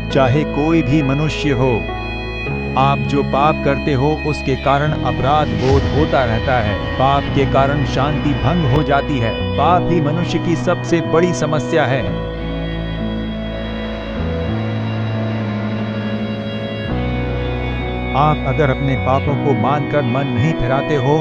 चाहे कोई भी मनुष्य हो। आप जो पाप करते हो उसके कारण अपराध बोध होता रहता है। पाप के कारण शांति भंग हो जाती है। पाप ही मनुष्य की सबसे बड़ी समस्या है। आप अगर अपने पापों को मानकर मन नहीं फिराते हो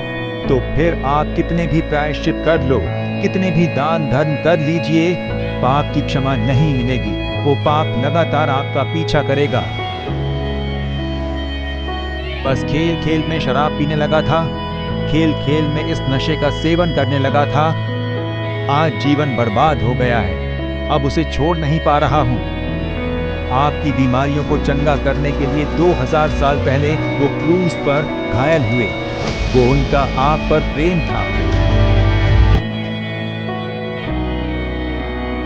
तो फिर आप कितने भी प्रायश्चित कर लो, कितने भी दान धर्म कर लीजिए, पाप की क्षमा नहीं मिलेगी। वो पाप लगातार आपका पीछा करेगा। बस खेल खेल में शराब पीने लगा था, खेल खेल में इस नशे का सेवन करने लगा था। आज जीवन बर्बाद हो गया है, अब उसे छोड़ नहीं पा रहा हूँ। आपकी बीमारियों को चंगा करने के लिए 2000 साल पहले वो क्रूस पर घायल हुए। वो उनका आप पर प्रेम था।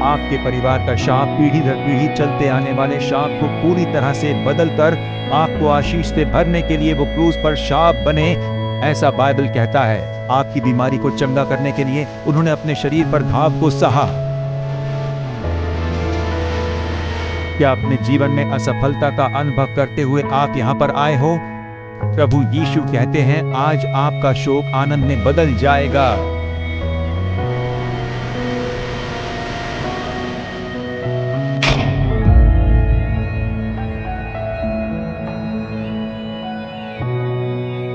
आपके परिवार का शाप पीढ़ी दर पीढ़ी चलते आने वाले शाप को पूरी तरह से बदलकर आपको आशीष से भरने के लिए वो क्रूस पर शाप बने, ऐसा बाइबल कहता है। आपकी बीमारी को चंगा करने के लिए उन्होंने अपने शरीर पर घाव को सहा। क्या अपने जीवन में असफलता का अनुभव करते हुए आप यहाँ पर आए हो? प्रभु यीशु कहते हैं आज आपका शोक आनंद में बदल जाएगा।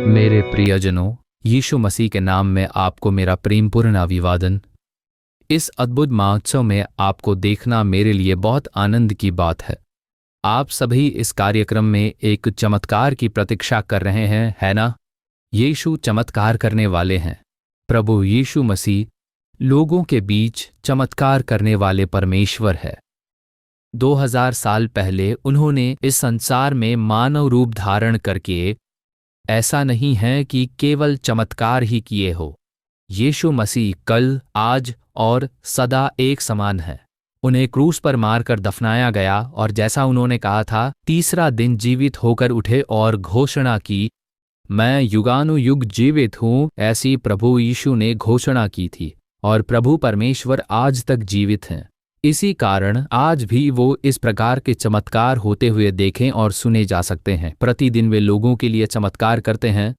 मेरे प्रियजनों, यीशु मसीह के नाम में आपको मेरा प्रेमपूर्ण अभिवादन। इस अद्भुत महोत्सव में आपको देखना मेरे लिए बहुत आनंद की बात है। आप सभी इस कार्यक्रम में एक चमत्कार की प्रतीक्षा कर रहे हैं, है ना? यीशु चमत्कार करने वाले हैं। प्रभु यीशु मसीह लोगों के बीच चमत्कार करने वाले परमेश्वर है। 2000 साल पहले उन्होंने इस संसार में मानव रूप धारण करके ऐसा नहीं है कि केवल चमत्कार ही किए हो। यीशु मसीह कल, आज और सदा एक समान है। उन्हें क्रूस पर मारकर दफनाया गया और जैसा उन्होंने कहा था, तीसरा दिन जीवित होकर उठे और घोषणा की, मैं युगानुयुग जीवित हूँ। ऐसी प्रभु यीशु ने घोषणा की थी और प्रभु परमेश्वर आज तक जीवित हैं। इसी कारण आज भी वो इस प्रकार के चमत्कार होते हुए देखें और सुने जा सकते हैं। प्रतिदिन वे लोगों के लिए चमत्कार करते हैं।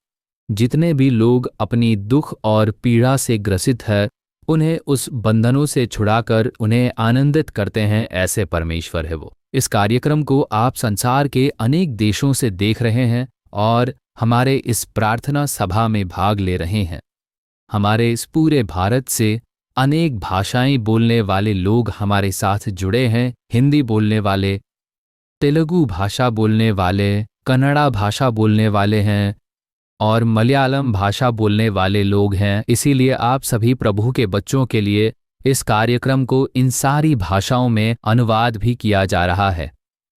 जितने भी लोग अपनी दुख और पीड़ा से ग्रसित है, उन्हें उस बंधनों से छुड़ाकर उन्हें आनंदित करते हैं। ऐसे परमेश्वर है वो। इस कार्यक्रम को आप संसार के अनेक देशों से देख रहे हैं और हमारे इस प्रार्थना सभा में भाग ले रहे हैं। हमारे इस पूरे भारत से अनेक भाषाएं बोलने वाले लोग हमारे साथ जुड़े हैं। हिंदी बोलने वाले, तेलुगु भाषा बोलने वाले, कन्नड़ा भाषा बोलने वाले हैं और मलयालम भाषा बोलने वाले लोग हैं। इसीलिए आप सभी प्रभु के बच्चों के लिए इस कार्यक्रम को इन सारी भाषाओं में अनुवाद भी किया जा रहा है।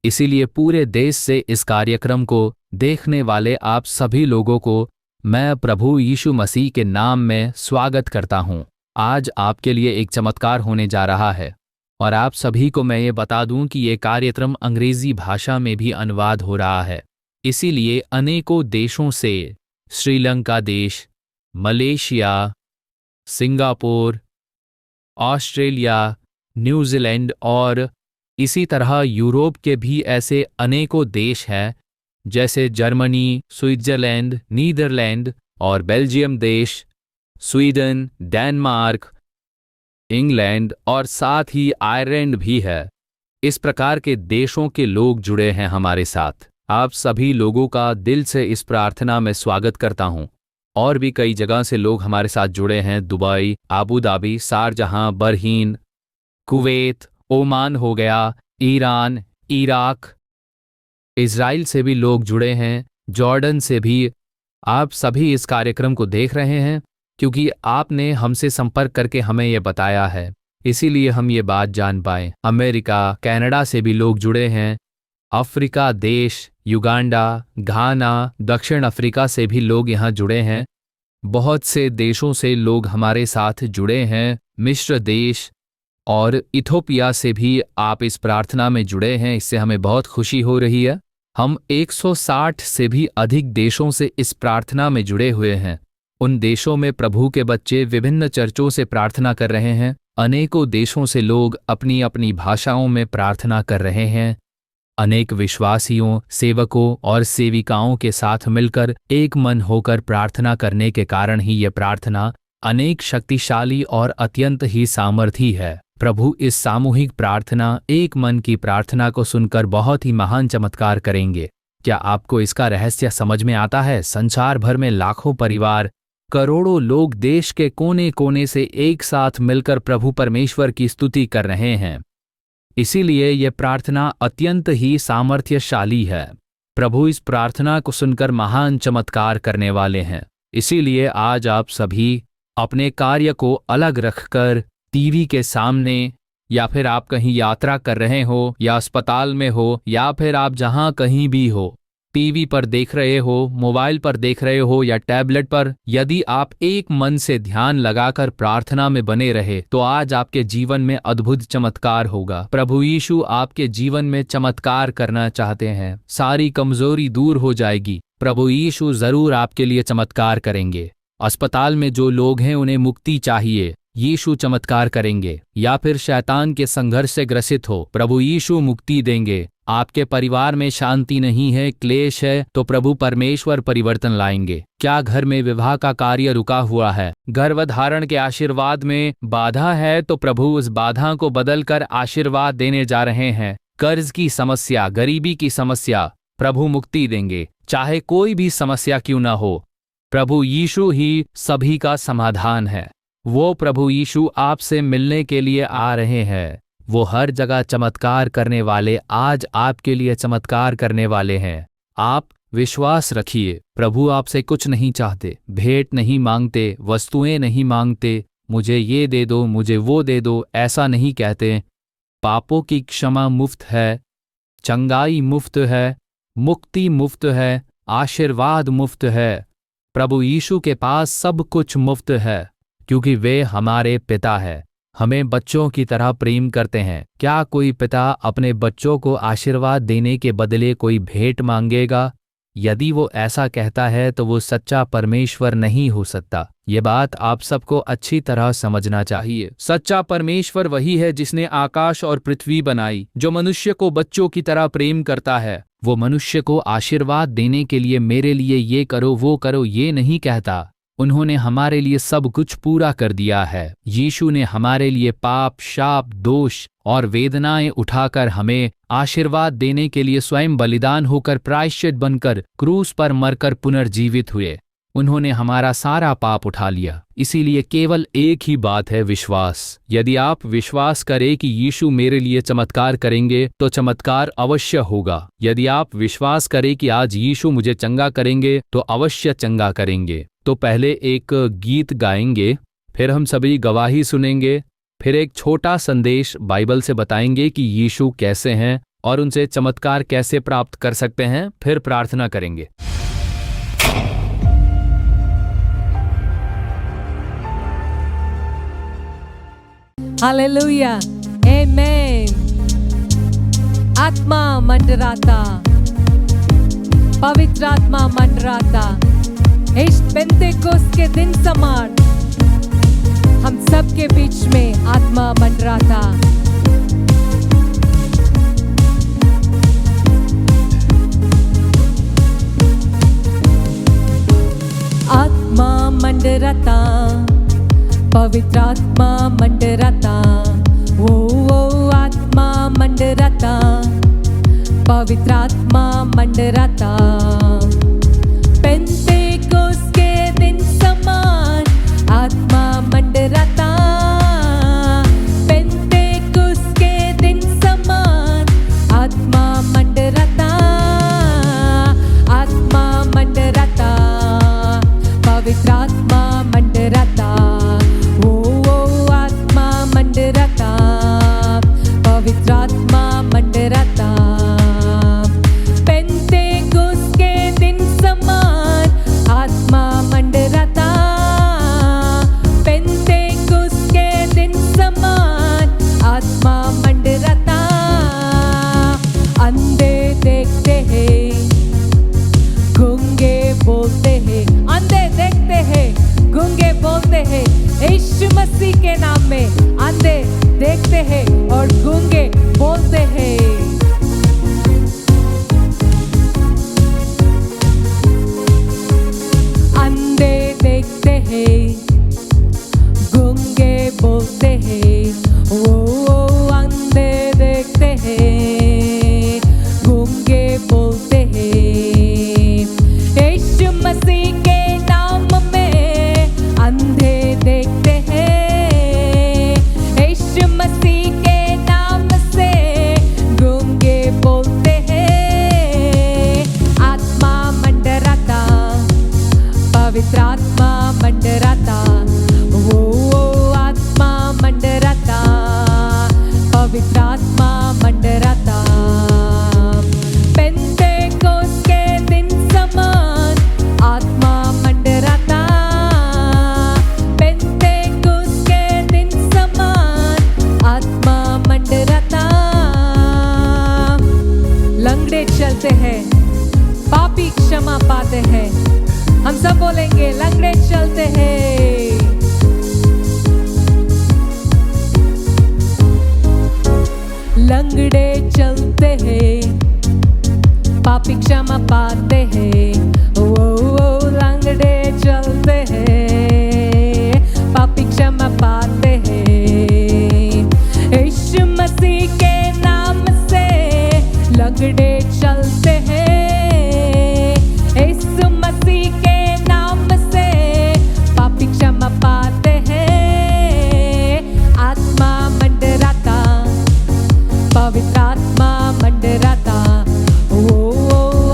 इसीलिए पूरे देश से इस कार्यक्रम को देखने वाले आप सभी लोगों को मैं प्रभु यीशु मसीह के नाम में स्वागत करता हूँ। आज आपके लिए एक चमत्कार होने जा रहा है और आप सभी को मैं ये बता दूं कि ये कार्यक्रम अंग्रेजी भाषा में भी अनुवाद हो रहा है। इसीलिए अनेकों देशों से, श्रीलंका देश, मलेशिया, सिंगापुर, ऑस्ट्रेलिया, न्यूजीलैंड और इसी तरह यूरोप के भी ऐसे अनेकों देश हैं, जैसे जर्मनी, स्विट्जरलैंड, नीदरलैंड और बेल्जियम देश, स्वीडन, डेनमार्क, इंग्लैंड और साथ ही आयरलैंड भी है। इस प्रकार के देशों के लोग जुड़े हैं हमारे साथ। आप सभी लोगों का दिल से इस प्रार्थना में स्वागत करता हूं। और भी कई जगह से लोग हमारे साथ जुड़े हैं। Dubai, Abu Dhabi, शारजहां, Bahrain, Kuwait, Oman हो गया, ईरान, इराक, इजराइल से भी लोग जुड़े हैं, जॉर्डन से भी। आप सभी इस कार्यक्रम को देख रहे हैं क्योंकि आपने हमसे संपर्क करके हमें ये बताया है, इसीलिए हम ये बात जान पाए। अमेरिका, कनाडा से भी लोग जुड़े हैं, अफ्रीका देश, युगांडा, घाना, दक्षिण अफ्रीका से भी लोग यहाँ जुड़े हैं। बहुत से देशों से लोग हमारे साथ जुड़े हैं। मिस्र देश और इथोपिया से भी आप इस प्रार्थना में जुड़े हैं, इससे हमें बहुत खुशी हो रही है। हम 160 से भी अधिक देशों से इस प्रार्थना में जुड़े हुए हैं। उन देशों में प्रभु के बच्चे विभिन्न चर्चों से प्रार्थना कर रहे हैं। अनेकों देशों से लोग अपनी अपनी भाषाओं में प्रार्थना कर रहे हैं। अनेक विश्वासियों, सेवकों और सेविकाओं के साथ मिलकर एक मन होकर प्रार्थना करने के कारण ही ये प्रार्थना अनेक शक्तिशाली और अत्यंत ही सामर्थी है। प्रभु इस सामूहिक प्रार्थना, एक मन की प्रार्थना को सुनकर बहुत ही महान चमत्कार करेंगे। क्या आपको इसका रहस्य समझ में आता है? संसार भर में लाखों परिवार, करोड़ों लोग देश के कोने कोने से एक साथ मिलकर प्रभु परमेश्वर की स्तुति कर रहे हैं। इसीलिए यह प्रार्थना अत्यंत ही सामर्थ्यशाली है। प्रभु इस प्रार्थना को सुनकर महान चमत्कार करने वाले हैं। इसीलिए आज आप सभी अपने कार्य को अलग रखकर टीवी के सामने, या फिर आप कहीं यात्रा कर रहे हो, या अस्पताल में हो, या फिर आप जहां कहीं भी हो, टीवी पर देख रहे हो, मोबाइल पर देख रहे हो या टैबलेट पर, यदि आप एक मन से ध्यान लगाकर प्रार्थना में बने रहे तो आज आपके जीवन में अद्भुत चमत्कार होगा। प्रभु यीशु आपके जीवन में चमत्कार करना चाहते हैं। सारी कमजोरी दूर हो जाएगी। प्रभु यीशु जरूर आपके लिए चमत्कार करेंगे। अस्पताल में जो लोग हैं उन्हें मुक्ति चाहिए, यीशु चमत्कार करेंगे। या फिर शैतान के संघर्ष से ग्रसित हो, प्रभु यीशु मुक्ति देंगे। आपके परिवार में शांति नहीं है, क्लेश है, तो प्रभु परमेश्वर परिवर्तन लाएंगे। क्या घर में विवाह का कार्य रुका हुआ है, गर्भधारण के आशीर्वाद में बाधा है, तो प्रभु उस बाधा को बदलकर आशीर्वाद देने जा रहे हैं। कर्ज की समस्या, गरीबी की समस्या, प्रभु मुक्ति देंगे। चाहे कोई भी समस्या क्यों ना हो, प्रभु यीशु ही सभी का समाधान है। वो प्रभु यीशु आपसे मिलने के लिए आ रहे हैं। वो हर जगह चमत्कार करने वाले आज आपके लिए चमत्कार करने वाले हैं। आप विश्वास रखिए। प्रभु आपसे कुछ नहीं चाहते, भेंट नहीं मांगते, वस्तुएं नहीं मांगते, मुझे ये दे दो, मुझे वो दे दो, ऐसा नहीं कहते। पापों की क्षमा मुफ्त है, चंगाई मुफ्त है, मुक्ति मुफ्त है, आशीर्वाद मुफ्त है। प्रभु यीशु के पास सब कुछ मुफ्त है, क्योंकि वे हमारे पिता है, हमें बच्चों की तरह प्रेम करते हैं। क्या कोई पिता अपने बच्चों को आशीर्वाद देने के बदले कोई भेंट मांगेगा? यदि वो ऐसा कहता है तो वो सच्चा परमेश्वर नहीं हो सकता। ये बात आप सबको अच्छी तरह समझना चाहिए। सच्चा परमेश्वर वही है जिसने आकाश और पृथ्वी बनाई, जो मनुष्य को बच्चों की तरह प्रेम करता है। वो मनुष्य को आशीर्वाद देने के लिए मेरे लिए ये करो वो करो ये नहीं कहता। उन्होंने हमारे लिए सब कुछ पूरा कर दिया है। यीशु ने हमारे लिए पाप, शाप, दोष और वेदनाएं उठाकर हमें आशीर्वाद देने के लिए स्वयं बलिदान होकर प्रायश्चित बनकर क्रूस पर मरकर पुनर्जीवित हुए। उन्होंने हमारा सारा पाप उठा लिया। इसीलिए केवल एक ही बात है, विश्वास। यदि आप विश्वास करें कि यीशु मेरे लिए चमत्कार करेंगे तो चमत्कार अवश्य होगा। यदि आप विश्वास करें कि आज यीशु मुझे चंगा करेंगे तो अवश्य चंगा करेंगे। तो पहले एक गीत गाएंगे, फिर हम सभी गवाही सुनेंगे, फिर एक छोटा संदेश बाइबल से बताएंगे कि यीशु कैसे हैं और उनसे चमत्कार कैसे प्राप्त कर सकते हैं, फिर प्रार्थना करेंगे। हालेलुया, आमेन। आत्मा मंडराता, पवित्र आत्मा मंडराता, इस पेंतेकोस्त के दिन समान हम सब के बीच में आत्मा मंडराता। आत्मा मंडराता, पवित्र आत्मा मंडराता, वो आत्मा मंडराता, पवित्र आत्मा मंडराता। पेंतेकोस्त के दिन समान आत्मा मंडराता, पेंतेकोस्त के दिन समान आत्मा मंडराता, आत्मा मंडराता, पवित्र आत्मा मंडराता, वो आत्मा मंडराता, पवित्र आत्मा मंडराता। पेंतेकोस्त के दिन समान आत्मा मंडराता, पेंतेकोस्त के दिन समान आत्मा मंडराता। अंधे देखते हैं, गूंगे बोलते हैं, अंधे देखते हैं, गूंगे बोलते हैं। यीशु मसीह के नाम में अंधे देखते हैं और गूंगे बोलते हैं। पापी क्षमा पाते हैं, ओ लंगड़े चलते हैं, पापी क्षमा पाते हैं। यीशु मसीह के नाम से लंगड़े चलते हैं, यीशु मसीह के नाम से पापी क्षमा पाते हैं। आत्मा मंडराता, पवित्र आत्मा मंडराता, ओ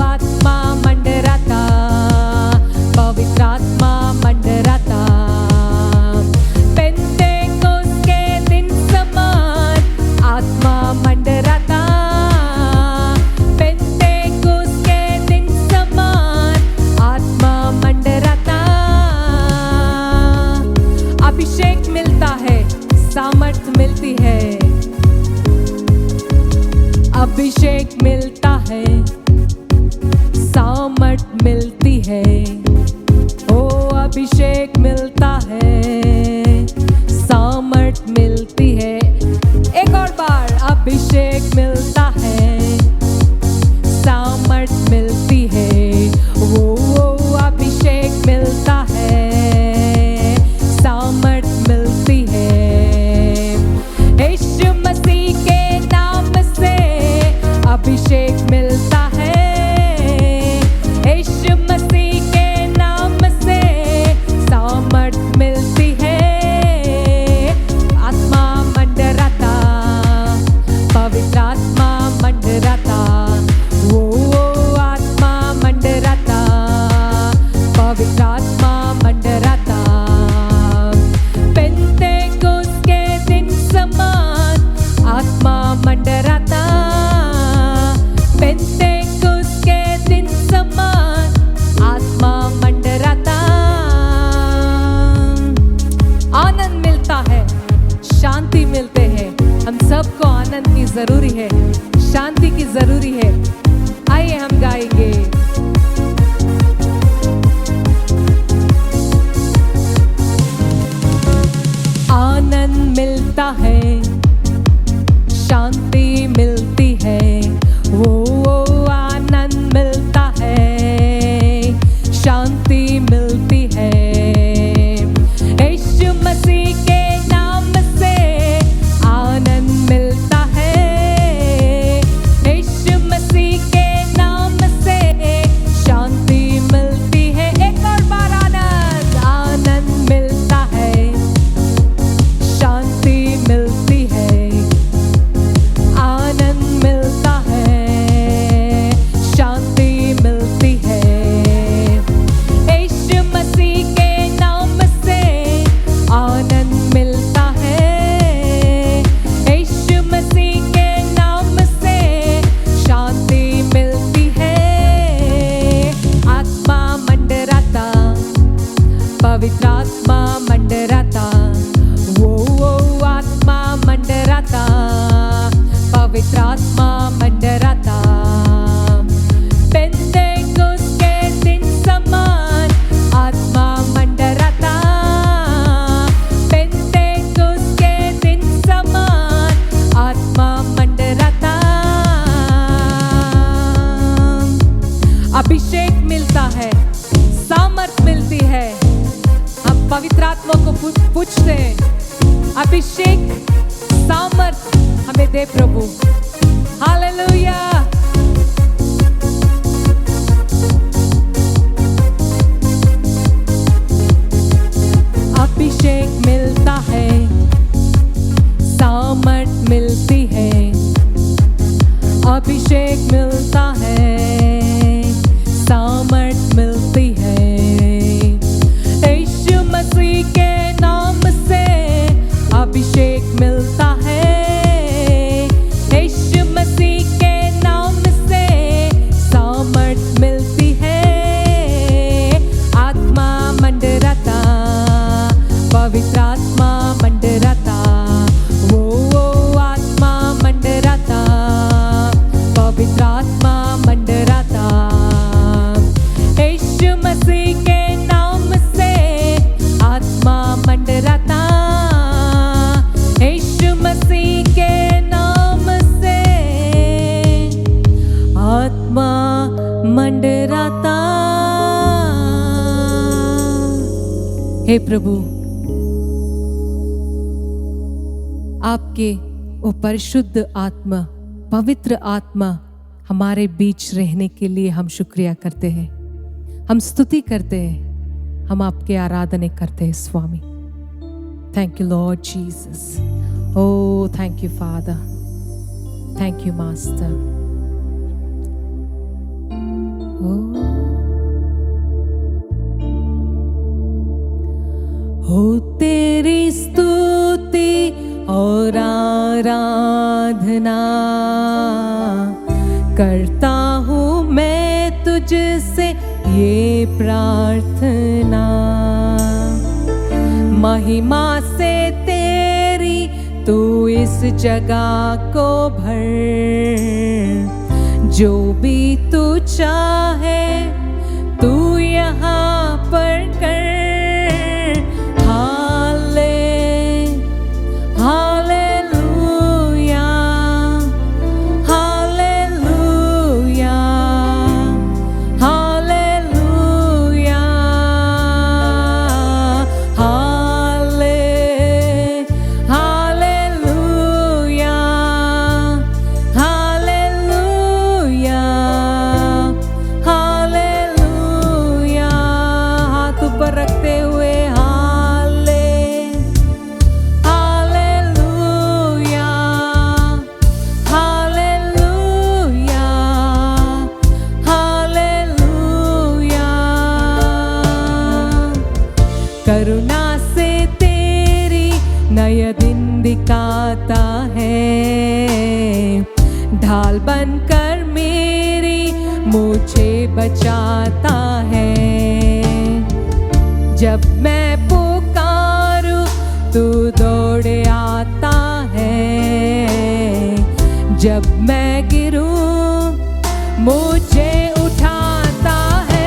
आत्मा मंडराता, पवित्र आत्मा मंडराता। पेंतेकोस्त के दिन समान आत्मा मंडराता, पेंतेकोस्त के दिन समान आत्मा मंडराता। अभिषेक मिलता है, सामर्थ मिलती है, अभिषेक मिलता है, सामर्थ मिलती है, ओ अभिषेक मिलता है, सामर्थ मिलती है। एक और बार, अभिषेक मिलता है, सामर्थ मिलती है, वो अभिषेक मिलता है, सामर्थ मिलती है। यीशु मसीह के नाम से अभिषेक मिलता है, यीशु मसीह के नाम से सामर्थ मिलती है। आत्मा मंडराता, पवित्र आत्मा मंडराता, वो आत्मा मंडराता, पवित्र आत्मा मंडराता। पेंतेकोस्त के दिन समान आत्मा मंडराता, पेंतेकोस्त के दिन समान आत्मा मंडराता। आनंद मिलता है, शांति मिलते हैं। हम सबको आनंद की जरूरी है, शांति की जरूरी है। आइए हम गाएंगे। आनंद मिलता है, शांति मिलती है, वो आनंद मिलता है, शांति मिलती है। यीशु मसीह के नाम से आनंद मिलता है, यीशु मसीह के नाम से शांति मिलती है। एक और बार आनंद, आनंद मिलता है, शांति मिलती है, आनंद मिलता है, शांति मिलती है। यीशु मसीह के नाम से आनंद मिलता है, यीशु मसीह के नाम से शांति मिलती है। आत्मा मंडराता, पवित्र आत्मा मंडराता, वो आत्मा मंडराता, पवित्र आत्मा मंडराता। पेंतेकोस्त के दिन समान आत्मा मंडराता, पेंतेकोस्त के दिन समान आत्मा मंडराता। अभिषेक मिलता है, सामर्थ मिलती है। हम पवित्र आत्मा को पूछते हैं, अभिषेक सामर्थ हमें दे प्रभु। हालेलुया। अभिषेक मिलता है, सामर्थ मिलती है, अभिषेक मिलता है, सामर्थ मिलती है। यीशु मसीह के नाम से अभिषेक मिलता है, यीशु मसीह के नाम से सामर्थ मिलती है। आत्मा मंडराता, पवित्र आत्मा मंडराता, वो आत्मा मंडराता, पवित्र आत्मा मंडराता। यीशु मसीह के नाम से आत्मा मंडराता, यीशु मसीह के नाम से आत्मा हे प्रभु, आपके वो परिशुद्ध आत्मा, पवित्र आत्मा हमारे बीच रहने के लिए हम शुक्रिया करते हैं, हम स्तुति करते हैं, हम आपके आराधना करते हैं स्वामी। Thank you Lord Jesus. Oh, thank you, Father. Thank you, Master. हो तेरी स्तुति और आराधना करता हूँ मैं तुझसे ये प्रार्थना, महिमा से तेरी तू इस जगह को भर, जो भी तू चाहे तू यहाँ पर कर। करुणा से तेरी नया दिन दिखाता है, ढाल बनकर मेरी मुझे बचाता है। जब मैं पुकारूं तू दौड़े आता है, जब मैं गिरूं मुझे उठाता है।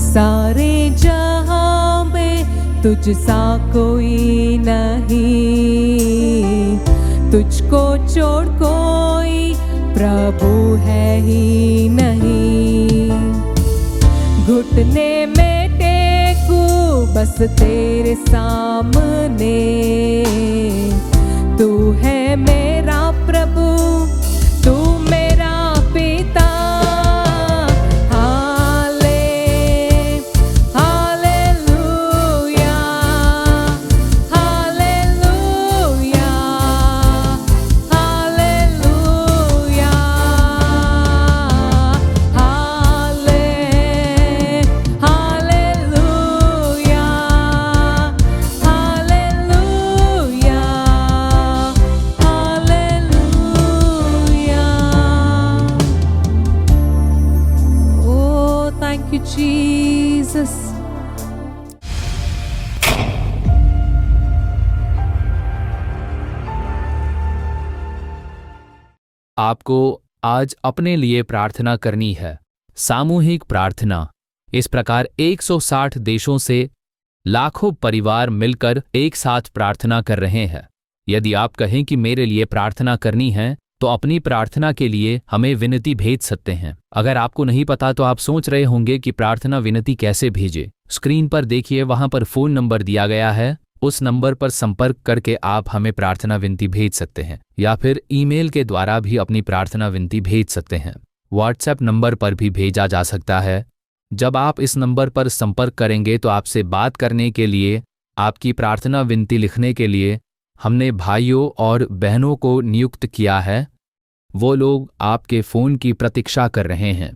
सारे जहां में तुझ सा कोई नहीं, तुझको छोड़ कोई प्रभु है ही नहीं। घुटने में टेकू बस तेरे सामने, तू है मेरा प्रभु, तू मेरा पिता। Jesus. आपको आज अपने लिए प्रार्थना करनी है, सामूहिक प्रार्थना। इस प्रकार 160 देशों से लाखों परिवार मिलकर एक साथ प्रार्थना कर रहे हैं। यदि आप कहें कि मेरे लिए प्रार्थना करनी है तो अपनी प्रार्थना के लिए हमें विनती भेज सकते हैं। अगर आपको नहीं पता तो आप सोच रहे होंगे कि प्रार्थना विनती कैसे भेजें। स्क्रीन पर देखिए, वहां पर फोन नंबर दिया गया है, उस नंबर पर संपर्क करके आप हमें प्रार्थना विनती भेज सकते हैं, या फिर ईमेल के द्वारा भी अपनी प्रार्थना विनती भेज सकते हैं। व्हाट्सएप नंबर पर भी भेजा जा सकता है। जब आप इस नंबर पर संपर्क करेंगे तो आपसे बात करने के लिए, आपकी प्रार्थना विनती लिखने के लिए हमने भाइयों और बहनों को नियुक्त किया है। वो लोग आपके फ़ोन की प्रतीक्षा कर रहे हैं।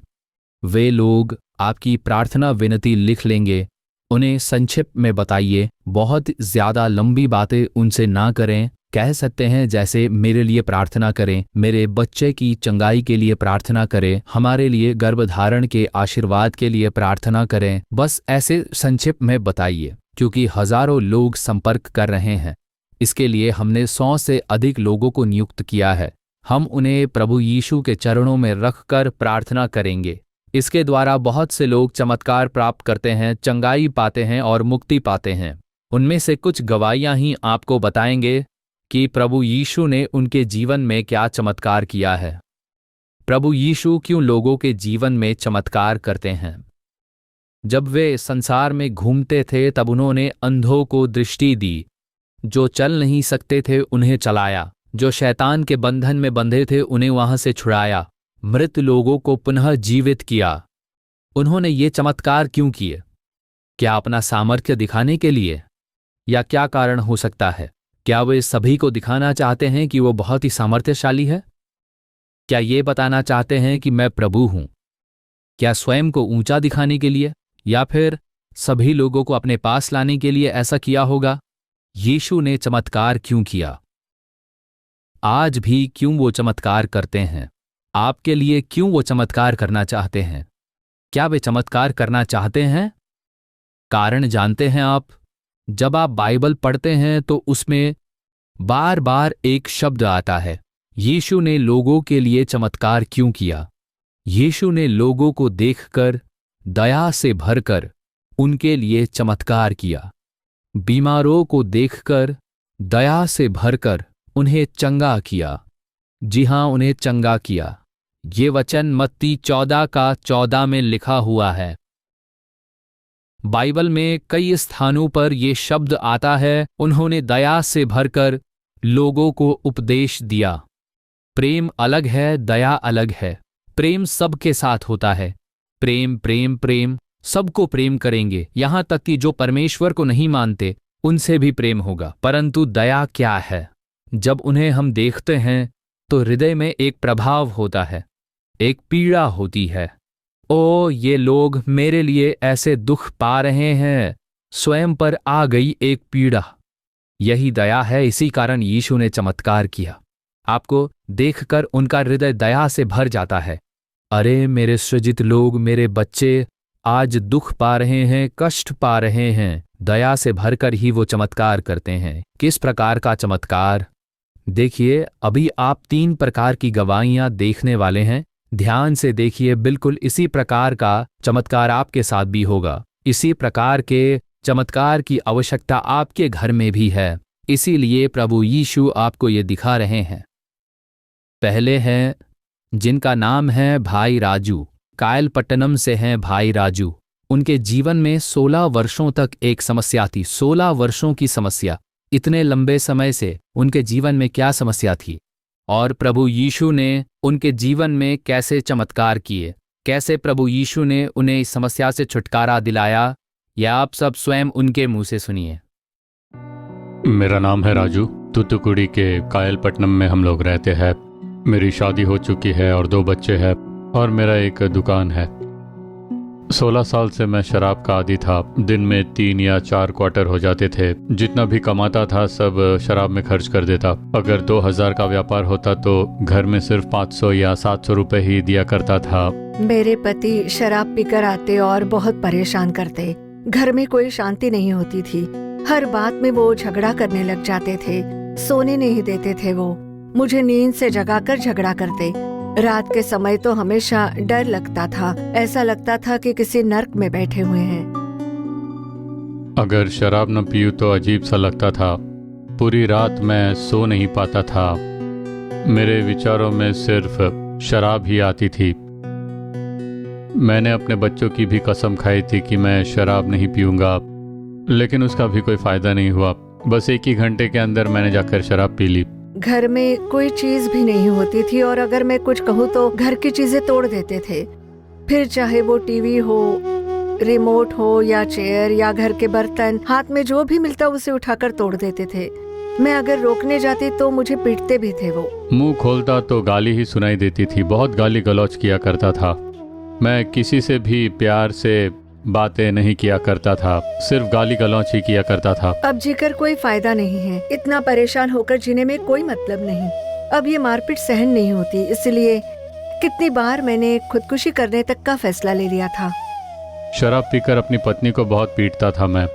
वे लोग आपकी प्रार्थना विनती लिख लेंगे। उन्हें संक्षिप्त में बताइए, बहुत ज़्यादा लंबी बातें उनसे ना करें। कह सकते हैं जैसे मेरे लिए प्रार्थना करें, मेरे बच्चे की चंगाई के लिए प्रार्थना करें, हमारे लिए गर्भधारण के आशीर्वाद के लिए प्रार्थना करें। बस ऐसे संक्षिप्त में बताइए। क्योंकि हजारों लोग संपर्क कर रहे हैं। इसके लिए हमने 100 से अधिक लोगों को नियुक्त किया है। हम उन्हें प्रभु यीशु के चरणों में रखकर प्रार्थना करेंगे। इसके द्वारा बहुत से लोग चमत्कार प्राप्त करते हैं, चंगाई पाते हैं और मुक्ति पाते हैं। उनमें से कुछ गवाहियां ही आपको बताएंगे कि प्रभु यीशु ने उनके जीवन में क्या चमत्कार किया है। प्रभु यीशु क्यों लोगों के जीवन में चमत्कार करते हैं? जब वे संसार में घूमते थे तब उन्होंने अंधों को दृष्टि दी, जो चल नहीं सकते थे उन्हें चलाया, जो शैतान के बंधन में बंधे थे उन्हें वहां से छुड़ाया, मृत लोगों को पुनः जीवित किया। उन्होंने ये चमत्कार क्यों किए? क्या अपना सामर्थ्य दिखाने के लिए, या क्या कारण हो सकता है? क्या वे सभी को दिखाना चाहते हैं कि वो बहुत ही सामर्थ्यशाली है? क्या ये बताना चाहते हैं कि मैं प्रभु हूं? क्या स्वयं को ऊंचा दिखाने के लिए, या फिर सभी लोगों को अपने पास लाने के लिए ऐसा किया होगा? यीशु ने चमत्कार क्यों किया? आज भी क्यों वो चमत्कार करते हैं? आपके लिए क्यों वो चमत्कार करना चाहते हैं? क्या वे चमत्कार करना चाहते हैं? कारण जानते हैं आप? जब आप बाइबल पढ़ते हैं तो उसमें बार बार एक शब्द आता है, यीशु ने लोगों के लिए चमत्कार क्यों किया? यीशु ने लोगों को देखकर दया से भरकर उनके लिए चमत्कार किया। बीमारों को देखकर दया से भरकर उन्हें चंगा किया। जी हां, उन्हें चंगा किया। ये वचन मत्ती 14:14 में लिखा हुआ है। बाइबल में कई स्थानों पर ये शब्द आता है, उन्होंने दया से भरकर लोगों को उपदेश दिया। प्रेम अलग है, दया अलग है। प्रेम सबके साथ होता है। प्रेम प्रेम प्रेम, सबको प्रेम करेंगे, यहां तक कि जो परमेश्वर को नहीं मानते उनसे भी प्रेम होगा। परंतु दया क्या है? जब उन्हें हम देखते हैं तो हृदय में एक प्रभाव होता है, एक पीड़ा होती है। ओ, ये लोग मेरे लिए ऐसे दुख पा रहे हैं, स्वयं पर आ गई एक पीड़ा। यही दया है। इसी कारण यीशु ने चमत्कार किया। आपको देखकर उनका हृदय दया से भर जाता है। अरे मेरे सृजित लोग, मेरे बच्चे आज दुख पा रहे हैं, कष्ट पा रहे हैं। दया से भरकर ही वो चमत्कार करते हैं। किस प्रकार का चमत्कार? देखिए, अभी आप 3 प्रकार की गवाहियां देखने वाले हैं। ध्यान से देखिए, बिल्कुल इसी प्रकार का चमत्कार आपके साथ भी होगा। इसी प्रकार के चमत्कार की आवश्यकता आपके घर में भी है। इसीलिए प्रभु यीशु आपको ये दिखा रहे हैं। पहले हैं जिनका नाम है भाई राजू। कायलपट्टनम से हैं भाई राजू। उनके जीवन में 16 वर्षों तक एक समस्या थी। 16 वर्षों की समस्या। इतने लंबे समय से उनके जीवन में क्या समस्या थी, और प्रभु यीशु ने उनके जीवन में कैसे चमत्कार किए, कैसे प्रभु यीशु ने उन्हें इस समस्या से छुटकारा दिलाया, यह आप सब स्वयं उनके मुंह से सुनिए। मेरा नाम है राजू। तूतुकुड़ी के कायलपट्टनम में हम लोग रहते हैं। मेरी शादी हो चुकी है और 2 बच्चे हैं, और मेरा एक दुकान है। 16 साल से मैं शराब का आदी था। दिन में 3 या 4 क्वार्टर हो जाते थे। जितना भी कमाता था सब शराब में खर्च कर देता। अगर 2000 का व्यापार होता तो घर में सिर्फ 500 या 700 रुपए ही दिया करता था। मेरे पति शराब पीकर आते और बहुत परेशान करते। घर में कोई शांति नहीं होती थी। हर बात में वो झगड़ा करने लग जाते थे। सोने नहीं देते थे। वो मुझे नींद से जगाकर झगड़ा करते। रात के समय तो हमेशा डर लगता था। ऐसा लगता था कि किसी नर्क में बैठे हुए हैं। अगर शराब न पीऊं तो अजीब सा लगता था। पूरी रात मैं सो नहीं पाता था। मेरे विचारों में सिर्फ शराब ही आती थी। मैंने अपने बच्चों की भी कसम खाई थी कि मैं शराब नहीं पीऊंगा, लेकिन उसका भी कोई फायदा नहीं हुआ। बस 1 ही घंटे के अंदर मैंने जाकर शराब पी ली। घर में कोई चीज भी नहीं होती थी, और अगर मैं कुछ कहूँ तो घर की चीजें तोड़ देते थे। फिर चाहे वो टीवी हो, रिमोट हो, या चेयर, या घर के बर्तन, हाथ में जो भी मिलता उसे उठाकर तोड़ देते थे। मैं अगर रोकने जाती तो मुझे पीटते भी थे। वो मुंह खोलता तो गाली ही सुनाई देती थी। बहुत गाली गलौज किया करता था। मैं किसी से भी प्यार से बातें नहीं किया करता था, सिर्फ गाली गलौज ही किया करता था। अब जीकर कोई फायदा नहीं है। इतना परेशान होकर जीने में कोई मतलब नहीं। अब ये मारपीट सहन नहीं होती, इसलिए कितनी बार मैंने खुदकुशी करने तक का फैसला ले लिया था। शराब पीकर अपनी पत्नी को बहुत पीटता था मैं।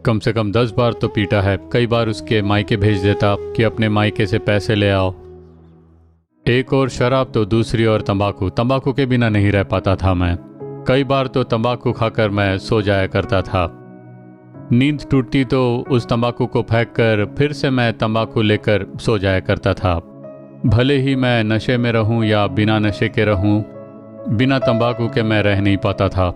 कम से कम 10 बार तो पीटा है। कई बार उसके मायके भेज देता कि अपने मायके से पैसे ले आओ। एक और शराब तो दूसरी ओर तंबाकू। तंबाकू के बिना नहीं रह पाता था मैं। कई बार तो तंबाकू खाकर मैं सो जाया करता था। नींद टूटती तो उस तंबाकू को फेंक कर फिर से मैं तंबाकू लेकर सो जाया करता था। भले ही मैं नशे में रहूं या बिना नशे के रहूं, बिना तंबाकू के मैं रह नहीं पाता था।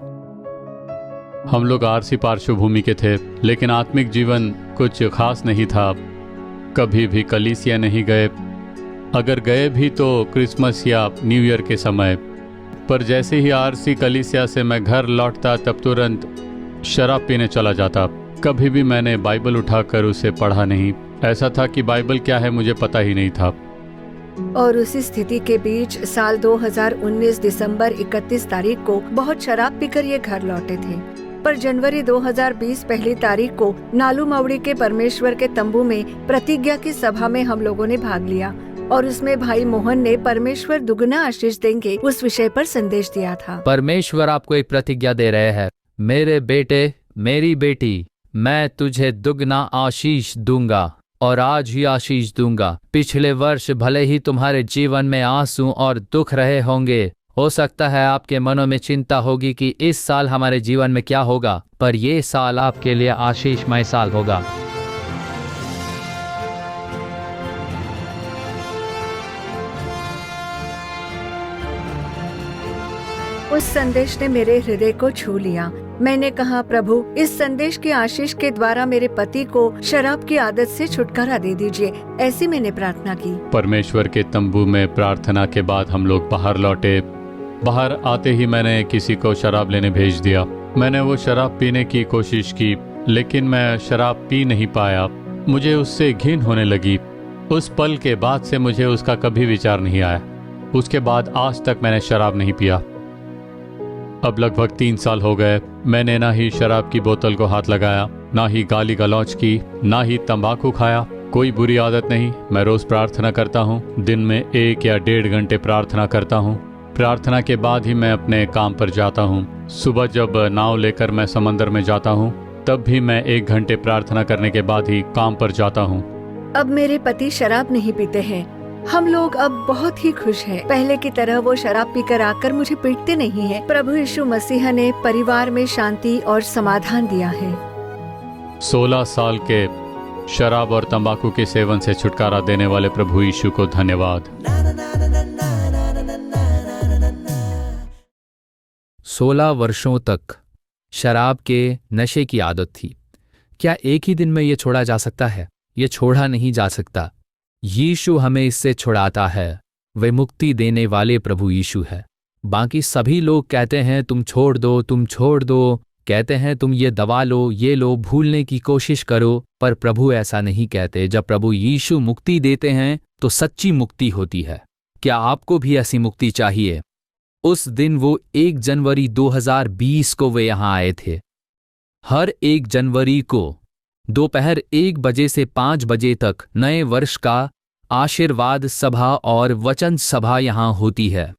हम लोग आरसी पार्श्वभूमि के थे, लेकिन आत्मिक जीवन कुछ खास नहीं था। कभी भी कलीसिया नहीं गए, अगर गए भी तो क्रिसमस या न्यू ईयर के समय। पर जैसे ही आरसी कलीसिया से मैं घर लौटता तब तुरंत शराब पीने चला जाता। कभी भी मैंने बाइबल उठाकर उसे पढ़ा नहीं। ऐसा था कि बाइबल क्या है मुझे पता ही नहीं था। और उसी स्थिति के बीच साल 2019 दिसंबर 31 तारीख को बहुत शराब पीकर ये घर लौटे थे। पर जनवरी 2020 पहली तारीख को नालू मवड़ी के परमेश्वर के तंबू में प्रतिज्ञा की सभा में हम लोगों ने भाग लिया और उसमें भाई मोहन ने परमेश्वर दुगना आशीष देंगे उस विषय पर संदेश दिया था। परमेश्वर आपको एक प्रतिज्ञा दे रहे हैं, मेरे बेटे, मेरी बेटी, मैं तुझे दुगना आशीष दूंगा और आज ही आशीष दूंगा। पिछले वर्ष भले ही तुम्हारे जीवन में आंसू और दुख रहे होंगे, हो सकता है आपके मनों में चिंता होगी कि इस साल हमारे जीवन में क्या होगा, पर ये साल आपके लिए आशीषमय साल होगा। उस संदेश ने मेरे हृदय को छू लिया। मैंने कहा, प्रभु, इस संदेश की आशीष के द्वारा मेरे पति को शराब की आदत से छुटकारा दे दीजिए। ऐसी मैंने प्रार्थना की। परमेश्वर के तंबू में प्रार्थना के बाद हम लोग बाहर लौटे। बाहर आते ही मैंने किसी को शराब लेने भेज दिया। मैंने वो शराब पीने की कोशिश की, लेकिन मैं शराब पी नहीं पाया। मुझे उससे घिन होने लगी। उस पल के बाद से मुझे उसका कभी विचार नहीं आया। उसके बाद आज तक मैंने शराब नहीं पिया। अब लगभग 3 साल हो गए। मैंने ना ही शराब की बोतल को हाथ लगाया, ना ही गाली गलौज की, ना ही तंबाकू खाया। कोई बुरी आदत नहीं। मैं रोज प्रार्थना करता हूँ। दिन में 1 या 1.5 घंटे प्रार्थना करता हूँ। प्रार्थना के बाद ही मैं अपने काम पर जाता हूँ। सुबह जब नाव लेकर मैं समंदर में जाता हूँ, तब भी मैं 1 घंटे प्रार्थना करने के बाद ही काम पर जाता हूँ। अब मेरे पति शराब नहीं पीते हैं। हम लोग अब बहुत ही खुश हैं। पहले की तरह वो शराब पीकर आकर मुझे पीटते नहीं हैं। प्रभु यीशु मसीह ने परिवार में शांति और समाधान दिया है। 16 साल के शराब और तंबाकू के सेवन से छुटकारा देने वाले प्रभु यीशु को धन्यवाद। 16 वर्षों तक शराब के नशे की आदत थी। क्या एक ही दिन में ये छोड़ा जा सकता है? ये छोड़ा नहीं जा सकता। यीशु हमें इससे छुड़ाता है। वे मुक्ति देने वाले प्रभु यीशु है। बाकी सभी लोग कहते हैं तुम छोड़ दो, तुम छोड़ दो, कहते हैं तुम ये दवा लो, ये लो, भूलने की कोशिश करो, पर प्रभु ऐसा नहीं कहते। जब प्रभु यीशु मुक्ति देते हैं तो सच्ची मुक्ति होती है। क्या आपको भी ऐसी मुक्ति चाहिए? उस दिन वो 1 जनवरी 2020 को वे यहाँ आए थे। हर 1 जनवरी को दोपहर 1 बजे से 5 बजे तक नए वर्ष का आशीर्वाद सभा और वचन सभा यहाँ होती है।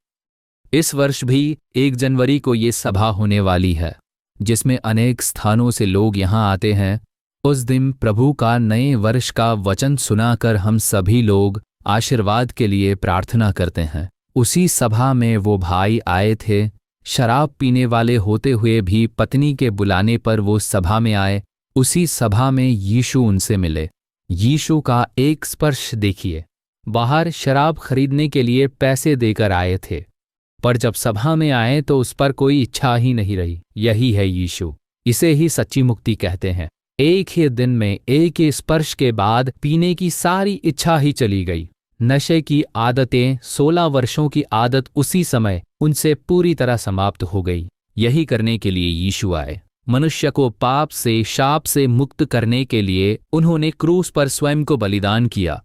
इस वर्ष भी 1 जनवरी को ये सभा होने वाली है, जिसमें अनेक स्थानों से लोग यहाँ आते हैं। उस दिन प्रभु का नए वर्ष का वचन सुनाकर हम सभी लोग आशीर्वाद के लिए प्रार्थना करते हैं। उसी सभा में वो भाई आए थे। शराब पीने वाले होते हुए भी पत्नी के बुलाने पर वो सभा में आए। उसी सभा में यीशु उनसे मिले। यीशु का एक स्पर्श देखिए। बाहर शराब खरीदने के लिए पैसे देकर आए थे, पर जब सभा में आए तो उस पर कोई इच्छा ही नहीं रही। यही है यीशु। इसे ही सच्ची मुक्ति कहते हैं। एक ही दिन में एक ही स्पर्श के बाद पीने की सारी इच्छा ही चली गई। नशे की आदतें, 16 वर्षों की आदत उसी समय उनसे पूरी तरह समाप्त हो गई। यही करने के लिए यीशु आए। मनुष्य को पाप से, शाप से मुक्त करने के लिए उन्होंने क्रूस पर स्वयं को बलिदान किया।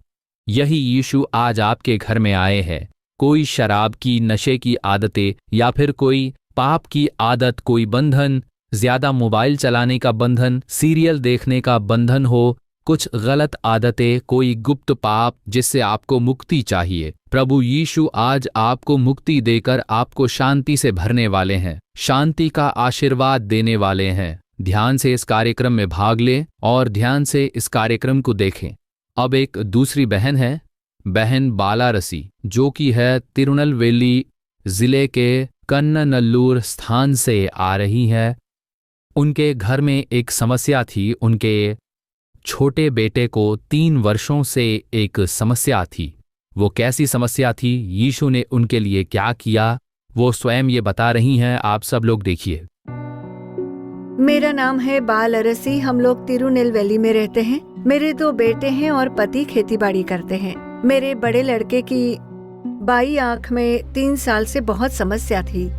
यही यीशु आज आपके घर में आए हैं। कोई शराब की, नशे की आदतें या फिर कोई पाप की आदत, कोई बंधन, ज्यादा मोबाइल चलाने का बंधन, सीरियल देखने का बंधन हो, कुछ गलत आदतें, कोई गुप्त पाप जिससे आपको मुक्ति चाहिए। प्रभु यीशु आज आपको मुक्ति देकर आपको शांति से भरने वाले हैं, शांति का आशीर्वाद देने वाले हैं। ध्यान से इस कार्यक्रम में भाग लें और ध्यान से इस कार्यक्रम को देखें। अब एक दूसरी बहन है, बहन बालारसी, जो कि है तिरुनेलवेली जिले के कन्ननल्लूर स्थान से आ रही है। उनके घर में एक समस्या थी। उनके छोटे बेटे को 3 वर्षों से एक समस्या थी। वो कैसी समस्या थी, यीशु ने उनके लिए क्या किया, वो स्वयं ये बता रही हैं। आप सब लोग देखिए। मेरा नाम है बालारसी। हम लोग तिरुनेलवेली में रहते हैं। मेरे 2 बेटे हैं और पति खेतीबाड़ी करते हैं। मेरे बड़े लड़के की बाई आंख में 3 साल से बहुत समस्या थी।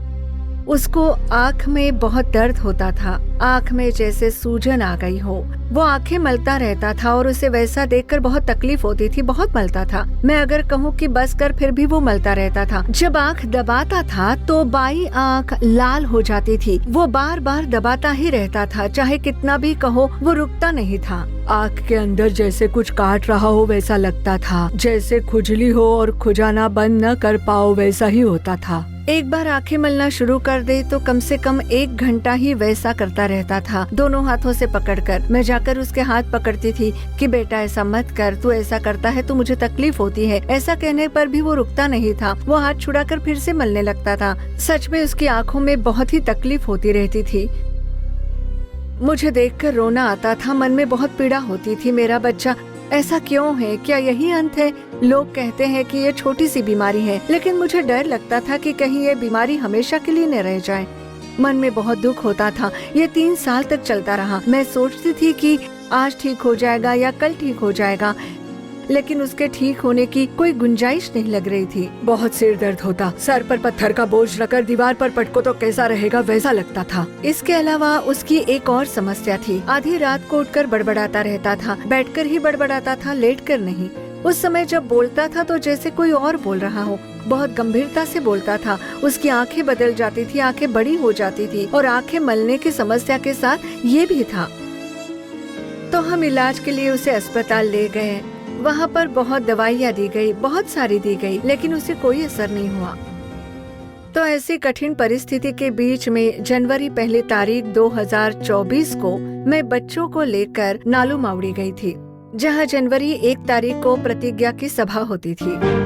उसको आंख में बहुत दर्द होता था, आंख में जैसे सूजन आ गई हो। वो आंखें मलता रहता था और उसे वैसा देखकर बहुत तकलीफ होती थी, बहुत मलता था। मैं अगर कहूँ कि बस कर, फिर भी वो मलता रहता था। जब आंख दबाता था तो बाई आंख लाल हो जाती थी। वो बार बार दबाता ही रहता था, चाहे कितना भी कहो वो रुकता नहीं था। आंख के अंदर जैसे कुछ काट रहा हो वैसा लगता था, जैसे खुजली हो और खुजाना बंद न कर पाओ वैसा ही होता था। एक बार आंखें मलना शुरू कर दे तो कम से कम 1 घंटा ही वैसा करता रहता था। दोनों हाथों से पकड़कर मैं जाकर उसके हाथ पकड़ती थी कि बेटा ऐसा मत कर, तू ऐसा करता है तो मुझे तकलीफ होती है। ऐसा कहने पर भी वो रुकता नहीं था। वो हाथ छुड़ाकर फिर से मलने लगता था। सच में उसकी आंखों में बहुत ही तकलीफ होती रहती थी। मुझे देखकर रोना आता था, मन में बहुत पीड़ा होती थी। मेरा बच्चा ऐसा क्यों है? क्या यही अंत है? लोग कहते हैं कि ये छोटी सी बीमारी है, लेकिन मुझे डर लगता था कि कहीं ये बीमारी हमेशा के लिए न रह जाए। मन में बहुत दुख होता था। ये 3 साल तक चलता रहा। मैं सोचती थी कि आज ठीक हो जाएगा या कल ठीक हो जाएगा, लेकिन उसके ठीक होने की कोई गुंजाइश नहीं लग रही थी। बहुत सिर दर्द होता, सर पर पत्थर का बोझ रखकर दीवार पर पटको तो कैसा रहेगा वैसा लगता था। इसके अलावा उसकी एक और समस्या थी। आधी रात को उठकर बड़बड़ाता रहता था। बैठकर ही बड़बड़ाता था, लेटकर नहीं। उस समय जब बोलता था तो जैसे कोई और बोल रहा हो। बहुत गंभीरता से बोलता था। उसकी आंखें बदल जाती थी, आंखें बड़ी हो जाती थी और आंखें मलने की समस्या के साथ ये भी था। तो हम इलाज के लिए उसे अस्पताल ले गए। वहाँ पर बहुत दवाइयाँ दी गई, बहुत सारी दी गई, लेकिन उसे कोई असर नहीं हुआ। तो ऐसी कठिन परिस्थिति के बीच में जनवरी 1 तारीख 2024 को मैं बच्चों को लेकर नालू मावड़ी गई थी, जहाँ जनवरी 1 तारीख को प्रतिज्ञा की सभा होती थी।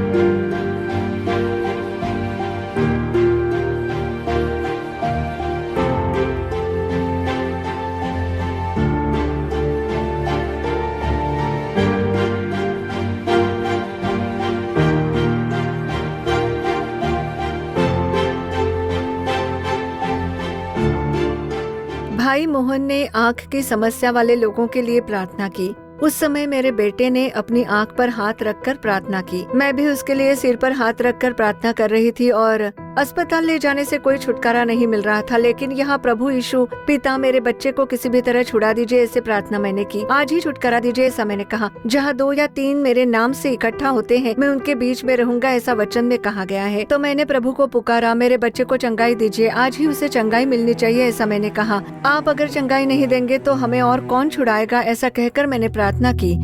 भाई मोहन ने आंख की समस्या वाले लोगों के लिए प्रार्थना की। उस समय मेरे बेटे ने अपनी आंख पर हाथ रखकर प्रार्थना की। मैं भी उसके लिए सिर पर हाथ रखकर प्रार्थना कर रही थी और अस्पताल ले जाने से कोई छुटकारा नहीं मिल रहा था। लेकिन यहाँ प्रभु यीशु पिता मेरे बच्चे को किसी भी तरह छुड़ा दीजिए, ऐसे प्रार्थना मैंने की। आज ही छुटकारा दीजिए, ऐसा मैंने कहा। जहाँ 2 या 3 मेरे नाम से इकट्ठा होते हैं, मैं उनके बीच में रहूंगा, ऐसा वचन में कहा गया है। तो मैंने प्रभु को पुकारा, मेरे बच्चे को चंगाई दीजिए, आज ही उसे चंगाई मिलनी चाहिए, ऐसा मैंने कहा। आप अगर चंगाई नहीं देंगे तो हमें और कौन छुड़ाएगा, ऐसा कहकर मैंने प्रार्थना की।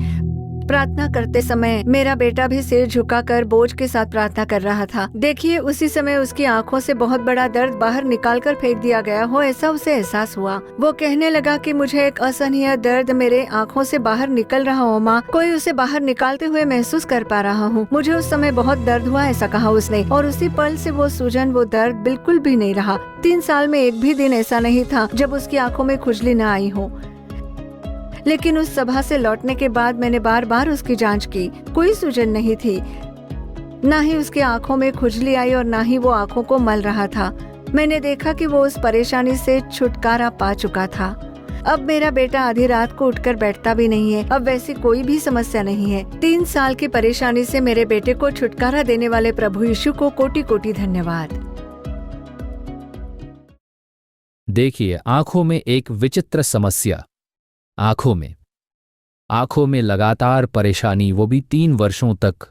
प्रार्थना करते समय मेरा बेटा भी सिर झुकाकर बोझ के साथ प्रार्थना कर रहा था। देखिए, उसी समय उसकी आंखों से बहुत बड़ा दर्द बाहर निकालकर फेंक दिया गया हो, ऐसा उसे एहसास हुआ। वो कहने लगा कि मुझे एक असहनीय दर्द मेरे आंखों से बाहर निकल रहा हो माँ, कोई उसे बाहर निकालते हुए महसूस कर पा रहा हूँ। मुझे उस समय बहुत दर्द हुआ, ऐसा कहा उसने। और उसी पल से वो सूजन, वो दर्द बिल्कुल भी नहीं रहा। 3 साल में एक भी दिन ऐसा नहीं था जब उसकी आंखों में खुजली न आई हो। लेकिन उस सभा से लौटने के बाद मैंने बार बार उसकी जांच की, कोई सूजन नहीं थी। ना ही उसकी आंखों में खुजली आई और ना ही वो आंखों को मल रहा था। मैंने देखा कि वो उस परेशानी से छुटकारा पा चुका था। अब मेरा बेटा आधी रात को उठकर बैठता भी नहीं है। अब वैसी कोई भी समस्या नहीं है। 3 साल की परेशानी से मेरे बेटे को छुटकारा देने वाले प्रभु यीशु को कोटि कोटि धन्यवाद। देखिए, आंखों में एक विचित्र समस्या। आंखों में लगातार परेशानी, वो भी 3 वर्षों तक।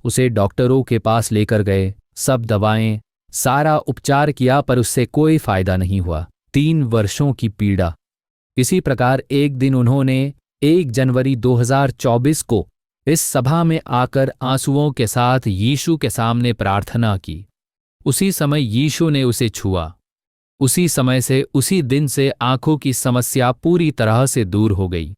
उसे डॉक्टरों के पास लेकर गए, सब दवाएं, सारा उपचार किया, पर उससे कोई फायदा नहीं हुआ। 3 वर्षों की पीड़ा। इसी प्रकार एक दिन उन्होंने 1 जनवरी 2024 को इस सभा में आकर आंसुओं के साथ यीशु के सामने प्रार्थना की। उसी समय यीशु ने उसे छुआ। उसी समय से, उसी दिन से आंखों की समस्या पूरी तरह से दूर हो गई।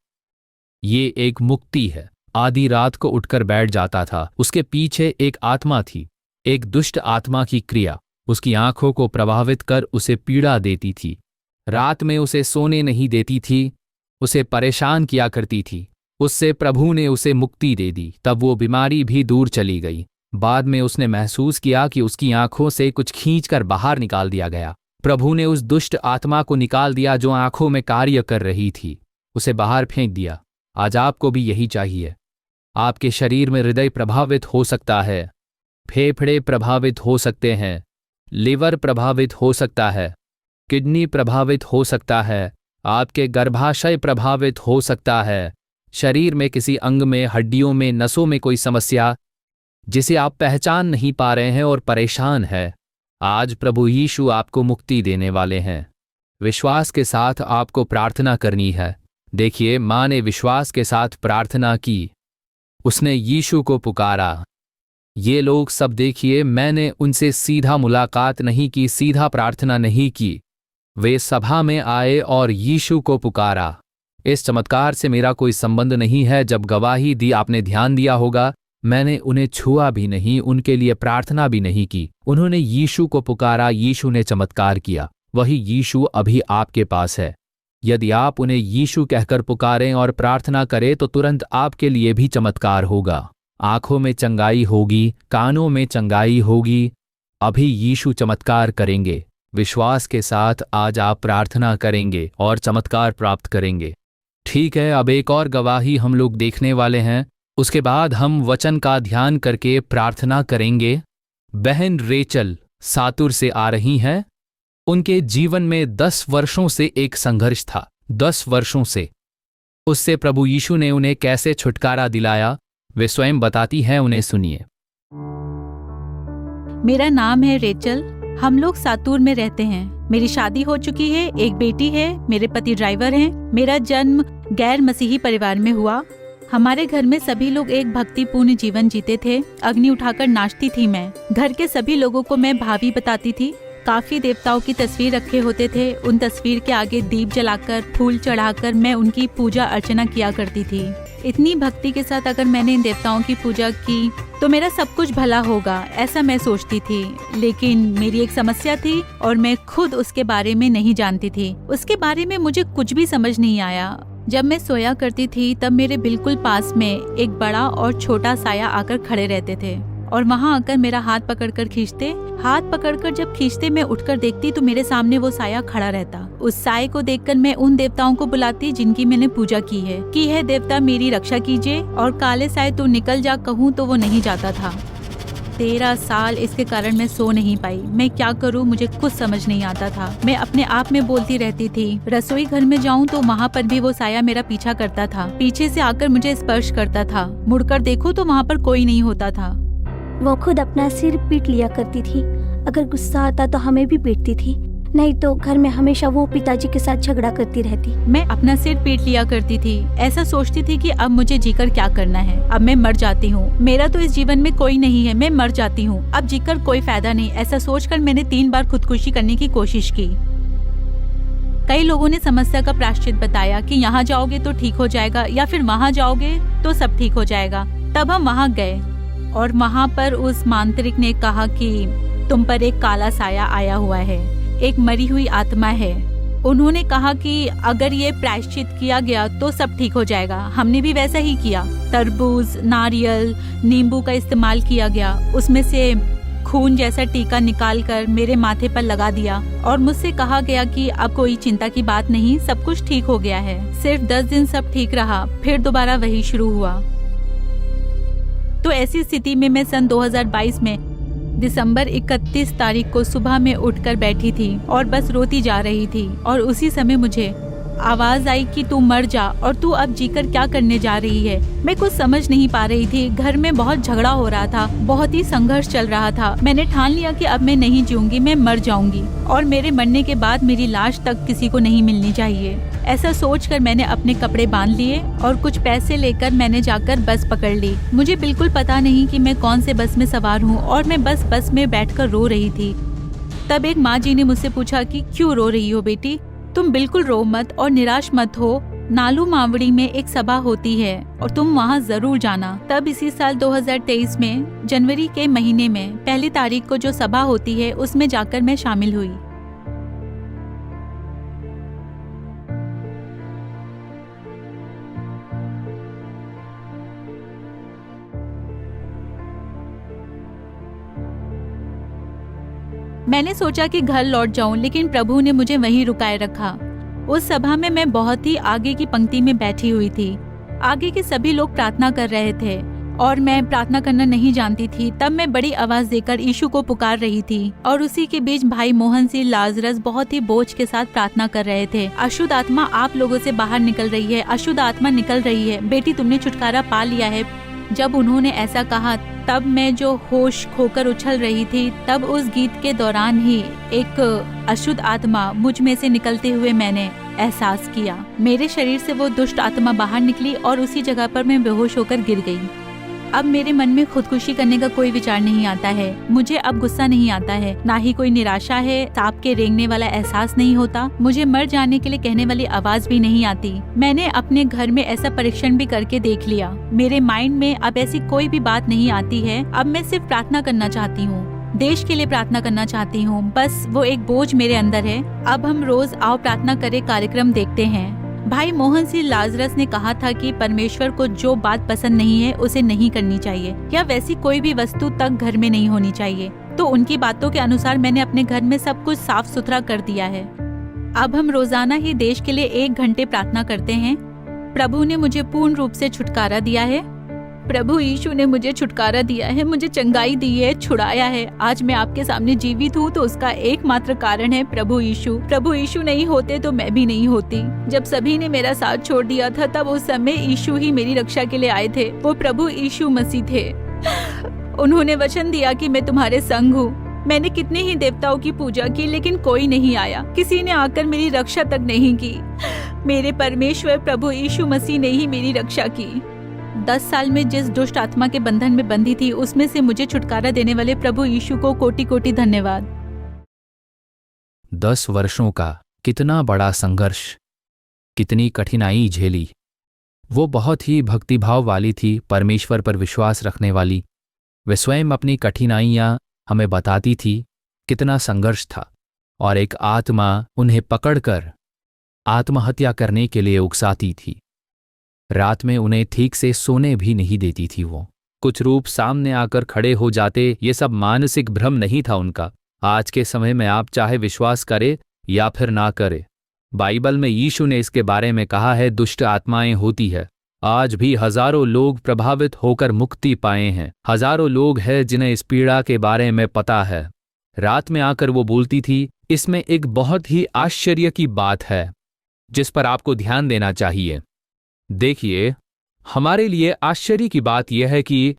ये एक मुक्ति है। आधी रात को उठकर बैठ जाता था। उसके पीछे एक आत्मा थी, एक दुष्ट आत्मा की क्रिया उसकी आंखों को प्रभावित कर उसे पीड़ा देती थी। रात में उसे सोने नहीं देती थी, उसे परेशान किया करती थी। उससे प्रभु ने उसे मुक्ति दे दी। तब वो बीमारी भी दूर चली गई। बाद में उसने महसूस किया कि उसकी आंखों से कुछ खींचकर बाहर निकाल दिया गया। प्रभु ने उस दुष्ट आत्मा को निकाल दिया जो आंखों में कार्य कर रही थी, उसे बाहर फेंक दिया। आज आपको भी यही चाहिए। आपके शरीर में हृदय प्रभावित हो सकता है, फेफड़े प्रभावित हो सकते हैं, लिवर प्रभावित हो सकता है, किडनी प्रभावित हो सकता है, आपके गर्भाशय प्रभावित हो सकता है, शरीर में किसी अंग में, हड्डियों में, नसों में कोई समस्या जिसे आप पहचान नहीं पा रहे हैं और परेशान है। आज प्रभु यीशु आपको मुक्ति देने वाले हैं। विश्वास के साथ आपको प्रार्थना करनी है। देखिए, माँ ने विश्वास के साथ प्रार्थना की, उसने यीशु को पुकारा। ये लोग सब देखिए, मैंने उनसे सीधा मुलाकात नहीं की, सीधा प्रार्थना नहीं की। वे सभा में आए और यीशु को पुकारा। इस चमत्कार से मेरा कोई संबंध नहीं है। जब गवाही दी, आपने ध्यान दिया होगा, मैंने उन्हें छुआ भी नहीं, उनके लिए प्रार्थना भी नहीं की। उन्होंने यीशु को पुकारा, यीशु ने चमत्कार किया। वही यीशु अभी आपके पास है। यदि आप उन्हें यीशु कहकर पुकारें और प्रार्थना करें तो तुरंत आपके लिए भी चमत्कार होगा। आंखों में चंगाई होगी, कानों में चंगाई होगी। अभी यीशु चमत्कार करेंगे। विश्वास के साथ आज आप प्रार्थना करेंगे और चमत्कार प्राप्त करेंगे। ठीक है, अब एक और गवाही हम लोग देखने वाले हैं। उसके बाद हम वचन का ध्यान करके प्रार्थना करेंगे। बहन रेचल सातुर से आ रही हैं। उनके जीवन में 10 वर्षों से एक संघर्ष था। 10 वर्षों से उससे प्रभु यीशु ने उन्हें कैसे छुटकारा दिलाया, वे स्वयं बताती हैं। उन्हें सुनिए। मेरा नाम है रेचल। हम लोग सातूर में रहते हैं। मेरी शादी हो चुकी है, एक बेटी है, मेरे पति ड्राइवर हैं। मेरा जन्म गैर मसीही परिवार में हुआ। हमारे घर में सभी लोग एक भक्तिपूर्ण जीवन जीते थे। अग्नि उठाकर नाचती थी मैं। घर के सभी लोगों को मैं भाभी बताती थी। काफी देवताओं की तस्वीर रखे होते थे। उन तस्वीर के आगे दीप जलाकर, फूल चढ़ाकर मैं उनकी पूजा अर्चना किया करती थी। इतनी भक्ति के साथ अगर मैंने इन देवताओं की पूजा की तो मेरा सब कुछ भला होगा, ऐसा मैं सोचती थी। लेकिन मेरी एक समस्या थी और मैं खुद उसके बारे में नहीं जानती थी। उसके बारे में मुझे कुछ भी समझ नहीं आया। जब मैं सोया करती थी तब मेरे बिल्कुल पास में एक बड़ा और छोटा साया आकर खड़े रहते थे और वहाँ आकर मेरा हाथ पकड़कर खींचते। हाथ पकड़कर जब खींचते मैं उठकर देखती तो मेरे सामने वो साया खड़ा रहता। उस साये को देखकर मैं उन देवताओं को बुलाती जिनकी मैंने पूजा की है देवता मेरी रक्षा कीजिए और काले साये तू निकल जा कहूँ तो वो नहीं जाता था। 13 साल इसके कारण मैं सो नहीं पाई। मैं क्या करूं, मुझे कुछ समझ नहीं आता था। मैं अपने आप में बोलती रहती थी। रसोई घर में जाऊं तो वहाँ पर भी वो साया मेरा पीछा करता था। पीछे से आकर मुझे स्पर्श करता था। मुड़कर देखूं तो वहाँ पर कोई नहीं होता था। वो खुद अपना सिर पीट लिया करती थी। अगर गुस्सा आता तो हमें भी पीटती थी, नहीं तो घर में हमेशा वो पिताजी के साथ झगड़ा करती रहती। मैं अपना सिर पीट लिया करती थी। ऐसा सोचती थी कि अब मुझे जीकर क्या करना है, अब मैं मर जाती हूँ। मेरा तो इस जीवन में कोई नहीं है, मैं मर जाती हूँ, अब जीकर कोई फायदा नहीं। ऐसा सोचकर मैंने 3 बार खुदकुशी करने की कोशिश की। कई लोगों ने समस्या का प्रायश्चित बताया कि यहाँ जाओगे तो ठीक हो जाएगा या फिर वहाँ जाओगे तो सब ठीक हो जाएगा। तब हम वहाँ गए और वहाँ पर उस मांत्रिक ने कहा कि तुम पर एक काला साया आया हुआ है, एक मरी हुई आत्मा है। उन्होंने कहा कि अगर ये प्रायश्चित किया गया तो सब ठीक हो जाएगा। हमने भी वैसा ही किया। तरबूज, नारियल, नींबू का इस्तेमाल किया गया। उसमें से खून जैसा टीका निकालकर मेरे माथे पर लगा दिया और मुझसे कहा गया कि अब कोई चिंता की बात नहीं, सब कुछ ठीक हो गया है। सिर्फ 10 दिन सब ठीक रहा, फिर दोबारा वही शुरू हुआ। तो ऐसी स्थिति में मैं सन 2022 में दिसंबर 31 तारीख को सुबह में उठकर बैठी थी और बस रोती जा रही थी। और उसी समय मुझे आवाज आई कि तू मर जा और तू अब जीकर क्या करने जा रही है। मैं कुछ समझ नहीं पा रही थी। घर में बहुत झगड़ा हो रहा था, बहुत ही संघर्ष चल रहा था। मैंने ठान लिया कि अब मैं नहीं जीऊंगी, मैं मर जाऊंगी और मेरे मरने के बाद मेरी लाश तक किसी को नहीं मिलनी चाहिए। ऐसा सोचकर मैंने अपने कपड़े बांध लिए और कुछ पैसे लेकर मैंने जाकर बस पकड़ ली। मुझे बिल्कुल पता नहीं कि मैं कौन से बस में सवार हूँ और मैं बस में बैठकर रो रही थी। तब एक माँ जी ने मुझसे पूछा कि क्यों रो रही हो बेटी, तुम बिल्कुल रो मत और निराश मत हो, नालू मावड़ी में एक सभा होती है और तुम वहाँ जरूर जाना। तब इसी साल 2023 में जनवरी के महीने में 1 तारीख को जो सभा होती है उसमें जाकर मैं शामिल हुई। मैंने सोचा कि घर लौट जाऊं, लेकिन प्रभु ने मुझे वहीं रुकाए रखा। उस सभा में मैं बहुत ही आगे की पंक्ति में बैठी हुई थी। आगे के सभी लोग प्रार्थना कर रहे थे और मैं प्रार्थना करना नहीं जानती थी। तब मैं बड़ी आवाज देकर यीशु को पुकार रही थी और उसी के बीच भाई मोहन सिंह लाजरस बहुत ही बोझ के साथ प्रार्थना कर रहे थे। अशुद्ध आत्मा आप लोगों से बाहर निकल रही है, अशुद्ध आत्मा निकल रही है, बेटी तुमने छुटकारा पा लिया है। जब उन्होंने ऐसा कहा तब मैं जो होश खोकर उछल रही थी, तब उस गीत के दौरान ही एक अशुद्ध आत्मा मुझ में से निकलते हुए मैंने एहसास किया। मेरे शरीर से वो दुष्ट आत्मा बाहर निकली और उसी जगह पर मैं बेहोश होकर गिर गई। अब मेरे मन में खुदकुशी करने का कोई विचार नहीं आता है। मुझे अब गुस्सा नहीं आता है, ना ही कोई निराशा है, सांप के रेंगने वाला एहसास नहीं होता, मुझे मर जाने के लिए कहने वाली आवाज भी नहीं आती। मैंने अपने घर में ऐसा परीक्षण भी करके देख लिया। मेरे माइंड में अब ऐसी कोई भी बात नहीं आती है। अब मैं सिर्फ प्रार्थना करना चाहती हूँ, देश के लिए प्रार्थना करना चाहती हूँ। बस वो एक बोझ मेरे अंदर है। अब हम रोज आओ प्रार्थना करे कार्यक्रम देखते हैं। भाई मोहन सिंह लाजरस ने कहा था कि परमेश्वर को जो बात पसंद नहीं है उसे नहीं करनी चाहिए, या वैसी कोई भी वस्तु तक घर में नहीं होनी चाहिए। तो उनकी बातों के अनुसार मैंने अपने घर में सब कुछ साफ सुथरा कर दिया है। अब हम रोजाना ही देश के लिए 1 घंटे प्रार्थना करते हैं। प्रभु ने मुझे पूर्ण रूप से छुटकारा दिया है। प्रभु यीशु ने मुझे छुटकारा दिया है, मुझे चंगाई दी है, छुड़ाया है। आज मैं आपके सामने जीवित हूँ तो उसका एकमात्र कारण है प्रभु यीशु। प्रभु यीशु नहीं होते तो मैं भी नहीं होती। जब सभी ने मेरा साथ छोड़ दिया था तब उस समय यीशु ही मेरी रक्षा के लिए आए थे। वो प्रभु यीशु मसीह थे। उन्होंने वचन दिया कि मैं तुम्हारे संग हूँ। मैंने कितने ही देवताओं की पूजा की लेकिन कोई नहीं आया, किसी ने आकर मेरी रक्षा तक नहीं की। मेरे परमेश्वर प्रभु यीशु मसीह ने ही मेरी रक्षा की। 10 साल में जिस दुष्ट आत्मा के बंधन में बंधी थी उसमें से मुझे छुटकारा देने वाले प्रभु यीशु को कोटि कोटि धन्यवाद। 10 वर्षों का कितना बड़ा संघर्ष, कितनी कठिनाई झेली। वो बहुत ही भक्तिभाव वाली थी, परमेश्वर पर विश्वास रखने वाली। वे स्वयं अपनी कठिनाइयां हमें बताती थी, कितना संघर्ष था। और एक आत्मा उन्हें पकड़कर आत्महत्या करने के लिए उकसाती थी। रात में उन्हें ठीक से सोने भी नहीं देती थी। वो कुछ रूप सामने आकर खड़े हो जाते। ये सब मानसिक भ्रम नहीं था उनका। आज के समय में आप चाहे विश्वास करें या फिर ना करें, बाइबल में यीशु ने इसके बारे में कहा है, दुष्ट आत्माएं होती है। आज भी हजारों लोग प्रभावित होकर मुक्ति पाए हैं। हजारों लोग हैं जिन्हें इस पीड़ा के बारे में पता है। रात में आकर वो बोलती थी। इसमें एक बहुत ही आश्चर्य की बात है जिस पर आपको ध्यान देना चाहिए। देखिए, हमारे लिए आश्चर्य की बात यह है कि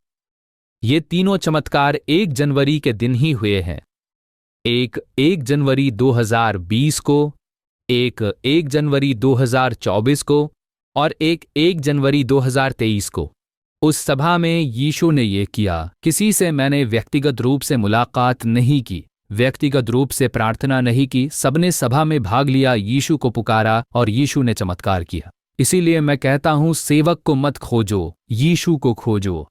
ये तीनों चमत्कार 1 जनवरी के दिन ही हुए हैं। एक 1 जनवरी 2020 को, एक 1 जनवरी 2024 को और एक 1 जनवरी 2023 को। उस सभा में यीशु ने ये किया। किसी से मैंने व्यक्तिगत रूप से मुलाकात नहीं की, व्यक्तिगत रूप से प्रार्थना नहीं की। सबने सभा में भाग लिया, यीशु को पुकारा और यीशु ने चमत्कार किया। इसीलिए मैं कहता हूं, सेवक को मत खोजो, यीशु को खोजो।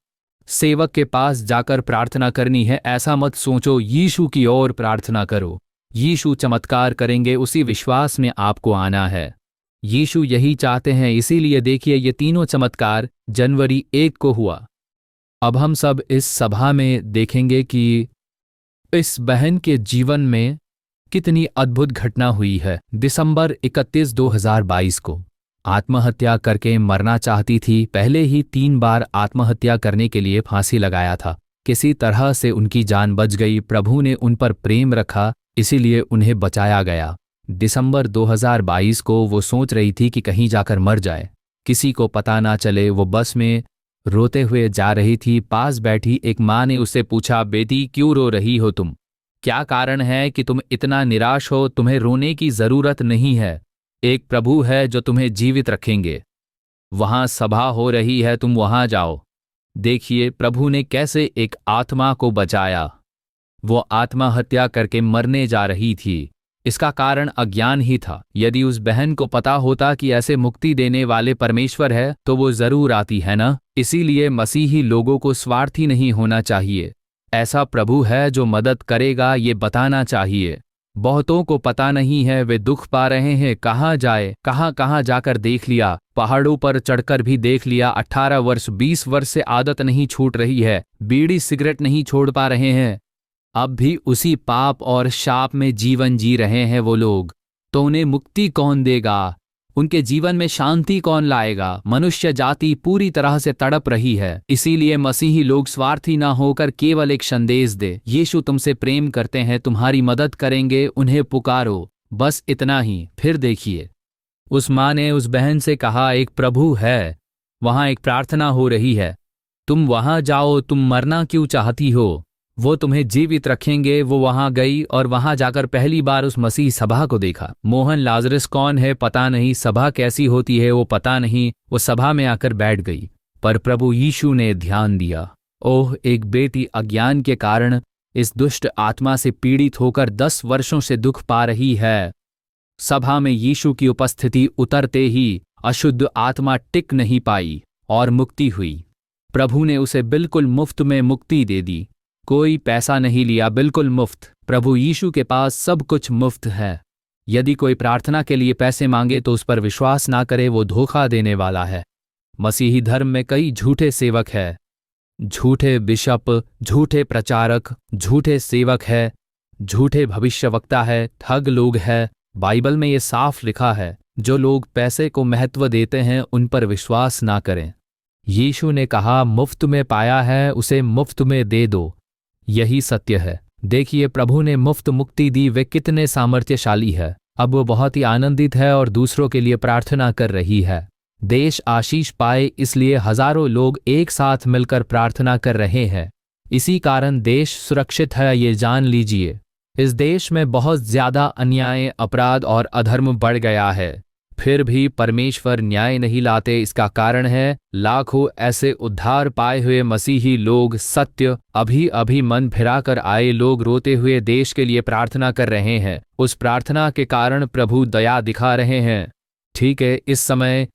सेवक के पास जाकर प्रार्थना करनी है ऐसा मत सोचो, यीशु की ओर प्रार्थना करो। यीशु चमत्कार करेंगे, उसी विश्वास में आपको आना है। यीशु यही चाहते हैं। इसीलिए देखिए, ये तीनों चमत्कार जनवरी 1 को हुआ। अब हम सब इस सभा में देखेंगे कि इस बहन के जीवन में कितनी अद्भुत घटना हुई है। दिसंबर 31, 2022 को आत्महत्या करके मरना चाहती थी। पहले ही 3 बार आत्महत्या करने के लिए फांसी लगाया था। किसी तरह से उनकी जान बच गई। प्रभु ने उन पर प्रेम रखा, इसीलिए उन्हें बचाया गया। दिसंबर 2022 को वो सोच रही थी कि कहीं जाकर मर जाए, किसी को पता ना चले। वो बस में रोते हुए जा रही थी। पास बैठी एक माँ ने उससे पूछा, बेटी क्यों रो रही हो तुम? क्या कारण है कि तुम इतना निराश हो? तुम्हें रोने की जरूरत नहीं है। एक प्रभु है जो तुम्हें जीवित रखेंगे। वहां सभा हो रही है, तुम वहां जाओ। देखिए प्रभु ने कैसे एक आत्मा को बचाया। वो आत्महत्या करके मरने जा रही थी। इसका कारण अज्ञान ही था। यदि उस बहन को पता होता कि ऐसे मुक्ति देने वाले परमेश्वर है तो वो जरूर आती, है ना? इसीलिए मसीही लोगों को स्वार्थी नहीं होना चाहिए। ऐसा प्रभु है जो मदद करेगा ये बताना चाहिए। बहुतों को पता नहीं है, वे दुख पा रहे हैं, कहाँ जाए, कहाँ कहाँ जाकर देख लिया, पहाड़ों पर चढ़कर भी देख लिया, 18 वर्ष 20 वर्ष से आदत नहीं छूट रही है, बीड़ी सिगरेट नहीं छोड़ पा रहे हैं, अब भी उसी पाप और शाप में जीवन जी रहे हैं वो लोग। तो उन्हें मुक्ति कौन देगा? उनके जीवन में शांति कौन लाएगा? मनुष्य जाति पूरी तरह से तड़प रही है। इसीलिए मसीही लोग स्वार्थी ना होकर केवल एक संदेश दे, यीशु तुमसे प्रेम करते हैं, तुम्हारी मदद करेंगे, उन्हें पुकारो, बस इतना ही। फिर देखिए, उस माँ ने उस बहन से कहा, एक प्रभु है, वहां एक प्रार्थना हो रही है, तुम वहां जाओ, तुम मरना क्यों चाहती हो, वो तुम्हें जीवित रखेंगे। वो वहां गई और वहां जाकर पहली बार उस मसीह सभा को देखा। मोहन लाजरस कौन है पता नहीं, सभा कैसी होती है वो पता नहीं, वो सभा में आकर बैठ गई। पर प्रभु यीशु ने ध्यान दिया, ओह, एक बेटी अज्ञान के कारण इस दुष्ट आत्मा से पीड़ित होकर 10 वर्षों से दुख पा रही है। सभा में यीशु की उपस्थिति उतरते ही अशुद्ध आत्मा टिक नहीं पाई और मुक्ति हुई। प्रभु ने उसे बिल्कुल मुफ्त में मुक्ति दे दी, कोई पैसा नहीं लिया, बिल्कुल मुफ्त। प्रभु यीशु के पास सब कुछ मुफ्त है। यदि कोई प्रार्थना के लिए पैसे मांगे तो उस पर विश्वास ना करे, वो धोखा देने वाला है। मसीही धर्म में कई झूठे सेवक है, झूठे बिशप, झूठे प्रचारक, झूठे सेवक है, झूठे भविष्यवक्ता है, ठग लोग है। बाइबल में ये साफ लिखा है, जो लोग पैसे को महत्व देते हैं उन पर विश्वास ना करें। यीशु ने कहा, मुफ्त में पाया है उसे मुफ्त में दे दो, यही सत्य है। देखिए, प्रभु ने मुफ्त मुक्ति दी, वे कितने सामर्थ्यशाली है। अब वो बहुत ही आनंदित है और दूसरों के लिए प्रार्थना कर रही है। देश आशीष पाए इसलिए हजारों लोग एक साथ मिलकर प्रार्थना कर रहे हैं। इसी कारण देश सुरक्षित है, ये जान लीजिए। इस देश में बहुत ज्यादा अन्याय, अपराध और अधर्म बढ़ गया है, फिर भी परमेश्वर न्याय नहीं लाते। इसका कारण है लाखों ऐसे उद्धार पाए हुए मसीही लोग, सत्य अभी अभी मन फिराकर आए लोग रोते हुए देश के लिए प्रार्थना कर रहे हैं। उस प्रार्थना के कारण प्रभु दया दिखा रहे हैं। ठीक है, इस समय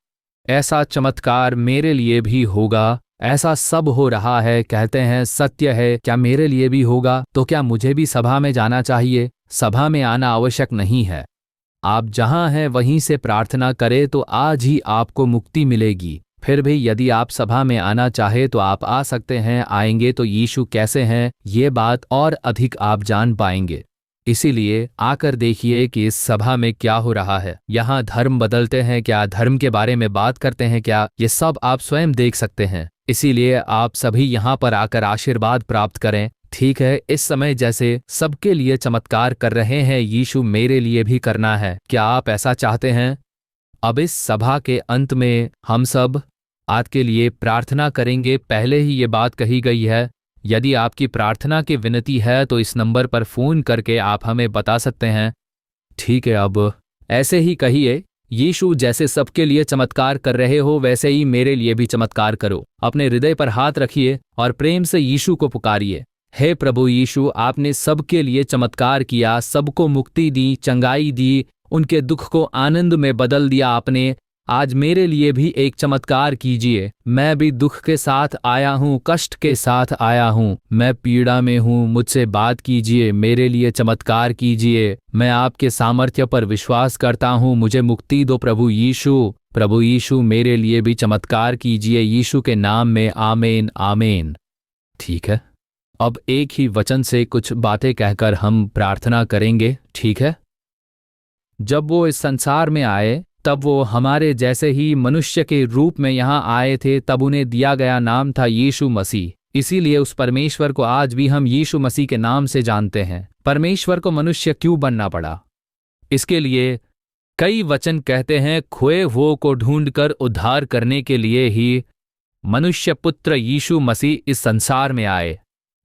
ऐसा चमत्कार मेरे लिए भी होगा, ऐसा सब हो रहा है, कहते हैं सत्य है, क्या मेरे लिए भी होगा? तो क्या मुझे भी सभा में जाना चाहिए? सभा में आना आवश्यक नहीं है, आप जहां हैं वहीं से प्रार्थना करें तो आज ही आपको मुक्ति मिलेगी। फिर भी यदि आप सभा में आना चाहे तो आप आ सकते हैं, आएंगे तो यीशु कैसे हैं ये बात और अधिक आप जान पाएंगे। इसीलिए आकर देखिए कि इस सभा में क्या हो रहा है। यहाँ धर्म बदलते हैं क्या, धर्म के बारे में बात करते हैं क्या, ये सब आप स्वयं देख सकते हैं। इसीलिए आप सभी यहाँ पर आकर आशीर्वाद प्राप्त करें। ठीक है, इस समय जैसे सबके लिए चमत्कार कर रहे हैं, यीशु मेरे लिए भी करना है। क्या आप ऐसा चाहते हैं? अब इस सभा के अंत में हम सब आपके लिए प्रार्थना करेंगे। पहले ही ये बात कही गई है, यदि आपकी प्रार्थना की विनती है तो इस नंबर पर फोन करके आप हमें बता सकते हैं। ठीक है, अब ऐसे ही कहिए, यीशु जैसे सबके लिए चमत्कार कर रहे हो वैसे ही मेरे लिए भी चमत्कार करो। अपने हृदय पर हाथ रखिए और प्रेम से यीशु को पुकारिए। हे प्रभु यीशु, आपने सबके लिए चमत्कार किया, सबको मुक्ति दी, चंगाई दी, उनके दुख को आनंद में बदल दिया आपने। आज मेरे लिए भी एक चमत्कार कीजिए। मैं भी दुख के साथ आया हूँ, कष्ट के साथ आया हूँ, मैं पीड़ा में हूँ, मुझसे बात कीजिए, मेरे लिए चमत्कार कीजिए। मैं आपके सामर्थ्य पर विश्वास करता हूँ, मुझे मुक्ति दो प्रभु यीशु। प्रभु यीशु मेरे लिए भी चमत्कार कीजिए, यीशु के नाम में, आमीन आमीन। ठीक है, अब एक ही वचन से कुछ बातें कहकर हम प्रार्थना करेंगे। ठीक है, जब वो इस संसार में आए तब वो हमारे जैसे ही मनुष्य के रूप में यहाँ आए थे, तब उन्हें दिया गया नाम था यीशु मसीह। इसीलिए उस परमेश्वर को आज भी हम यीशु मसीह के नाम से जानते हैं। परमेश्वर को मनुष्य क्यों बनना पड़ा? इसके लिए कई वचन कहते हैं, खोए हुओं को ढूंढकर उद्धार करने के लिए ही मनुष्य पुत्र यीशु मसीह इस संसार में आए।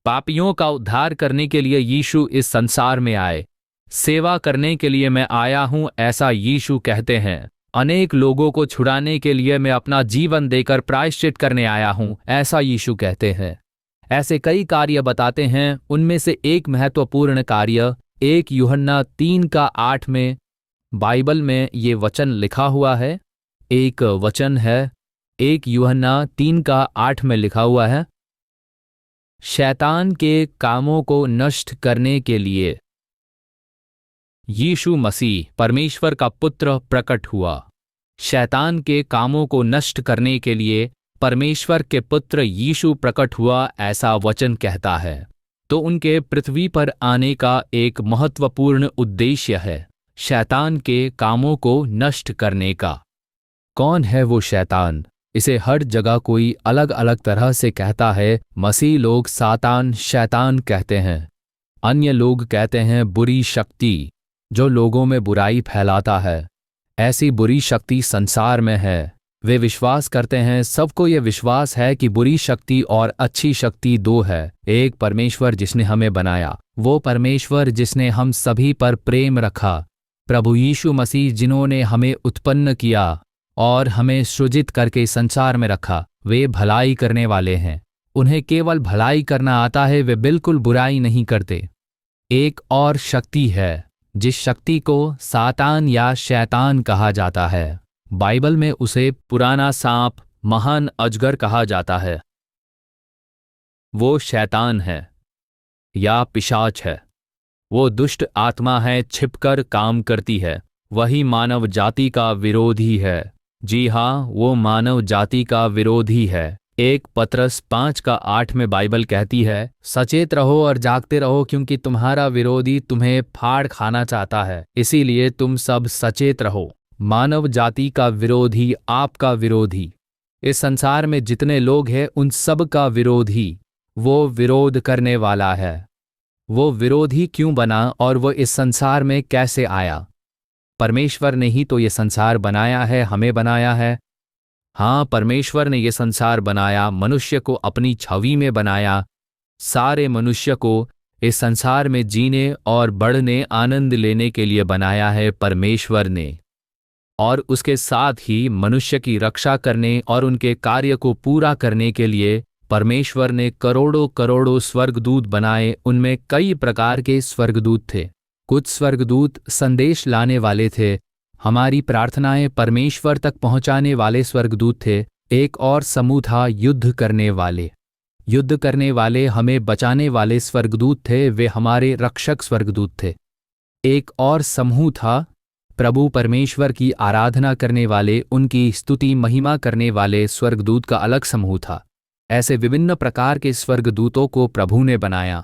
पापियों का उद्धार करने के लिए यीशु इस संसार में आए। सेवा करने के लिए मैं आया हूं, ऐसा यीशु कहते हैं। अनेक लोगों को छुड़ाने के लिए मैं अपना जीवन देकर प्रायश्चित करने आया हूं, ऐसा यीशु कहते हैं। ऐसे कई कार्य बताते हैं। उनमें से एक महत्वपूर्ण कार्य 1 यूहन्ना 3:8 में बाइबल में ये वचन लिखा हुआ है। एक वचन है 1 यूहन्ना 3:8 में लिखा हुआ है, शैतान के कामों को नष्ट करने के लिए यीशु मसीह परमेश्वर का पुत्र प्रकट हुआ। शैतान के कामों को नष्ट करने के लिए परमेश्वर के पुत्र यीशु प्रकट हुआ, ऐसा वचन कहता है। तो उनके पृथ्वी पर आने का एक महत्वपूर्ण उद्देश्य है शैतान के कामों को नष्ट करने का। कौन है वो शैतान? इसे हर जगह कोई अलग अलग तरह से कहता है। मसीह लोग सातान, शैतान कहते हैं। अन्य लोग कहते हैं बुरी शक्ति, जो लोगों में बुराई फैलाता है। ऐसी बुरी शक्ति संसार में है। वे विश्वास करते हैं, सबको ये विश्वास है कि बुरी शक्ति और अच्छी शक्ति दो है। एक परमेश्वर जिसने हमें बनाया, वो परमेश्वर जिसने हम सभी पर प्रेम रखा, प्रभु यीशु मसीह जिन्होंने हमें उत्पन्न किया और हमें सृजित करके संसार में रखा, वे भलाई करने वाले हैं। उन्हें केवल भलाई करना आता है, वे बिल्कुल बुराई नहीं करते। एक और शक्ति है जिस शक्ति को सातान या शैतान कहा जाता है। बाइबल में उसे पुराना सांप, महान अजगर कहा जाता है। वो शैतान है या पिशाच है। वो दुष्ट आत्मा है, छिपकर काम करती है। वही मानव जाति का विरोधी है। जी हाँ, वो मानव जाति का विरोधी है। 1 पतरस 5:8 में बाइबल कहती है, सचेत रहो और जागते रहो, क्योंकि तुम्हारा विरोधी तुम्हें फाड़ खाना चाहता है। इसीलिए तुम सब सचेत रहो। मानव जाति का विरोधी, आपका विरोधी, इस संसार में जितने लोग हैं उन सब का विरोधी, वो विरोध करने वाला है। वो विरोधी क्यों बना और वो इस संसार में कैसे आया? परमेश्वर ने ही तो ये संसार बनाया है, हमें बनाया है। हाँ, परमेश्वर ने ये संसार बनाया, मनुष्य को अपनी छवि में बनाया। सारे मनुष्य को इस संसार में जीने और बढ़ने, आनंद लेने के लिए बनाया है परमेश्वर ने। और उसके साथ ही मनुष्य की रक्षा करने और उनके कार्य को पूरा करने के लिए परमेश्वर ने करोड़ों करोड़ों स्वर्गदूत बनाए। उनमें कई प्रकार के स्वर्गदूत थे। कुछ स्वर्गदूत संदेश लाने वाले थे, हमारी प्रार्थनाएं परमेश्वर तक पहुंचाने वाले स्वर्गदूत थे। एक और समूह था युद्ध करने वाले। युद्ध करने वाले, हमें बचाने वाले स्वर्गदूत थे, वे हमारे रक्षक स्वर्गदूत थे। एक और समूह था प्रभु परमेश्वर की आराधना करने वाले, उनकी स्तुति महिमा करने वाले स्वर्गदूत का अलग समूह था। ऐसे विभिन्न प्रकार के स्वर्गदूतों को प्रभु ने बनाया।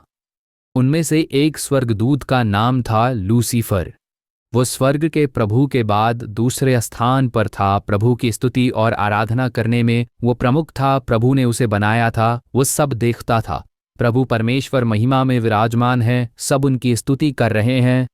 उनमें से एक स्वर्गदूत का नाम था लूसीफर। वो स्वर्ग के प्रभु के बाद दूसरे स्थान पर था। प्रभु की स्तुति और आराधना करने में वो प्रमुख था। प्रभु ने उसे बनाया था, वो सब देखता था। प्रभु परमेश्वर महिमा में विराजमान है, सब उनकी स्तुति कर रहे हैं।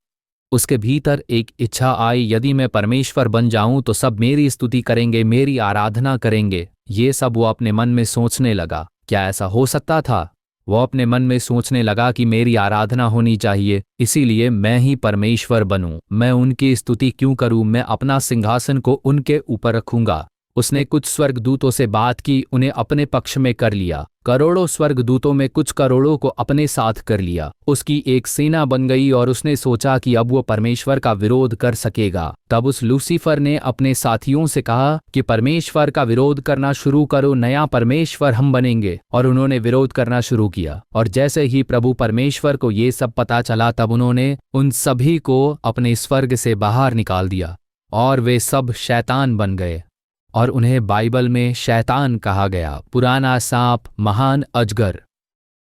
उसके भीतर एक इच्छा आई, यदि मैं परमेश्वर बन जाऊं तो सब मेरी स्तुति करेंगे, मेरी आराधना करेंगे। ये सब वो अपने मन में सोचने लगा। क्या ऐसा हो सकता था? वो अपने मन में सोचने लगा कि मेरी आराधना होनी चाहिए, इसीलिए मैं ही परमेश्वर बनूं। मैं उनकी स्तुति क्यों करूं? मैं अपना सिंहासन को उनके ऊपर रखूंगा। उसने कुछ स्वर्गदूतों से बात की, उन्हें अपने पक्ष में कर लिया। करोड़ों स्वर्गदूतों में कुछ करोड़ों को अपने साथ कर लिया। उसकी एक सेना बन गई और उसने सोचा कि अब वो परमेश्वर का विरोध कर सकेगा। तब उस लूसीफर ने अपने साथियों से कहा कि परमेश्वर का विरोध करना शुरू करो, नया परमेश्वर हम बनेंगे। और उन्होंने विरोध करना शुरू किया। और जैसे ही प्रभु परमेश्वर को ये सब पता चला, तब उन्होंने उन सभी को अपने स्वर्ग से बाहर निकाल दिया और वे सब शैतान बन गए। और उन्हें बाइबल में शैतान कहा गया, पुराना सांप, महान अजगर।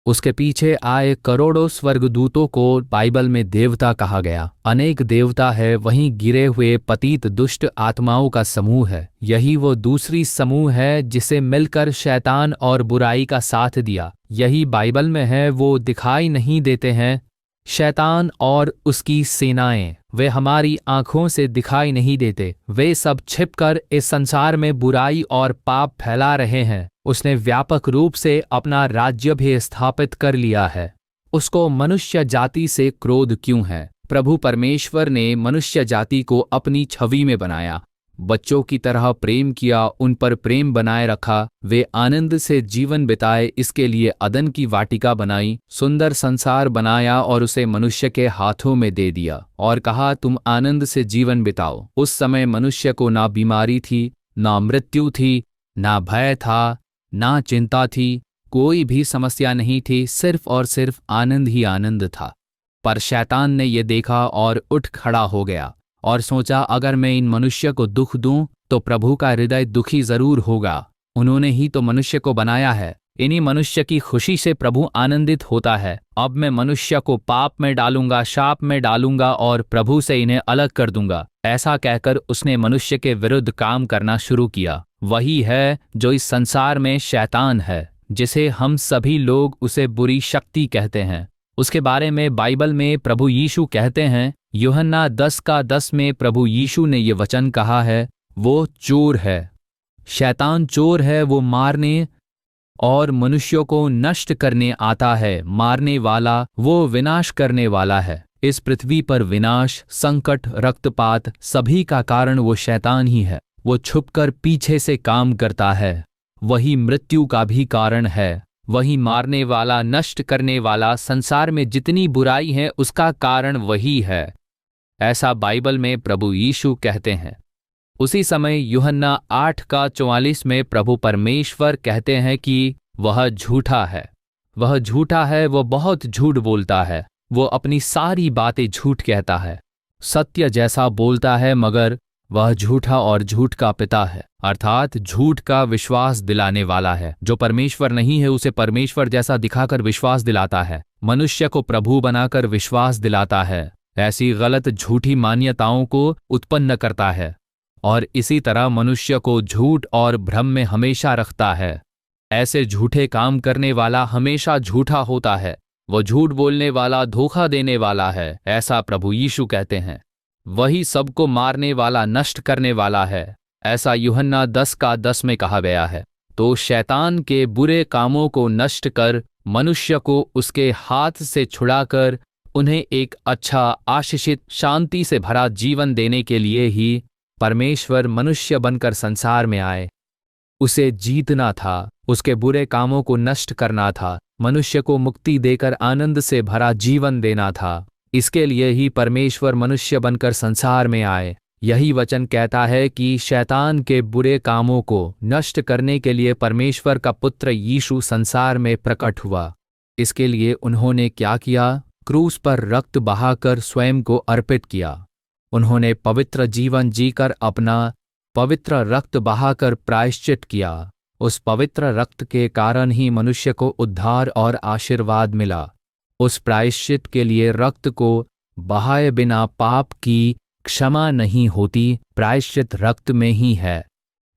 उसके पीछे आए करोड़ों स्वर्गदूतों को बाइबल में देवता कहा गया। अनेक देवता है, वहीं गिरे हुए पतित दुष्ट आत्माओं का समूह है। यही वो दूसरी समूह है जिसे मिलकर शैतान और बुराई का साथ दिया। यही बाइबल में है, वो दिखाई नहीं देते हैं। शैतान और उसकी सेनाएं, वे हमारी आंखों से दिखाई नहीं देते। वे सब छिपकर इस संसार में बुराई और पाप फैला रहे हैं। उसने व्यापक रूप से अपना राज्य भी स्थापित कर लिया है। उसको मनुष्य जाति से क्रोध क्यों है? प्रभु परमेश्वर ने मनुष्य जाति को अपनी छवि में बनाया। बच्चों की तरह प्रेम किया, उन पर प्रेम बनाए रखा, वे आनंद से जीवन बिताए, इसके लिए अदन की वाटिका बनाई, सुंदर संसार बनाया और उसे मनुष्य के हाथों में दे दिया और कहा तुम आनंद से जीवन बिताओ। उस समय मनुष्य को ना बीमारी थी, ना मृत्यु थी, ना भय था, ना चिंता थी, कोई भी समस्या नहीं थी, सिर्फ और सिर्फ आनंद ही आनंद था। पर शैतान ने यह देखा और उठ खड़ा हो गया और सोचा अगर मैं इन मनुष्य को दुख दूं तो प्रभु का हृदय दुखी जरूर होगा। उन्होंने ही तो मनुष्य को बनाया है, इन्हीं मनुष्य की खुशी से प्रभु आनंदित होता है। अब मैं मनुष्य को पाप में डालूंगा, शाप में डालूंगा और प्रभु से इन्हें अलग कर दूंगा। ऐसा कहकर उसने मनुष्य के विरुद्ध काम करना शुरू किया। वही है जो इस संसार में शैतान है, जिसे हम सभी लोग उसे बुरी शक्ति कहते हैं। उसके बारे में बाइबल में प्रभु यीशु कहते हैं, यूहन्ना 10:10 में प्रभु यीशु ने ये वचन कहा है, वो चोर है, शैतान चोर है, वो मारने और मनुष्यों को नष्ट करने आता है, मारने वाला, वो विनाश करने वाला है। इस पृथ्वी पर विनाश, संकट, रक्तपात सभी का कारण वो शैतान ही है। वो छुपकर पीछे से काम करता है, वही मृत्यु का भी कारण है, वही मारने वाला, नष्ट करने वाला, संसार में जितनी बुराई है उसका कारण वही है। ऐसा बाइबल में प्रभु यीशु कहते हैं। उसी समय यूहन्ना 8:44 में प्रभु परमेश्वर कहते हैं कि वह झूठा है, वह झूठा है, वो बहुत झूठ बोलता है, वो अपनी सारी बातें झूठ कहता है, सत्य जैसा बोलता है मगर वह झूठा और झूठ का पिता है, अर्थात झूठ का विश्वास दिलाने वाला है। जो परमेश्वर नहीं है उसे परमेश्वर जैसा दिखाकर विश्वास दिलाता है, मनुष्य को प्रभु बनाकर विश्वास दिलाता है, ऐसी गलत झूठी मान्यताओं को उत्पन्न करता है और इसी तरह मनुष्य को झूठ और भ्रम में हमेशा रखता है। ऐसे झूठे काम करने वाला हमेशा झूठा होता है, वो झूठ बोलने वाला, धोखा देने वाला है, ऐसा प्रभु यीशु कहते हैं। वही सबको मारने वाला, नष्ट करने वाला है, ऐसा यूहन्ना 10:10 में कहा गया है। तो शैतान के बुरे कामों को नष्ट कर मनुष्य को उसके हाथ से छुड़ाकर उन्हें एक अच्छा, आशीषित, शांति से भरा जीवन देने के लिए ही परमेश्वर मनुष्य बनकर संसार में आए। उसे जीतना था, उसके बुरे कामों को नष्ट करना था, मनुष्य को मुक्ति देकर आनंद से भरा जीवन देना था। इसके लिए ही परमेश्वर मनुष्य बनकर संसार में आए। यही वचन कहता है कि शैतान के बुरे कामों को नष्ट करने के लिए परमेश्वर का पुत्र यीशु संसार में प्रकट हुआ। इसके लिए उन्होंने क्या किया? क्रूस पर रक्त बहाकर स्वयं को अर्पित किया। उन्होंने पवित्र जीवन जीकर अपना पवित्र रक्त बहाकर प्रायश्चित किया। उस पवित्र रक्त के कारण ही मनुष्य को उद्धार और आशीर्वाद मिला। उस प्रायश्चित के लिए रक्त को बहाए बिना पाप की क्षमा नहीं होती, प्रायश्चित रक्त में ही है।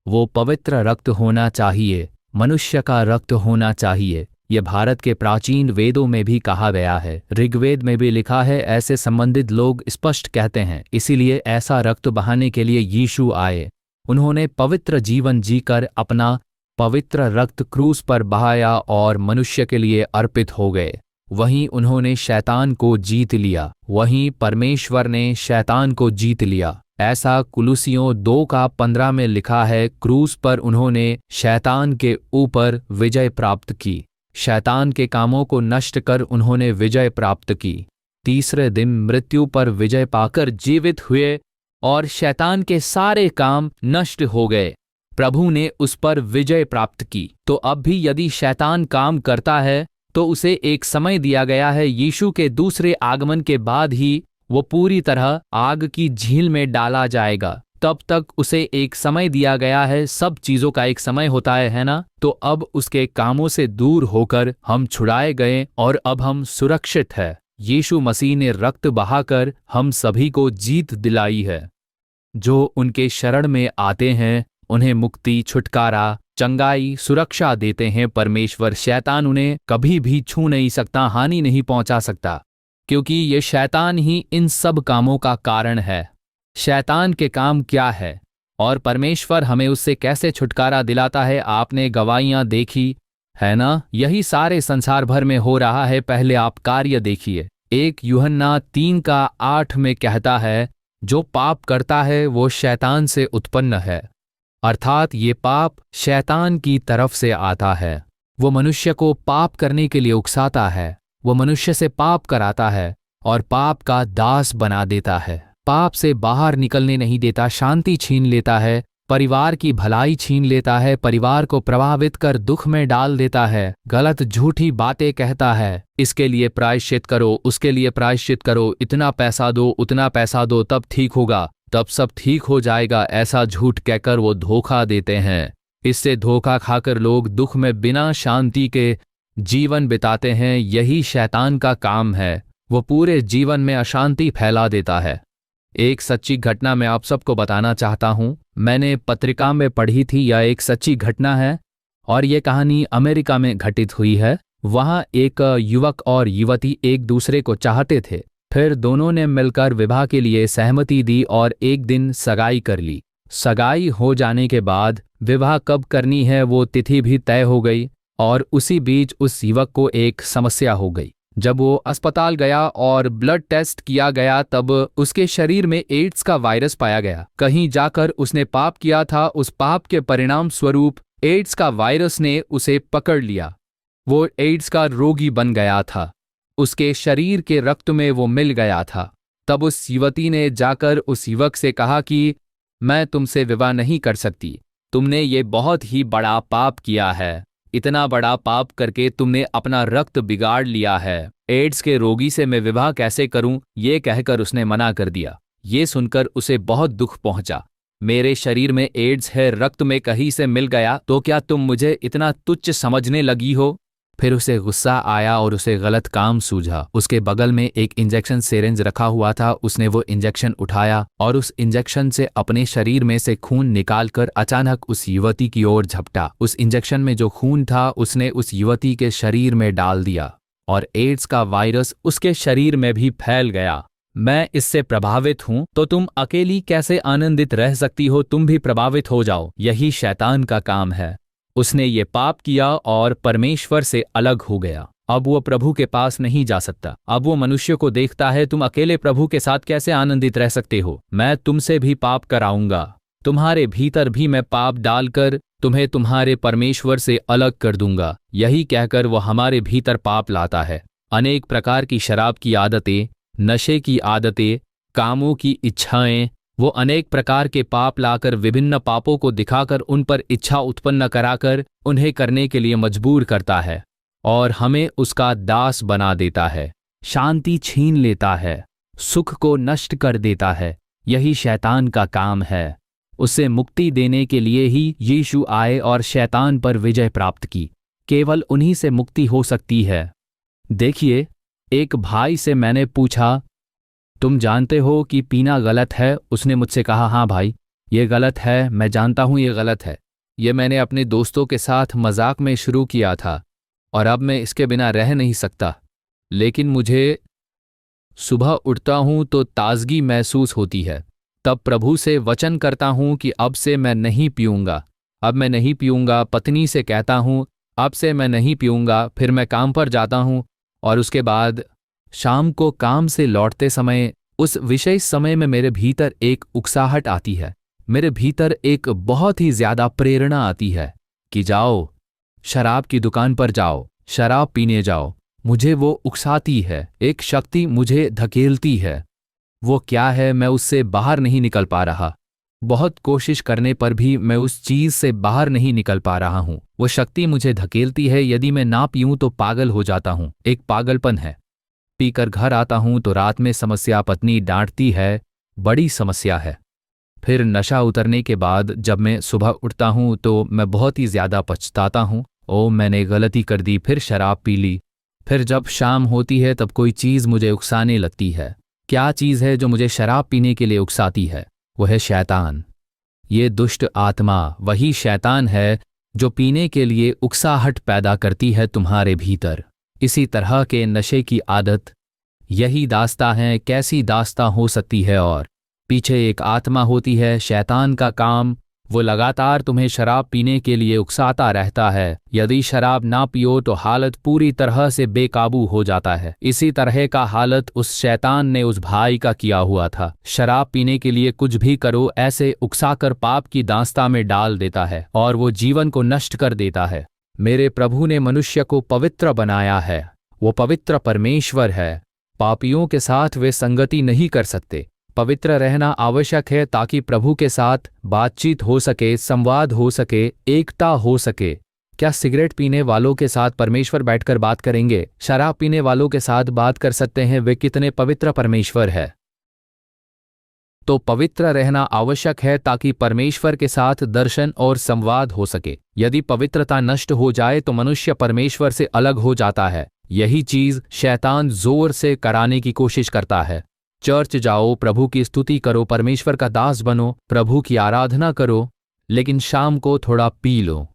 वो पवित्र रक्त होना चाहिए, मनुष्य का रक्त होना चाहिए। यह भारत के प्राचीन वेदों में भी कहा गया है, ऋग्वेद में भी लिखा है, ऐसे संबंधित लोग स्पष्ट कहते हैं। इसीलिए ऐसा रक्त बहाने के लिए यीशु आए। उन्होंने पवित्र जीवन जीकर अपना पवित्र रक्त क्रूस पर बहाया और मनुष्य के लिए अर्पित हो गए। वहीं उन्होंने शैतान को जीत लिया, वहीं परमेश्वर ने शैतान को जीत लिया। ऐसा कुलुसियों 2:15 में लिखा है, क्रूस पर उन्होंने शैतान के ऊपर विजय प्राप्त की। शैतान के कामों को नष्ट कर उन्होंने विजय प्राप्त की। तीसरे दिन मृत्यु पर विजय पाकर जीवित हुए और शैतान के सारे काम नष्ट हो गए। प्रभु ने उस पर विजय प्राप्त की। तो अब भी यदि शैतान काम करता है तो उसे एक समय दिया गया है। यीशु के दूसरे आगमन के बाद ही वो पूरी तरह आग की झील में डाला जाएगा। तब तक उसे एक समय दिया गया है। सब चीजों का एक समय होता है ना? तो अब उसके कामों से दूर होकर हम छुड़ाए गए और अब हम सुरक्षित है। यीशु मसीह ने रक्त बहाकर हम सभी को जीत दिलाई है। जो उनके शरण में आते हैं उन्हें मुक्ति, छुटकारा, चंगाई, सुरक्षा देते हैं परमेश्वर। शैतान उन्हें कभी भी छू नहीं सकता, हानि नहीं पहुंचा सकता, क्योंकि ये शैतान ही इन सब कामों का कारण है। शैतान के काम क्या है और परमेश्वर हमें उससे कैसे छुटकारा दिलाता है, आपने गवाहियां देखी है ना? यही सारे संसार भर में हो रहा है। पहले आप कार्य देखिए। 1 यूहन्ना 3:8 में कहता है, जो पाप करता है वो शैतान से उत्पन्न है, अर्थात ये पाप शैतान की तरफ से आता है। वो मनुष्य को पाप करने के लिए उकसाता है, वो मनुष्य से पाप कराता है और पाप का दास बना देता है। पाप से बाहर निकलने नहीं देता, शांति छीन लेता है, परिवार की भलाई छीन लेता है, परिवार को प्रभावित कर दुख में डाल देता है, गलत झूठी बातें कहता है, इसके लिए प्रायश्चित करो, उसके लिए प्रायश्चित करो, इतना पैसा दो, उतना पैसा दो, तब ठीक होगा, तब सब ठीक हो जाएगा, ऐसा झूठ कहकर वो धोखा देते हैं। इससे धोखा खाकर लोग दुख में बिना शांति के जीवन बिताते हैं। यही शैतान का काम है, वो पूरे जीवन में अशांति फैला देता है। एक सच्ची घटना मैं आप सबको बताना चाहता हूं। मैंने पत्रिका में पढ़ी थी, यह एक सच्ची घटना है और ये कहानी अमेरिका में घटित हुई है। वहां एक युवक और युवती एक दूसरे को चाहते थे, फिर दोनों ने मिलकर विवाह के लिए सहमति दी और एक दिन सगाई कर ली। सगाई हो जाने के बाद विवाह कब करनी है वो तिथि भी तय हो गई और उसी बीच उस युवक को एक समस्या हो गई। जब वो अस्पताल गया और ब्लड टेस्ट किया गया तब उसके शरीर में एड्स का वायरस पाया गया। कहीं जाकर उसने पाप किया था, उस पाप के परिणाम स्वरूप एड्स का वायरस ने उसे पकड़ लिया। वो एड्स का रोगी बन गया था, उसके शरीर के रक्त में वो मिल गया था। तब उस युवती ने जाकर उस युवक से कहा कि मैं तुमसे विवाह नहीं कर सकती, तुमने ये बहुत ही बड़ा पाप किया है, इतना बड़ा पाप करके तुमने अपना रक्त बिगाड़ लिया है, एड्स के रोगी से मैं विवाह कैसे करूं, ये कहकर उसने मना कर दिया। ये सुनकर उसे बहुत दुख पहुंचा। मेरे शरीर में एड्स है, रक्त में कहीं से मिल गया, तो क्या तुम मुझे इतना तुच्छ समझने लगी हो? फिर उसे गुस्सा आया और उसे गलत काम सूझा। उसके बगल में एक इंजेक्शन सिरिंज रखा हुआ था, उसने वो इंजेक्शन उठाया और उस इंजेक्शन से अपने शरीर में से खून निकालकर अचानक उस युवती की ओर झपटा। उस इंजेक्शन में जो खून था उसने उस युवती के शरीर में डाल दिया और एड्स का वायरस उसके शरीर में भी फैल गया। मैं इससे प्रभावित हूं तो तुम अकेली कैसे आनंदित रह सकती हो? तुम भी प्रभावित हो जाओ। यही शैतान का काम है। उसने ये पाप किया और परमेश्वर से अलग हो गया। अब वो प्रभु के पास नहीं जा सकता। अब वो मनुष्य को देखता है, तुम अकेले प्रभु के साथ कैसे आनंदित रह सकते हो? मैं तुमसे भी पाप कराऊंगा, तुम्हारे भीतर भी मैं पाप डालकर तुम्हें तुम्हारे परमेश्वर से अलग कर दूंगा। यही कहकर वो हमारे भीतर पाप लाता है। अनेक प्रकार की शराब की आदतें, नशे की आदतें, कामों की इच्छाएं, वो अनेक प्रकार के पाप लाकर विभिन्न पापों को दिखाकर उन पर इच्छा उत्पन्न कराकर उन्हें करने के लिए मजबूर करता है और हमें उसका दास बना देता है। शांति छीन लेता है, सुख को नष्ट कर देता है। यही शैतान का काम है। उसे मुक्ति देने के लिए ही यीशु आए और शैतान पर विजय प्राप्त की। केवल उन्हीं से मुक्ति हो सकती है। देखिए, एक भाई से मैंने पूछा, तुम जानते हो कि पीना गलत है? उसने मुझसे कहा, हाँ भाई, ये गलत है, मैं जानता हूँ ये गलत है। ये मैंने अपने दोस्तों के साथ मजाक में शुरू किया था और अब मैं इसके बिना रह नहीं सकता। लेकिन मुझे सुबह उठता हूँ तो ताजगी महसूस होती है। तब प्रभु से वचन करता हूँ कि अब से मैं नहीं पीऊँगा, अब मैं नहीं पीऊँगा। पत्नी से कहता हूँ, अब से मैं नहीं पीऊँगा। फिर मैं काम पर जाता हूँ और उसके बाद शाम को काम से लौटते समय उस विशेष समय में मेरे भीतर एक उकसाहट आती है, मेरे भीतर एक बहुत ही ज्यादा प्रेरणा आती है कि जाओ शराब की दुकान पर जाओ, शराब पीने जाओ। मुझे वो उकसाती है, एक शक्ति मुझे धकेलती है। वो क्या है, मैं उससे बाहर नहीं निकल पा रहा। बहुत कोशिश करने पर भी मैं उस चीज से बाहर नहीं निकल पा रहा हूँ। वो शक्ति मुझे धकेलती है। यदि मैं ना पीऊँ तो पागल हो जाता हूँ। एक पागलपन है। पीकर घर आता हूं तो रात में समस्या, पत्नी डांटती है, बड़ी समस्या है। फिर नशा उतरने के बाद जब मैं सुबह उठता हूं तो मैं बहुत ही ज्यादा पछताता हूं, ओ मैंने गलती कर दी, फिर शराब पी ली। फिर जब शाम होती है तब कोई चीज़ मुझे उकसाने लगती है। क्या चीज़ है जो मुझे शराब पीने के लिए उकसाती है? वो है शैतान। ये दुष्ट आत्मा वही शैतान है जो पीने के लिए उकसाहट पैदा करती है तुम्हारे भीतर। इसी तरह के नशे की आदत, यही दास्ता है। कैसी दास्ता हो सकती है? और पीछे एक आत्मा होती है। शैतान का काम वो लगातार तुम्हें शराब पीने के लिए उकसाता रहता है। यदि शराब ना पियो तो हालत पूरी तरह से बेकाबू हो जाता है। इसी तरह का हालत उस शैतान ने उस भाई का किया हुआ था। शराब पीने के लिए कुछ भी करो ऐसे उकसाकर पाप की दास्ता में डाल देता है और वो जीवन को नष्ट कर देता है। मेरे प्रभु ने मनुष्य को पवित्र बनाया है। वो पवित्र परमेश्वर है। पापियों के साथ वे संगति नहीं कर सकते। पवित्र रहना आवश्यक है ताकि प्रभु के साथ बातचीत हो सके, संवाद हो सके, एकता हो सके। क्या सिगरेट पीने वालों के साथ परमेश्वर बैठकर बात करेंगे? शराब पीने वालों के साथ बात कर सकते हैं? वे कितने पवित्र परमेश्वर है। तो पवित्र रहना आवश्यक है ताकि परमेश्वर के साथ दर्शन और संवाद हो सके। यदि पवित्रता नष्ट हो जाए तो मनुष्य परमेश्वर से अलग हो जाता है। यही चीज शैतान जोर से कराने की कोशिश करता है। चर्च जाओ, प्रभु की स्तुति करो, परमेश्वर का दास बनो, प्रभु की आराधना करो, लेकिन शाम को थोड़ा पी लो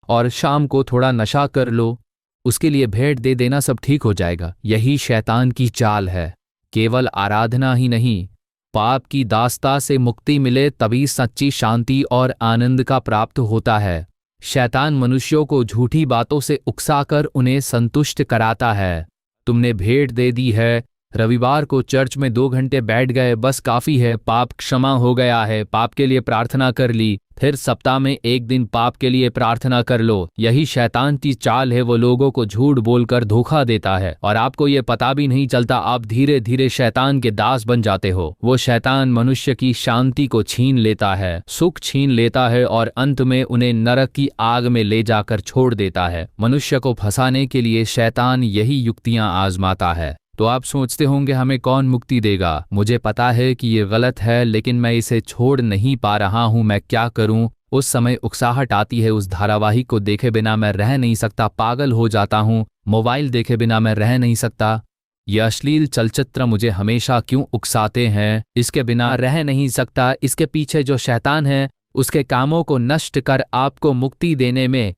और शाम को थोड़ा नशा कर लो, उसके लिए भेंट दे देना, सब ठीक हो जाएगा। यही शैतान की चाल है। केवल आराधना ही नहीं, पाप की दास्ता से मुक्ति मिले तभी सच्ची शांति और आनंद का प्राप्त होता है। शैतान मनुष्यों को झूठी बातों से उकसाकर उन्हें संतुष्ट कराता है। तुमने भेंट दे दी है, रविवार को चर्च में 2 घंटे बैठ गए, बस काफी है, पाप क्षमा हो गया है, पाप के लिए प्रार्थना कर ली, फिर सप्ताह में 1 दिन पाप के लिए प्रार्थना कर लो। यही शैतान की चाल है। वो लोगों को झूठ बोलकर धोखा देता है और आपको ये पता भी नहीं चलता, आप धीरे धीरे शैतान के दास बन जाते हो। वो शैतान मनुष्य की शांति को छीन लेता है, सुख छीन लेता है और अंत में उन्हें नरक की आग में ले जाकर छोड़ देता है। मनुष्य को फंसाने के लिए शैतान यही युक्तियां आजमाता है। तो आप सोचते होंगे हमें कौन मुक्ति देगा? मुझे पता है कि ये गलत है, लेकिन मैं इसे छोड़ नहीं पा रहा हूँ, मैं क्या करूँ? उस समय उकसाहट आती है। उस धारावाहिक को देखे बिना मैं रह नहीं सकता, पागल हो जाता हूँ। मोबाइल देखे बिना मैं रह नहीं सकता। ये अश्लील चलचित्र मुझे हमेशा क्यों उकसाते हैं? इसके बिना रह नहीं सकता। इसके पीछे जो शैतान है उसके कामों को नष्ट कर आपको मुक्ति देने में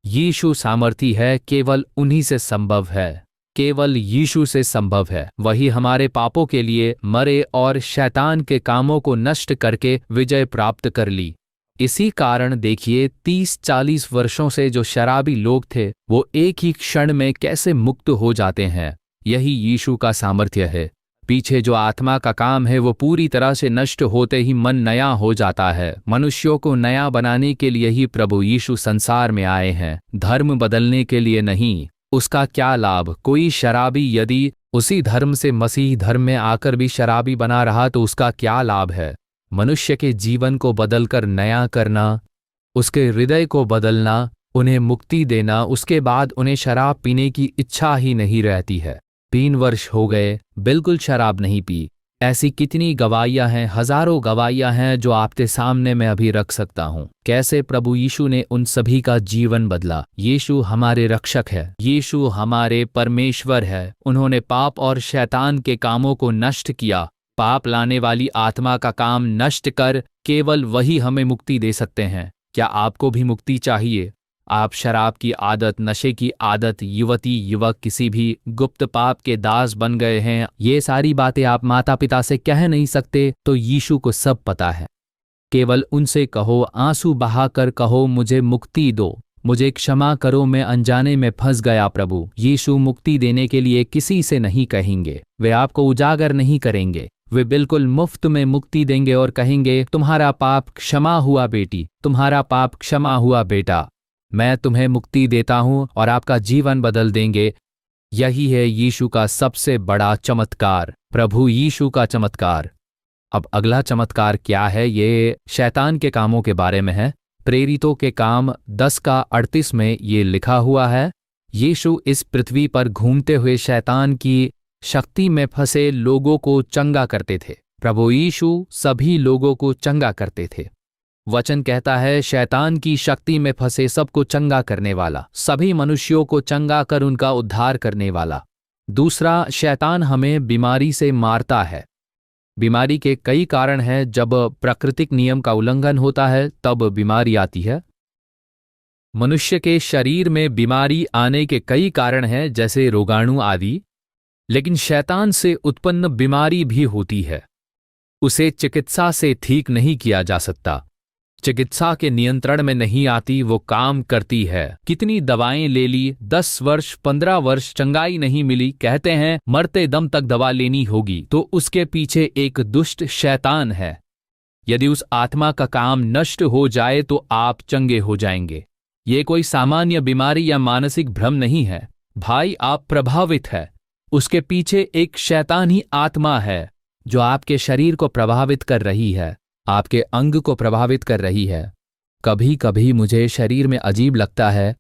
यीशु सामर्थी है। केवल उन्हीं से संभव है, केवल यीशु से संभव है। वही हमारे पापों के लिए मरे और शैतान के कामों को नष्ट करके विजय प्राप्त कर ली। इसी कारण देखिए 30-40 वर्षों से जो शराबी लोग थे वो एक ही क्षण में कैसे मुक्त हो जाते हैं। यही यीशु का सामर्थ्य है। पीछे जो आत्मा का काम है वो पूरी तरह से नष्ट होते ही मन नया हो जाता है। मनुष्यों को नया बनाने के लिए ही प्रभु यीशु संसार में आए हैं, धर्म बदलने के लिए नहीं। उसका क्या लाभ? कोई शराबी यदि उसी धर्म से मसीह धर्म में आकर भी शराबी बना रहा तो उसका क्या लाभ है? मनुष्य के जीवन को बदलकर नया करना, उसके हृदय को बदलना, उन्हें मुक्ति देना, उसके बाद उन्हें शराब पीने की इच्छा ही नहीं रहती है। 3 वर्ष हो गए, बिल्कुल शराब नहीं पी। ऐसी कितनी गवाहियां हैं, हजारों गवाहियां हैं जो आपके सामने मैं अभी रख सकता हूं। कैसे प्रभु यीशु ने उन सभी का जीवन बदला। यीशु हमारे रक्षक है, यीशु हमारे परमेश्वर है। उन्होंने पाप और शैतान के कामों को नष्ट किया। पाप लाने वाली आत्मा का काम नष्ट कर केवल वही हमें मुक्ति दे सकते हैं। क्या आपको भी मुक्ति चाहिए? आप शराब की आदत, नशे की आदत, युवती युवक किसी भी गुप्त पाप के दास बन गए हैं। ये सारी बातें आप माता पिता से कह नहीं सकते, तो यीशु को सब पता है। केवल उनसे कहो, आंसू बहाकर कहो, मुझे मुक्ति दो, मुझे क्षमा करो, मैं अनजाने में फंस गया प्रभु। यीशु मुक्ति देने के लिए किसी से नहीं कहेंगे, वे आपको उजागर नहीं करेंगे। वे बिल्कुल मुफ्त में मुक्ति देंगे और कहेंगे, तुम्हारा पाप क्षमा हुआ बेटी, तुम्हारा पाप क्षमा हुआ बेटा, मैं तुम्हें मुक्ति देता हूं और आपका जीवन बदल देंगे। यही है यीशु का सबसे बड़ा चमत्कार, प्रभु यीशु का चमत्कार। अब अगला चमत्कार क्या है? ये शैतान के कामों के बारे में है। प्रेरितों के काम 10:38 में ये लिखा हुआ है, यीशु इस पृथ्वी पर घूमते हुए शैतान की शक्ति में फंसे लोगों को चंगा करते थे। प्रभु यीशु सभी लोगों को चंगा करते थे। वचन कहता है, शैतान की शक्ति में फंसे सबको चंगा करने वाला, सभी मनुष्यों को चंगा कर उनका उद्धार करने वाला। दूसरा, शैतान हमें बीमारी से मारता है। बीमारी के कई कारण हैं। जब प्राकृतिक नियम का उल्लंघन होता है तब बीमारी आती है। मनुष्य के शरीर में बीमारी आने के कई कारण हैं, जैसे रोगाणु आदि। लेकिन शैतान से उत्पन्न बीमारी भी होती है, उसे चिकित्सा से ठीक नहीं किया जा सकता। चिकित्सा के नियंत्रण में नहीं आती, वो काम करती है। कितनी दवाएं ले ली, 10 वर्ष 15 वर्ष चंगाई नहीं मिली, कहते हैं मरते दम तक दवा लेनी होगी, तो उसके पीछे एक दुष्ट शैतान है। यदि उस आत्मा का काम नष्ट हो जाए तो आप चंगे हो जाएंगे। ये कोई सामान्य बीमारी या मानसिक भ्रम नहीं है भाई, आप प्रभावित है। उसके पीछे एक शैतानी आत्मा है जो आपके शरीर को प्रभावित कर रही है, आपके अंग को प्रभावित कर रही है। कभी कभी मुझे शरीर में अजीब लगता है।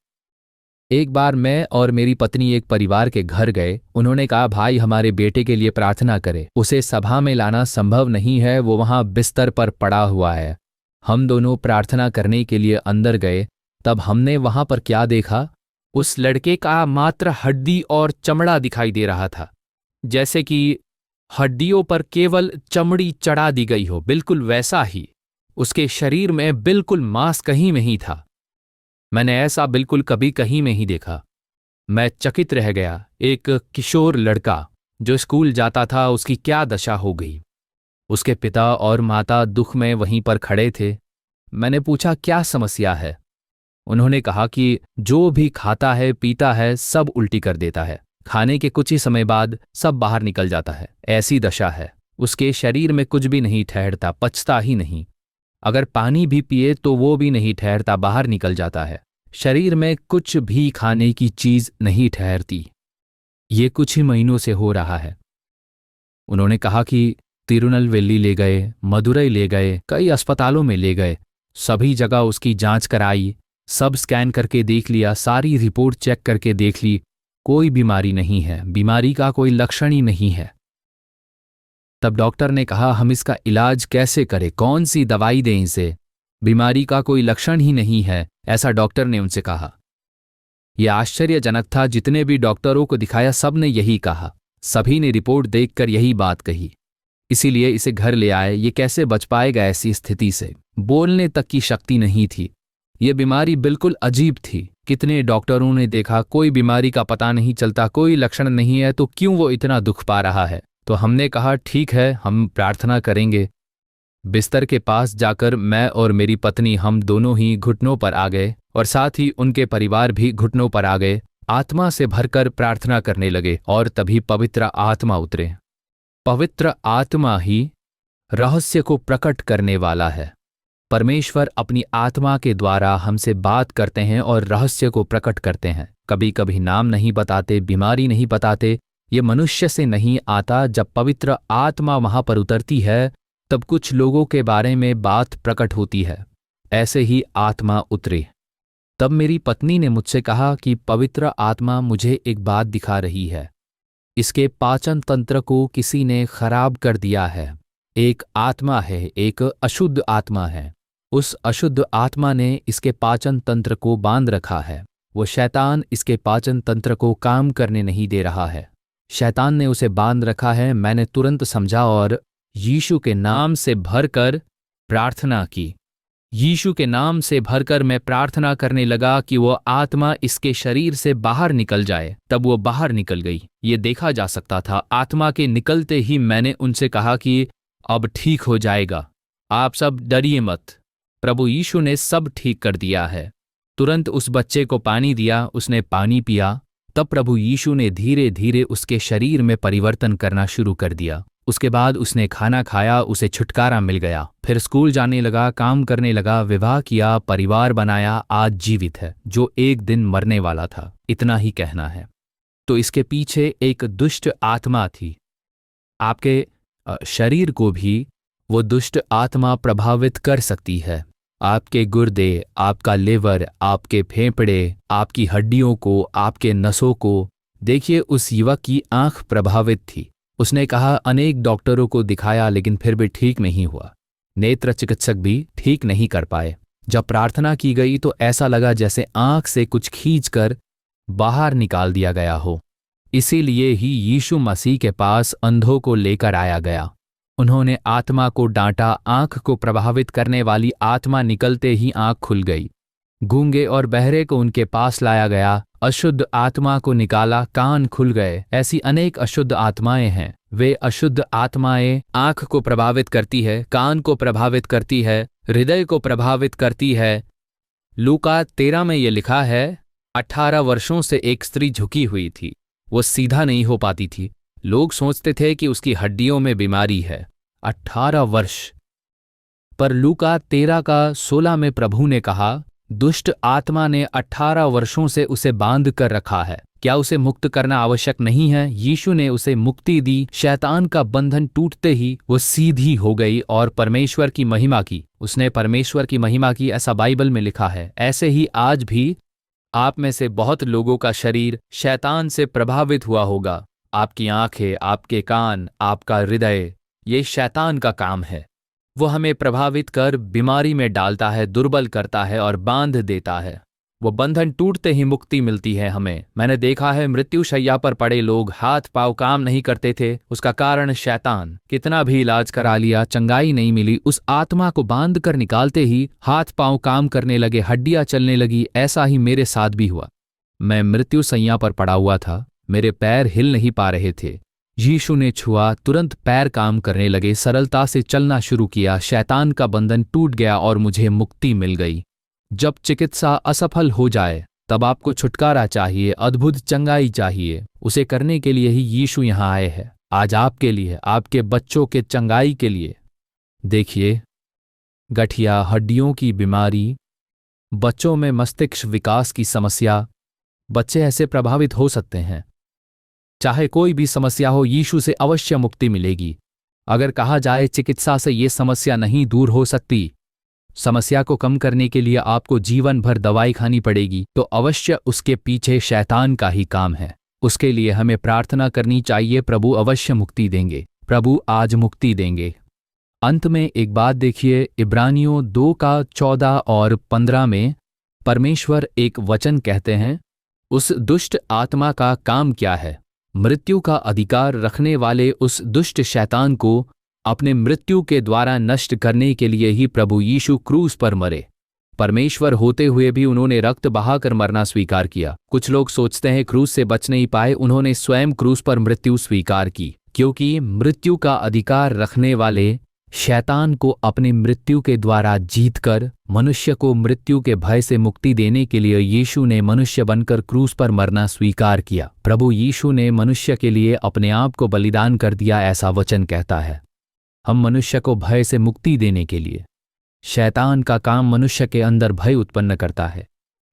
एक बार मैं और मेरी पत्नी एक परिवार के घर गए। उन्होंने कहा, भाई हमारे बेटे के लिए प्रार्थना करें, उसे सभा में लाना संभव नहीं है, वो वहां बिस्तर पर पड़ा हुआ है। हम दोनों प्रार्थना करने के लिए अंदर गए। तब हमने वहां पर क्या देखा, उस लड़के का मात्र हड्डी और चमड़ा दिखाई दे रहा था, जैसे कि हड्डियों पर केवल चमड़ी चढ़ा दी गई हो, बिल्कुल वैसा ही। उसके शरीर में बिल्कुल मांस कहीं नहीं था। मैंने ऐसा बिल्कुल कभी कहीं नहीं देखा। मैं चकित रह गया। एक किशोर लड़का जो स्कूल जाता था, उसकी क्या दशा हो गई। उसके पिता और माता दुख में वहीं पर खड़े थे। मैंने पूछा, क्या समस्या है। उन्होंने कहा कि जो भी खाता है पीता है सब उल्टी कर देता है, खाने के कुछ ही समय बाद सब बाहर निकल जाता है। ऐसी दशा है, उसके शरीर में कुछ भी नहीं ठहरता, पचता ही नहीं। अगर पानी भी पिए तो वो भी नहीं ठहरता, बाहर निकल जाता है। शरीर में कुछ भी खाने की चीज नहीं ठहरती। ये कुछ ही महीनों से हो रहा है। उन्होंने कहा कि तिरुनेलवेली ले गए, मदुरई ले गए, कई अस्पतालों में ले गए, सभी जगह उसकी जांच कराई, सब स्कैन करके देख लिया, सारी रिपोर्ट चेक करके देख ली, कोई बीमारी नहीं है, बीमारी का कोई लक्षण ही नहीं है। तब डॉक्टर ने कहा, हम इसका इलाज कैसे करें, कौन सी दवाई दें इसे, बीमारी का कोई लक्षण ही नहीं है, ऐसा डॉक्टर ने उनसे कहा। यह आश्चर्यजनक था। जितने भी डॉक्टरों को दिखाया सब ने यही कहा, सभी ने रिपोर्ट देखकर यही बात कही। इसीलिए इसे घर ले आए। ये कैसे बच पाएगा ऐसी स्थिति से, बोलने तक की शक्ति नहीं थी। ये बीमारी बिल्कुल अजीब थी। कितने डॉक्टरों ने देखा, कोई बीमारी का पता नहीं चलता, कोई लक्षण नहीं है, तो क्यों वो इतना दुख पा रहा है। तो हमने कहा, ठीक है, हम प्रार्थना करेंगे। बिस्तर के पास जाकर मैं और मेरी पत्नी, हम दोनों ही घुटनों पर आ गए और साथ ही उनके परिवार भी घुटनों पर आ गए। आत्मा से भरकर प्रार्थना करने लगे और तभी पवित्र आत्मा उतरे। पवित्र आत्मा ही रहस्य को प्रकट करने वाला है। परमेश्वर अपनी आत्मा के द्वारा हमसे बात करते हैं और रहस्य को प्रकट करते हैं। कभी कभी नाम नहीं बताते, बीमारी नहीं बताते। ये मनुष्य से नहीं आता। जब पवित्र आत्मा वहां पर उतरती है तब कुछ लोगों के बारे में बात प्रकट होती है। ऐसे ही आत्मा उतरे। तब मेरी पत्नी ने मुझसे कहा कि पवित्र आत्मा मुझे एक बात दिखा रही है, इसके पाचन तंत्र को किसी ने खराब कर दिया है। एक आत्मा है, एक अशुद्ध आत्मा है। उस अशुद्ध आत्मा ने इसके पाचन तंत्र को बांध रखा है। वो शैतान इसके पाचन तंत्र को काम करने नहीं दे रहा है। शैतान ने उसे बांध रखा है। मैंने तुरंत समझा और यीशु के नाम से भरकर प्रार्थना की। यीशु के नाम से भरकर मैं प्रार्थना करने लगा कि वो आत्मा इसके शरीर से बाहर निकल जाए। तब वो बाहर निकल गई। ये देखा जा सकता था। आत्मा के निकलते ही मैंने उनसे कहा कि अब ठीक हो जाएगा, आप सब डरिए मत, प्रभु यीशु ने सब ठीक कर दिया है। तुरंत उस बच्चे को पानी दिया, उसने पानी पिया। तब प्रभु यीशु ने धीरे धीरे उसके शरीर में परिवर्तन करना शुरू कर दिया। उसके बाद उसने खाना खाया, उसे छुटकारा मिल गया। फिर स्कूल जाने लगा, काम करने लगा, विवाह किया, परिवार बनाया, आज जीवित है, जो एक दिन मरने वाला था। इतना ही कहना है। तो इसके पीछे एक दुष्ट आत्मा थी। आपके शरीर को भी वो दुष्ट आत्मा प्रभावित कर सकती है। आपके गुर्दे, आपका लिवर, आपके फेफड़े, आपकी हड्डियों को, आपके नसों को। देखिए, उस युवक की आंख प्रभावित थी। उसने कहा, अनेक डॉक्टरों को दिखाया लेकिन फिर भी ठीक नहीं हुआ। नेत्र चिकित्सक भी ठीक नहीं कर पाए। जब प्रार्थना की गई तो ऐसा लगा जैसे आंख से कुछ खींचकर बाहर निकाल दिया गया हो। इसीलिए ही यीशु मसीह के पास अंधों को लेकर आया गया। उन्होंने आत्मा को डांटा। आंख को प्रभावित करने वाली आत्मा निकलते ही आंख खुल गई। गूंगे और बहरे को उनके पास लाया गया। अशुद्ध आत्मा को निकाला, कान खुल गए। ऐसी अनेक अशुद्ध आत्माएं हैं वे अशुद्ध आत्माएं आंख को प्रभावित करती है, कान को प्रभावित करती है, हृदय को प्रभावित करती है। लूका 13 में ये लिखा है, 18 वर्षों से एक स्त्री झुकी हुई थी, वो सीधा नहीं हो पाती थी। लोग सोचते थे कि उसकी हड्डियों में बीमारी है। 18 वर्ष। पर लूका 13 का 16 में प्रभु ने कहा, दुष्ट आत्मा ने 18 वर्षों से उसे बांध कर रखा है। क्या उसे मुक्त करना आवश्यक नहीं है? यीशु ने उसे मुक्ति दी। शैतान का बंधन टूटते ही वो सीधी हो गई और परमेश्वर की महिमा की। उसने परमेश्वर की महिमा की, ऐसा बाइबल में लिखा है। ऐसे ही आज भी आप में से बहुत लोगों का शरीर शैतान से प्रभावित हुआ होगा। आपकी आंखें, आपके कान, आपका हृदय, ये शैतान का काम है। वो हमें प्रभावित कर बीमारी में डालता है, दुर्बल करता है और बांध देता है। वो बंधन टूटते ही मुक्ति मिलती है हमें। मैंने देखा है मृत्यु शैया पर पड़े लोग, हाथ पांव काम नहीं करते थे, उसका कारण शैतान। कितना भी इलाज करा लिया, चंगाई नहीं मिली। उस आत्मा को बांध कर निकालते ही हाथ पांव काम करने लगे, हड्डियां चलने लगी। ऐसा ही मेरे साथ भी हुआ। मैं मृत्यु शैया पर पड़ा हुआ था, मेरे पैर हिल नहीं पा रहे थे। यीशु ने छुआ, तुरंत पैर काम करने लगे, सरलता से चलना शुरू किया। शैतान का बंधन टूट गया और मुझे मुक्ति मिल गई। जब चिकित्सा असफल हो जाए तब आपको छुटकारा चाहिए, अद्भुत चंगाई चाहिए। उसे करने के लिए ही यीशु यहाँ आए हैं, आज आपके लिए, आपके बच्चों के चंगाई के लिए। देखिए, गठिया, हड्डियों की बीमारी, बच्चों में मस्तिष्क विकास की समस्या, बच्चे ऐसे प्रभावित हो सकते हैं। चाहे कोई भी समस्या हो, यीशु से अवश्य मुक्ति मिलेगी। अगर कहा जाए चिकित्सा से ये समस्या नहीं दूर हो सकती, समस्या को कम करने के लिए आपको जीवन भर दवाई खानी पड़ेगी, तो अवश्य उसके पीछे शैतान का ही काम है। उसके लिए हमें प्रार्थना करनी चाहिए, प्रभु अवश्य मुक्ति देंगे, प्रभु आज मुक्ति देंगे। अंत में एक बात देखिए, इब्रानियों 2 का 14 और 15 में परमेश्वर एक वचन कहते हैं, उस दुष्ट आत्मा का काम क्या है? मृत्यु का अधिकार रखने वाले उस दुष्ट शैतान को अपने मृत्यु के द्वारा नष्ट करने के लिए ही प्रभु यीशु क्रूस पर मरे। परमेश्वर होते हुए भी उन्होंने रक्त बहाकर मरना स्वीकार किया। कुछ लोग सोचते हैं क्रूस से बच नहीं पाए, उन्होंने स्वयं क्रूस पर मृत्यु स्वीकार की, क्योंकि मृत्यु का अधिकार रखने वाले शैतान को अपनी मृत्यु के द्वारा जीतकर मनुष्य को मृत्यु के भय से मुक्ति देने के लिए यीशु ने मनुष्य बनकर क्रूस पर मरना स्वीकार किया। प्रभु यीशु ने मनुष्य के लिए अपने आप को बलिदान कर दिया, ऐसा वचन कहता है। हम मनुष्य को भय से मुक्ति देने के लिए, शैतान का काम मनुष्य के अंदर भय उत्पन्न करता है,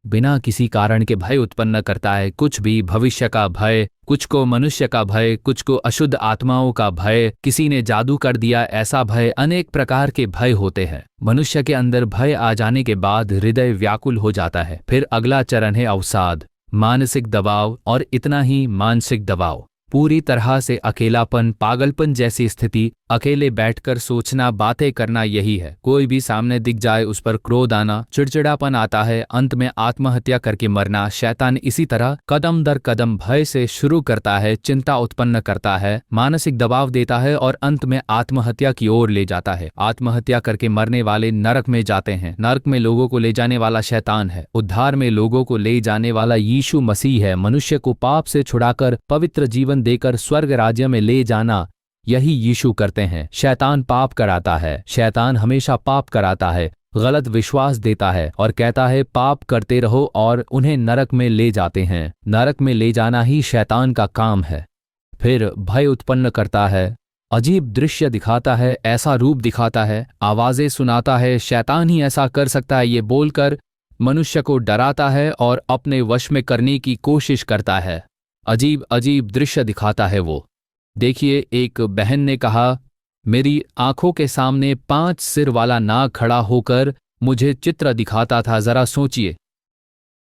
बिना किसी कारण के भय उत्पन्न करता है। कुछ भी, भविष्य का भय, कुछ को मनुष्य का भय, कुछ को अशुद्ध आत्माओं का भय, किसी ने जादू कर दिया ऐसा भय, अनेक प्रकार के भय होते हैं। मनुष्य के अंदर भय आ जाने के बाद हृदय व्याकुल हो जाता है। फिर अगला चरण है अवसाद, मानसिक दबाव, और इतना ही मानसिक दबाव, पूरी तरह से अकेलापन, पागलपन जैसी स्थिति, अकेले बैठकर सोचना, बातें करना, यही है। कोई भी सामने दिख जाए उस पर क्रोध आना, चिड़चिड़ापन आता है, अंत में आत्महत्या करके मरना। शैतान इसी तरह कदम दर कदम भय से शुरू करता है, चिंता उत्पन्न करता है, मानसिक दबाव देता है और अंत में आत्महत्या की ओर ले जाता है। आत्महत्या करके मरने वाले नरक में जाते हैं। नरक में लोगों को ले जाने वाला शैतान है, उद्धार में लोगों को ले जाने वाला यीशु मसीह है। मनुष्य को पाप से छुड़ाकर पवित्र जीवन देकर स्वर्ग राज्य में ले जाना, यही यीशु करते हैं। शैतान पाप कराता है, शैतान हमेशा पाप कराता है, गलत विश्वास देता है और कहता है पाप करते रहो, और उन्हें नरक में ले जाते हैं। नरक में ले जाना ही शैतान का काम है। फिर भय उत्पन्न करता है, अजीब दृश्य दिखाता है, ऐसा रूप दिखाता है, आवाजें सुनाता है, शैतान ही ऐसा कर सकता है, ये बोलकर मनुष्य को डराता है और अपने वश में करने की कोशिश करता है। अजीब अजीब दृश्य दिखाता है वो। देखिए, एक बहन ने कहा, मेरी आंखों के सामने 5 सिर वाला नाग खड़ा होकर मुझे चित्र दिखाता था। जरा सोचिए,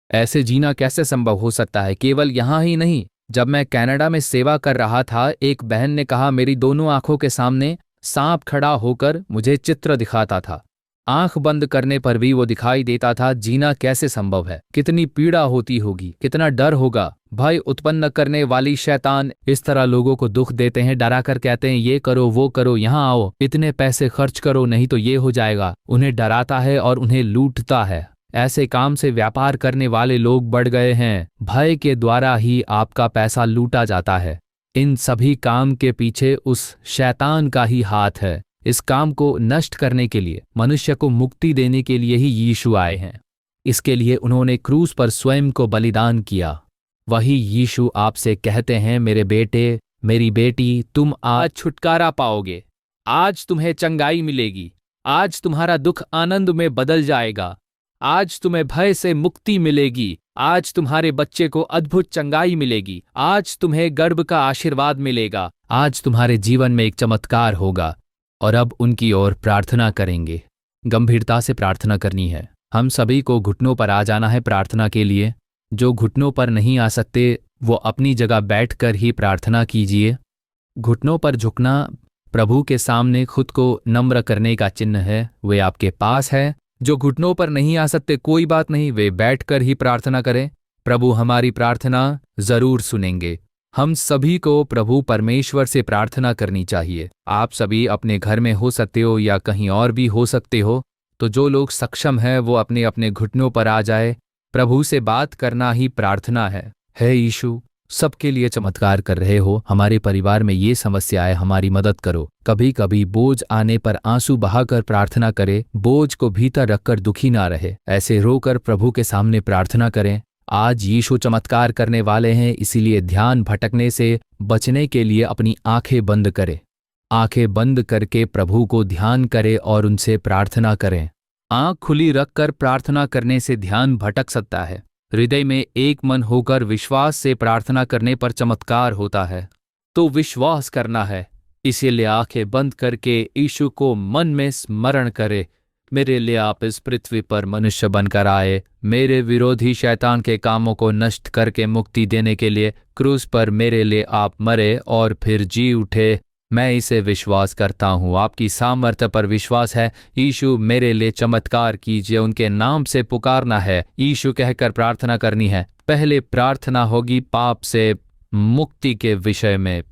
ऐसे जीना कैसे संभव हो सकता है? केवल यहां ही नहीं, जब मैं कनाडा में सेवा कर रहा था, एक बहन ने कहा, मेरी दोनों आंखों के सामने सांप खड़ा होकर मुझे चित्र दिखाता था। आंख बंद करने पर भी वो दिखाई देता था। जीना कैसे संभव है? कितनी पीड़ा होती होगी, कितना डर होगा। भय उत्पन्न करने वाली शैतान इस तरह लोगों को दुख देते हैं, डरा कर कहते हैं ये करो, वो करो, यहाँ आओ, इतने पैसे खर्च करो, नहीं तो ये हो जाएगा। उन्हें डराता है और उन्हें लूटता है। ऐसे काम से व्यापार करने वाले लोग बढ़ गए हैं। भय के द्वारा ही आपका पैसा लूटा जाता है। इन सभी काम के पीछे उस शैतान का ही हाथ है। इस काम को नष्ट करने के लिए, मनुष्य को मुक्ति देने के लिए ही यीशु आए हैं। इसके लिए उन्होंने क्रूस पर स्वयं को बलिदान किया। वही यीशु आपसे कहते हैं, मेरे बेटे, मेरी बेटी, तुम आज छुटकारा पाओगे, आज तुम्हें चंगाई मिलेगी, आज तुम्हारा दुख आनंद में बदल जाएगा, आज तुम्हें भय से मुक्ति मिलेगी, आज तुम्हारे बच्चे को अद्भुत चंगाई मिलेगी, आज तुम्हें गर्भ का आशीर्वाद मिलेगा, आज तुम्हारे जीवन में एक चमत्कार होगा। और अब उनकी ओर प्रार्थना करेंगे। गंभीरता से प्रार्थना करनी है। हम सभी को घुटनों पर आ जाना है प्रार्थना के लिए। जो घुटनों पर नहीं आ सकते वो अपनी जगह बैठकर ही प्रार्थना कीजिए। घुटनों पर झुकना प्रभु के सामने खुद को नम्र करने का चिन्ह है। वे आपके पास है। जो घुटनों पर नहीं आ सकते, कोई बात नहीं, वे बैठकर ही प्रार्थना करें। प्रभु हमारी प्रार्थना जरूर सुनेंगे। हम सभी को प्रभु परमेश्वर से प्रार्थना करनी चाहिए। आप सभी अपने घर में हो सकते हो या कहीं और भी हो सकते हो, तो जो लोग सक्षम है वो अपने अपने घुटनों पर आ जाए। प्रभु से बात करना ही प्रार्थना है। हे यीशु, सबके लिए चमत्कार कर रहे हो। हमारे परिवार में ये समस्या है, हमारी मदद करो। कभी कभी बोझ आने पर आंसू बहाकर प्रार्थना करें। बोझ को भीतर रखकर दुखी ना रहे। ऐसे रोकर प्रभु के सामने प्रार्थना करें। आज यीशु चमत्कार करने वाले हैं, इसीलिए ध्यान भटकने से बचने के लिए अपनी आंखें बंद करें। आंखें बंद करके प्रभु को ध्यान करें और उनसे प्रार्थना करें। आंख खुली रखकर प्रार्थना करने से ध्यान भटक सकता है। हृदय में एक मन होकर विश्वास से प्रार्थना करने पर चमत्कार होता है। तो विश्वास करना है, इसीलिए आंखें बंद करके यीशु को मन में स्मरण करें। मेरे लिए आप इस पृथ्वी पर मनुष्य बनकर आए, मेरे विरोधी शैतान के कामों को नष्ट करके मुक्ति देने के लिए क्रूस पर मेरे लिए आप मरे और फिर जी उठे। मैं इसे विश्वास करता हूँ। आपकी सामर्थ्य पर विश्वास है। यीशु, मेरे लिए चमत्कार कीजिए। उनके नाम से पुकारना है, यीशु कहकर प्रार्थना करनी है। पहले प्रार्थना होगी पाप से मुक्ति के विषय में।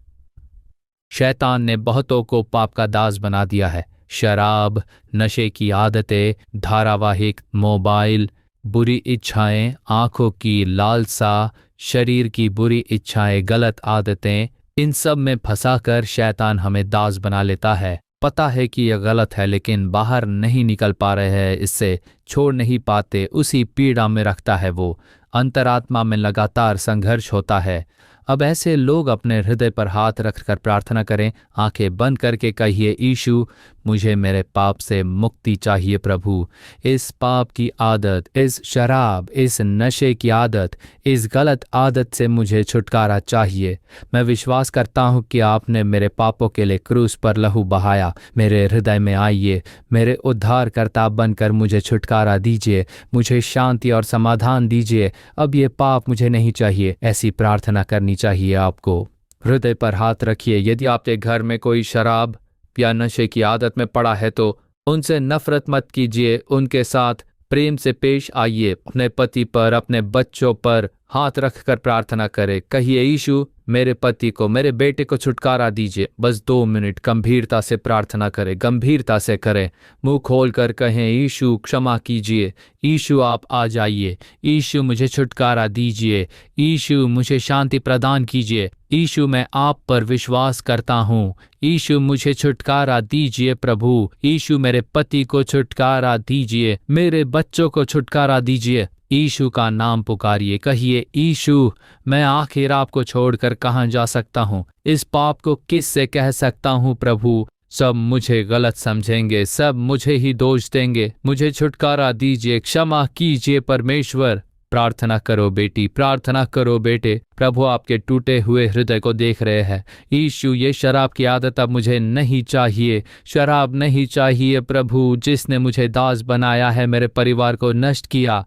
शैतान ने बहुतों को पाप का दास बना दिया है। शराब, नशे की आदतें, धारावाहिक, मोबाइल, बुरी इच्छाएं, आंखों की लालसा, शरीर की बुरी इच्छाएं, गलत आदतें, इन सब में फंसाकर शैतान हमें दास बना लेता है। पता है कि यह गलत है, लेकिन बाहर नहीं निकल पा रहे हैं, इससे छोड़ नहीं पाते, उसी पीड़ा में रखता है वो। अंतरात्मा में लगातार संघर्ष होता है। अब ऐसे लोग अपने हृदय पर हाथ रखकर प्रार्थना करें। आंखें बंद करके कहिए, यीशु, मुझे मेरे पाप से मुक्ति चाहिए प्रभु। इस पाप की आदत, इस शराब, इस नशे की आदत, इस गलत आदत से मुझे छुटकारा चाहिए। मैं विश्वास करता हूँ कि आपने मेरे पापों के लिए क्रूस पर लहू बहाया। मेरे हृदय में आइए, मेरे उद्धारकर्ता बनकर मुझे छुटकारा दीजिए, मुझे शांति और समाधान दीजिए। अब ये पाप मुझे नहीं चाहिए। ऐसी प्रार्थना करनी चाहिए आपको। हृदय पर हाथ रखिए। यदि आपके घर में कोई शराब या नशे की आदत में पड़ा है तो उनसे नफरत मत कीजिए, उनके साथ प्रेम से पेश आइए। अपने पति पर, अपने बच्चों पर हाथ रखकर प्रार्थना करें। कहिए, यीशु, मेरे पति को, मेरे बेटे को छुटकारा दीजिए। बस 2 मिनट गंभीरता से प्रार्थना करें, गंभीरता से करें। मुंह खोल कर कहें, यीशु क्षमा कीजिए, यीशु आप आ जाइए, यीशु मुझे छुटकारा दीजिए, यीशु मुझे शांति प्रदान कीजिए, यीशु मैं आप पर विश्वास करता हूँ, यीशु मुझे छुटकारा दीजिए प्रभु, यीशु मेरे पति को छुटकारा दीजिए, मेरे बच्चों को छुटकारा दीजिए। यीशु का नाम पुकारिए। कहिए, यीशु, मैं आखिर आपको छोड़कर कहाँ जा सकता हूँ? इस पाप को किससे कह सकता हूँ प्रभु? सब मुझे गलत समझेंगे, सब मुझे ही दोष देंगे। मुझे छुटकारा दीजिए, क्षमा कीजिए परमेश्वर। प्रार्थना करो बेटी, प्रार्थना करो बेटे। प्रभु आपके टूटे हुए हृदय को देख रहे हैं। यीशु, ये शराब की आदत अब मुझे नहीं चाहिए, शराब नहीं चाहिए प्रभु। जिसने मुझे दास बनाया है, मेरे परिवार को नष्ट किया,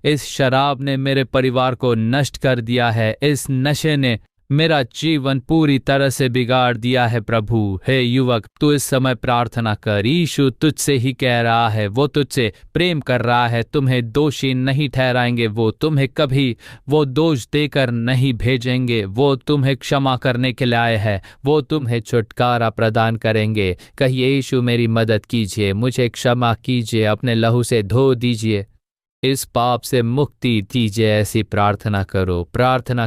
इस शराब ने मेरे परिवार को नष्ट कर दिया है, इस नशे ने मेरा जीवन पूरी तरह से बिगाड़ दिया है प्रभु। हे युवक, तू इस समय प्रार्थना कर। यीशु तुझसे ही कह रहा है, वो तुझसे प्रेम कर रहा है। तुम्हें दोषी नहीं ठहराएंगे, वो तुम्हें कभी वो दोष देकर नहीं भेजेंगे। वो तुम्हें क्षमा करने के लिए आए हैं, वो तुम्हें छुटकारा प्रदान करेंगे। कहिए, यीशु मेरी मदद कीजिए, मुझे क्षमा कीजिए, अपने लहू से धो दीजिए। इस पाप से मुक्ति दीजिए। ऐसी प्रार्थना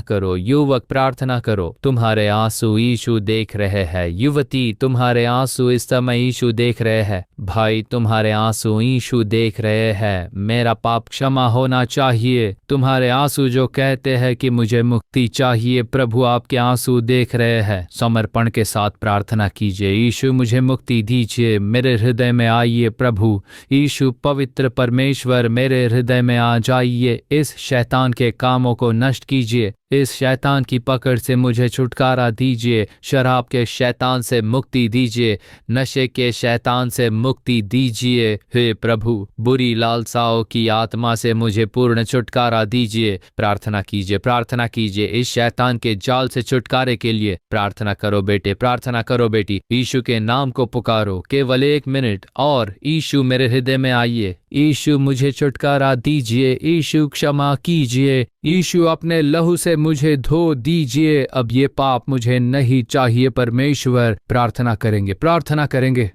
करो युवक, प्रार्थना करो। तुम्हारे आंसू यीशु देख रहे हैं। युवती, तुम्हारे आंसू इस समय यीशु देख रहे हैं। भाई, तुम्हारे आंसू यीशु देख रहे हैं। मेरा पाप क्षमा होना चाहिए। तुम्हारे आंसू जो कहते हैं कि मुझे मुक्ति चाहिए, प्रभु आपके आंसू देख रहे हैं। समर्पण के साथ प्रार्थना कीजिए। यीशु, मुझे मुक्ति दीजिए, मेरे हृदय में आइए। प्रभु यीशु, पवित्र परमेश्वर, मेरे हृदय में आ जाइए। इस शैतान के कामों को नष्ट कीजिए। इस शैतान की पकड़ से मुझे छुटकारा दीजिए। शराब के शैतान से मुक्ति दीजिए। नशे के शैतान से मुक्ति दीजिए। हे प्रभु, बुरी लालसाओं की आत्मा से मुझे पूर्ण छुटकारा दीजिए। प्रार्थना कीजिए इस शैतान के जाल से छुटकारे के लिए। प्रार्थना करो बेटे, प्रार्थना करो बेटी। यीशु के नाम को पुकारो। केवल 1 मिनट और। यीशु, मेरे हृदय में आइए। यीशु, मुझे छुटकारा दीजिए। यीशु, क्षमा कीजिए। यीशु, अपने लहू से मुझे धो दीजिए। अब ये पाप मुझे नहीं चाहिए। परमेश्वर, प्रार्थना करेंगे।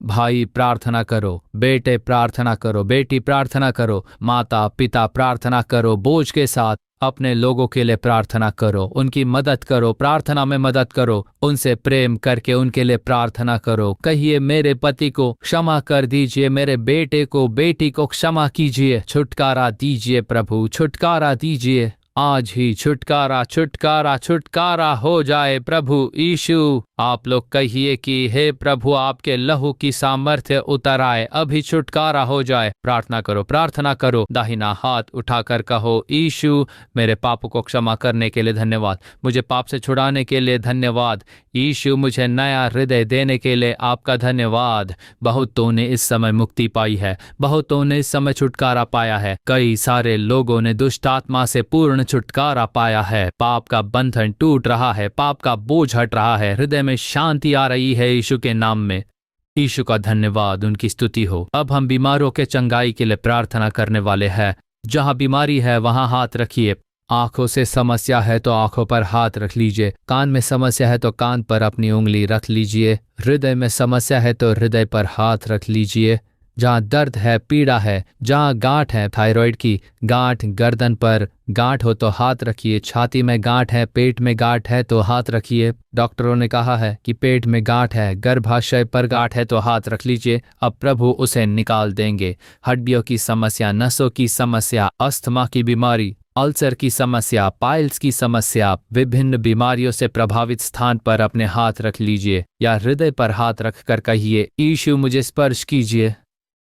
भाई, प्रार्थना करो। बेटे, प्रार्थना करो। बेटी, प्रार्थना करो। माता पिता, प्रार्थना करो। बोझ के साथ अपने लोगों के लिए प्रार्थना करो। उनकी मदद करो, प्रार्थना में मदद करो। उनसे प्रेम करके उनके लिए प्रार्थना करो। कहिए, मेरे पति को क्षमा कर दीजिए, मेरे बेटे को, बेटी को क्षमा कीजिए। छुटकारा दीजिए प्रभु, छुटकारा दीजिए। आज ही छुटकारा हो जाए प्रभु यीशु। आप लोग कहिए कि हे प्रभु, आपके लहू की सामर्थ्य उतर आए। अभी छुटकारा हो जाए। प्रार्थना करो। दाहिना हाथ उठाकर कहो, यीशु, मेरे पापों को क्षमा करने के लिए धन्यवाद। मुझे पाप से छुड़ाने के लिए धन्यवाद। यीशु, मुझे नया हृदय देने के लिए आपका धन्यवाद। बहुतों ने इस समय मुक्ति पाई है। बहुतों ने इस समय छुटकारा पाया है। कई सारे लोगों ने दुष्ट आत्मा से पूर्ण छुटकारा पाया है। पाप का बंधन टूट रहा है। पाप का बोझ हट रहा है। हृदय में शांति आ रही है यीशु के नाम में। यीशु का धन्यवाद, उनकी स्तुति हो। अब हम बीमारों के चंगाई के लिए प्रार्थना करने वाले हैं। जहां बीमारी है वहां हाथ रखिए। आंखों से समस्या है तो आंखों पर हाथ रख लीजिए। कान में समस्या है तो कान पर अपनी उंगली रख लीजिए। हृदय में समस्या है तो हृदय पर हाथ रख लीजिए। जहाँ दर्द है, पीड़ा है, जहाँ गांठ है, थायराइड की गांठ, गर्दन पर गांठ हो तो हाथ रखिए। छाती में गांठ है, पेट में गांठ है तो हाथ रखिए। डॉक्टरों ने कहा है कि पेट में गांठ है, गर्भाशय पर गांठ है तो हाथ रख लीजिए। अब प्रभु उसे निकाल देंगे। हड्डियों की समस्या, नसों की समस्या, अस्थमा की बीमारी, अल्सर की समस्या, पाइल्स की समस्या, विभिन्न बीमारियों से प्रभावित स्थान पर अपने हाथ रख लीजिए या हृदय पर हाथ रखकर कहिए, यीशु, मुझे स्पर्श कीजिए।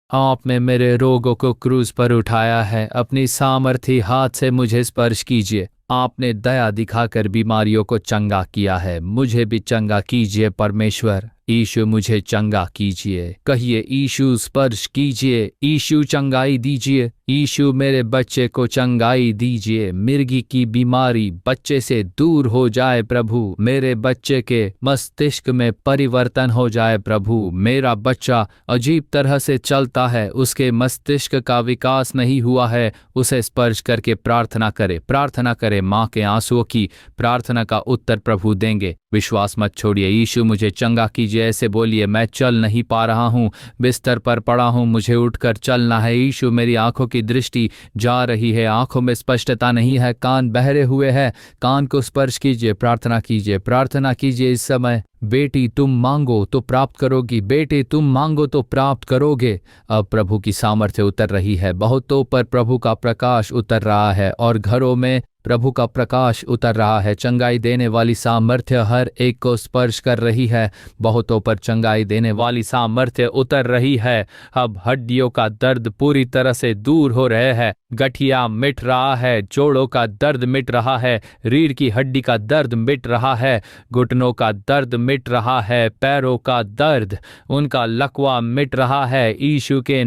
आपने मेरे रोगों को क्रूज पर उठाया है। अपनी सामर्थी हाथ से मुझे स्पर्श कीजिए। आपने दया दिखाकर बीमारियों को चंगा किया है। मुझे भी चंगा कीजिए परमेश्वर। यीशु, मुझे चंगा कीजिए। कहिए, यीशु, स्पर्श कीजिए। यीशु, चंगाई दीजिए। यीशु, मेरे बच्चे को चंगाई दीजिए। मिर्गी की बीमारी बच्चे से दूर हो जाए प्रभु। मेरे बच्चे के मस्तिष्क में परिवर्तन हो जाए प्रभु। मेरा बच्चा अजीब तरह से चलता है, उसके मस्तिष्क का विकास नहीं हुआ है। उसे स्पर्श करके प्रार्थना करे। माँ के आंसुओं की प्रार्थना का उत्तर प्रभु देंगे। विश्वास मत छोड़िए। यीशु, मुझे चंगा कीजिए। ऐसे बोलिए, मैं चल नहीं पा रहा हूँ, बिस्तर पर पड़ा हूँ, मुझे उठकर चलना है। यीशु, मेरी आंखों की दृष्टि जा रही है, आंखों में स्पष्टता नहीं है, कान बहरे हुए हैं, कान को स्पर्श कीजिए। प्रार्थना कीजिए इस समय। बेटी, तुम मांगो तो प्राप्त करोगी। बेटे, तुम मांगो तो प्राप्त करोगे। अब प्रभु की सामर्थ्य उतर रही है। बहुतों पर प्रभु का प्रकाश उतर रहा है और घरों में प्रभु का प्रकाश उतर रहा है। चंगाई देने वाली सामर्थ्य हर एक को स्पर्श कर रही है। बहुतों पर चंगाई देने वाली सामर्थ्य उतर रही है। अब हड्डियों का दर्द पूरी तरह से दूर हो रहे हैं। गठिया मिट रहा है, जोड़ों का दर्द मिट रहा है, रीढ़ की हड्डी का दर्द मिट रहा है, घुटनों का दर्द मिट रहा है, पैरों का दर्द, उनका लकवा मिट रहा है। यीशु के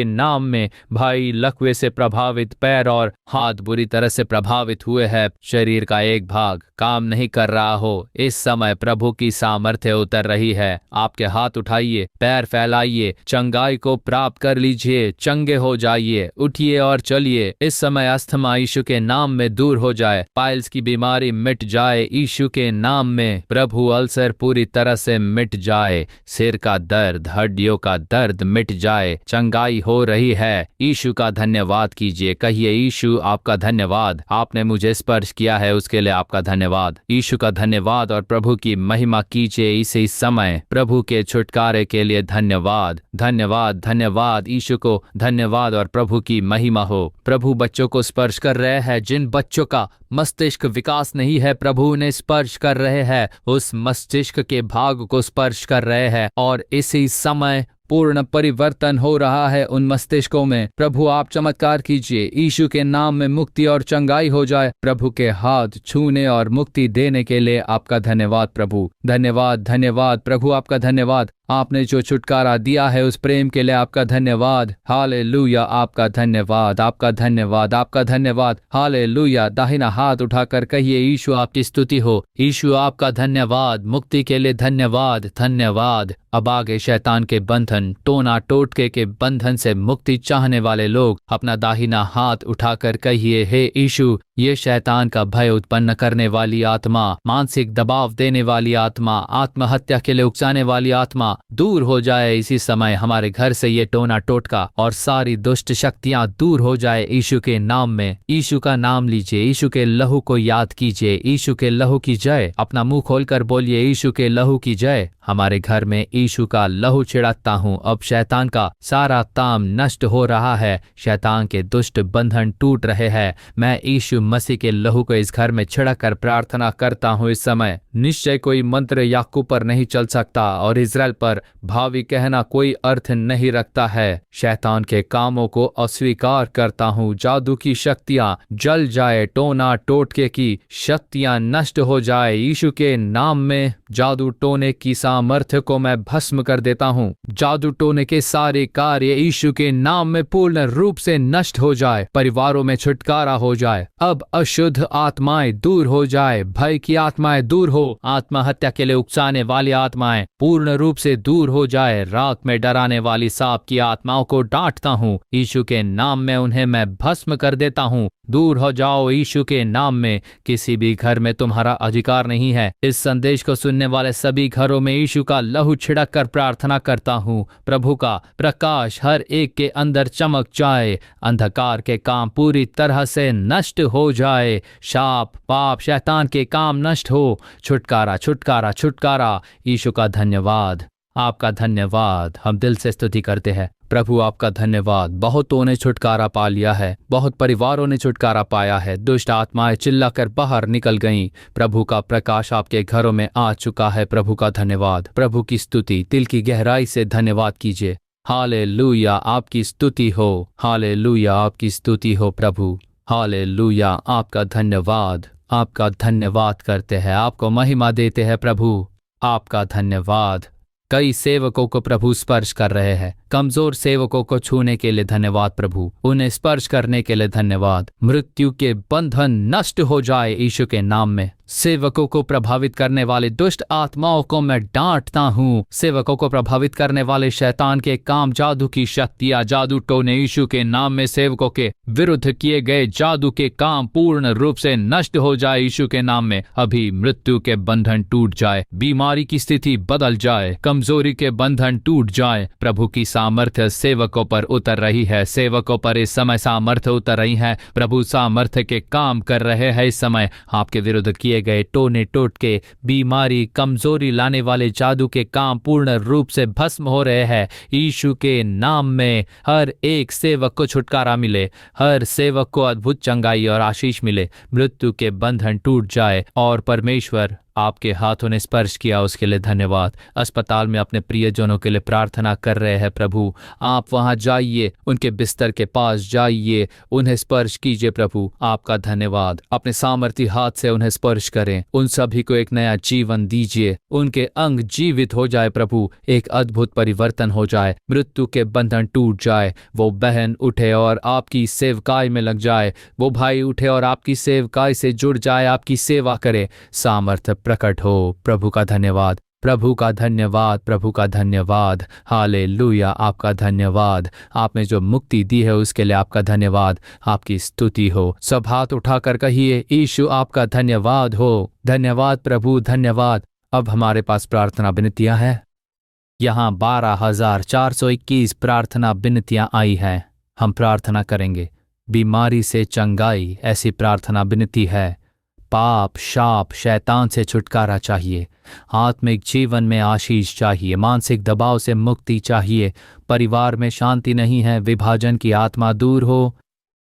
नाम में भाई, लकवे से प्रभावित पैर और हाथ बुरी बुरी तरह से प्रभावित हुए हैं, शरीर का एक भाग काम नहीं कर रहा हो, इस समय प्रभु की सामर्थ्य उतर रही है। आपके हाथ उठाइए, पैर फैलाइए, चंगाई को प्राप्त कर लीजिए, चंगे हो जाइए, उठिए और चलिए। इस समय अस्थमा यीशु के नाम में दूर हो जाए, पाइल्स की बीमारी मिट जाए यीशु के नाम में। प्रभु अल्सर पूरी तरह से मिट जाए, सिर का दर्द, हड्डियों का दर्द मिट जाए, चंगाई हो रही है। यीशु का धन्यवाद कीजिए, कहिए यीशु आपका धन्यवाद, आपने मुझे स्पर्श किया है उसके लिए आपका धन्यवाद। यीशु का धन्यवाद और प्रभु की महिमा कीजिए इसी समय। प्रभु के छुटकारे के लिए धन्यवाद, धन्यवाद, धन्यवाद। यीशु को धन्यवाद और प्रभु की महिमा हो। प्रभु बच्चों को स्पर्श कर रहे हैं, जिन बच्चों का मस्तिष्क विकास नहीं है, प्रभु उन्हें स्पर्श कर रहे हैं, उस मस्तिष्क के भाग को स्पर्श कर रहे हैं और इसी समय पूर्ण परिवर्तन हो रहा है उन मस्तिष्कों में। प्रभु आप चमत्कार कीजिए, यीशु के नाम में मुक्ति और चंगाई हो जाए। प्रभु के हाथ छूने और मुक्ति देने के लिए आपका धन्यवाद प्रभु, धन्यवाद, धन्यवाद प्रभु, आपका धन्यवाद। आपने जो छुटकारा दिया है उस प्रेम के लिए आपका धन्यवाद। हालेलुया, आपका धन्यवाद, आपका धन्यवाद, आपका धन्यवाद। हालेलुया। दाहिना हाथ उठाकर कहिए यीशु आपकी स्तुति हो, यीशु आपका धन्यवाद, मुक्ति के लिए धन्यवाद, धन्यवाद। अब आगे शैतान के बंधन, टोना टोटके के बंधन से मुक्ति चाहने वाले लोग अपना दाहिना हाथ उठाकर कहिए, हे यीशु, ये शैतान का भय उत्पन्न करने वाली आत्मा, मानसिक दबाव देने वाली आत्मा, आत्महत्या के लिए उकसाने वाली आत्मा दूर हो जाए इसी समय। हमारे घर से ये टोना टोटका और सारी दुष्ट शक्तियां दूर हो जाए यीशु के नाम में। यीशु का नाम लीजिए, यीशु के लहू को याद कीजिए, यीशु के लहू की जय। अपना मुंह खोलकर बोलिए यीशु के लहू की जय। हमारे घर में यीशु का लहू छिड़कता हूँ। अब शैतान का सारा ताम नष्ट हो रहा है, शैतान के दुष्ट बंधन टूट रहे हैं। मैं यीशु मसीह के लहू को इस घर में छिड़क कर प्रार्थना करता हूँ इस समय। निश्चय कोई मंत्र याकूब पर नहीं चल सकता और इजराइल पर भावी कहना कोई अर्थ नहीं रखता है। शैतान के कामों को अस्वीकार करता हूँ। जादू की शक्तियाँ जल जाए, टोना टोटके की शक्तियाँ नष्ट हो जाए यीशु के नाम में। जादू टोने की सामर्थ्य को मैं भस्म कर देता हूँ। जादू टोने के सारे कार्य यीशु के नाम में पूर्ण रूप से नष्ट हो जाए। परिवारों में छुटकारा हो जाए। अब अशुद्ध आत्माएं दूर हो जाए, भय की आत्माएं दूर हो, आत्महत्या के लिए उकसाने वाली आत्माएं पूर्ण रूप से दूर हो जाए। रात में डराने वाली सांप की आत्माओं को डांटता हूँ, यीशु के नाम में उन्हें मैं भस्म कर देता हूँ। दूर हो जाओ यीशु के नाम में। किसी भी घर में तुम्हारा अधिकार नहीं है। इस संदेश को सुनने वाले सभी घरों में यीशु का लहू छिड़क कर प्रार्थना करता हूँ। प्रभु का प्रकाश हर एक के अंदर चमक जाए, अंधकार के काम पूरी तरह से नष्ट हो जाए। शाप, पाप, शैतान के काम नष्ट हो। छुटकारा, छुटकारा, छुटकारा। यीशु का धन्यवाद, आपका धन्यवाद। हम दिल से स्तुति करते हैं प्रभु, आपका धन्यवाद। बहुतों ने छुटकारा पा लिया है, बहुत परिवारों ने छुटकारा पाया है। दुष्ट आत्माएं चिल्लाकर बाहर निकल गईं। प्रभु का प्रकाश आपके घरों में आ चुका है। प्रभु का धन्यवाद, प्रभु की स्तुति। दिल की गहराई से धन्यवाद कीजिए। हालेलुया, आपकी स्तुति हो। हालेलुया, आपकी स्तुति हो प्रभु। हालेलुया, आपका धन्यवाद, आपका धन्यवाद करते हैं, आपको महिमा देते हैं प्रभु, आपका धन्यवाद। कई सेवकों को प्रभु स्पर्श कर रहे हैं। कमजोर सेवकों को छूने के लिए धन्यवाद प्रभु, उन्हें स्पर्श करने के लिए धन्यवाद। मृत्यु के बंधन नष्ट हो जाए यीशु के नाम में। सेवकों को प्रभावित करने वाले दुष्ट आत्माओं को मैं डांटता हूँ। सेवकों को प्रभावित करने वाले शैतान के काम, जादू की शक्तियाँ, जादू टोने यीशु के नाम में सेवकों के विरुद्ध किए गए जादू के काम पूर्ण रूप से नष्ट हो जाए यीशु के नाम में। अभी मृत्यु के बंधन टूट जाए, बीमारी की स्थिति बदल जाए, कमजोरी के बंधन टूट जाए। प्रभु की सामर्थ्य सेवकों पर उतर रही है। सेवकों पर इस समय सामर्थ्य उतर रही है। प्रभु सामर्थ्य के काम कर रहे हैं इस समय। आपके विरुद्ध किए गए टोने टोटके, बीमारी, कमजोरी लाने वाले जादू के काम पूर्ण रूप से भस्म हो रहे हैं यीशु के नाम में। हर एक सेवक को छुटकारा मिले, हर सेवक को अद्भुत चंगाई और आशीष मिले। मृत्यु के बंधन टूट जाए और परमेश्वर आपके हाथों ने स्पर्श किया उसके लिए धन्यवाद। अस्पताल में अपने प्रियजनों के लिए प्रार्थना कर रहे हैं प्रभु, आप वहां जाइए, उनके बिस्तर के पास जाइए, उन्हें स्पर्श कीजिए प्रभु, आपका धन्यवाद। अपने सामर्थी हाथ से उन्हें स्पर्श करें, उन सभी को एक नया जीवन दीजिए, उनके अंग जीवित हो जाए प्रभु, एक अद्भुत परिवर्तन हो जाए, मृत्यु के बंधन टूट जाए, वो बहन उठे और आपकी सेवकाई में लग जाए, वो भाई उठे और आपकी सेवकाई से जुड़ जाए, आपकी सेवा करे, सामर्थ्य प्रकट हो। प्रभु का धन्यवाद, प्रभु का धन्यवाद, प्रभु का धन्यवाद, हालेलुया, आपका धन्यवाद। आपने जो मुक्ति दी है उसके लिए आपका धन्यवाद, आपकी स्तुति हो। सब हाथ उठाकर कहिए, यीशु आपका धन्यवाद हो। धन्यवाद प्रभु, धन्यवाद। अब हमारे पास प्रार्थना विनतियां हैं। यहाँ 12,421 प्रार्थना विनतियां आई हैं। हम प्रार्थना करेंगे। बीमारी से चंगाई, ऐसी प्रार्थना विनती है। पाप, शाप, शैतान से छुटकारा चाहिए, आत्मिक जीवन में आशीष चाहिए, मानसिक दबाव से मुक्ति चाहिए, परिवार में शांति नहीं है, विभाजन की आत्मा दूर हो,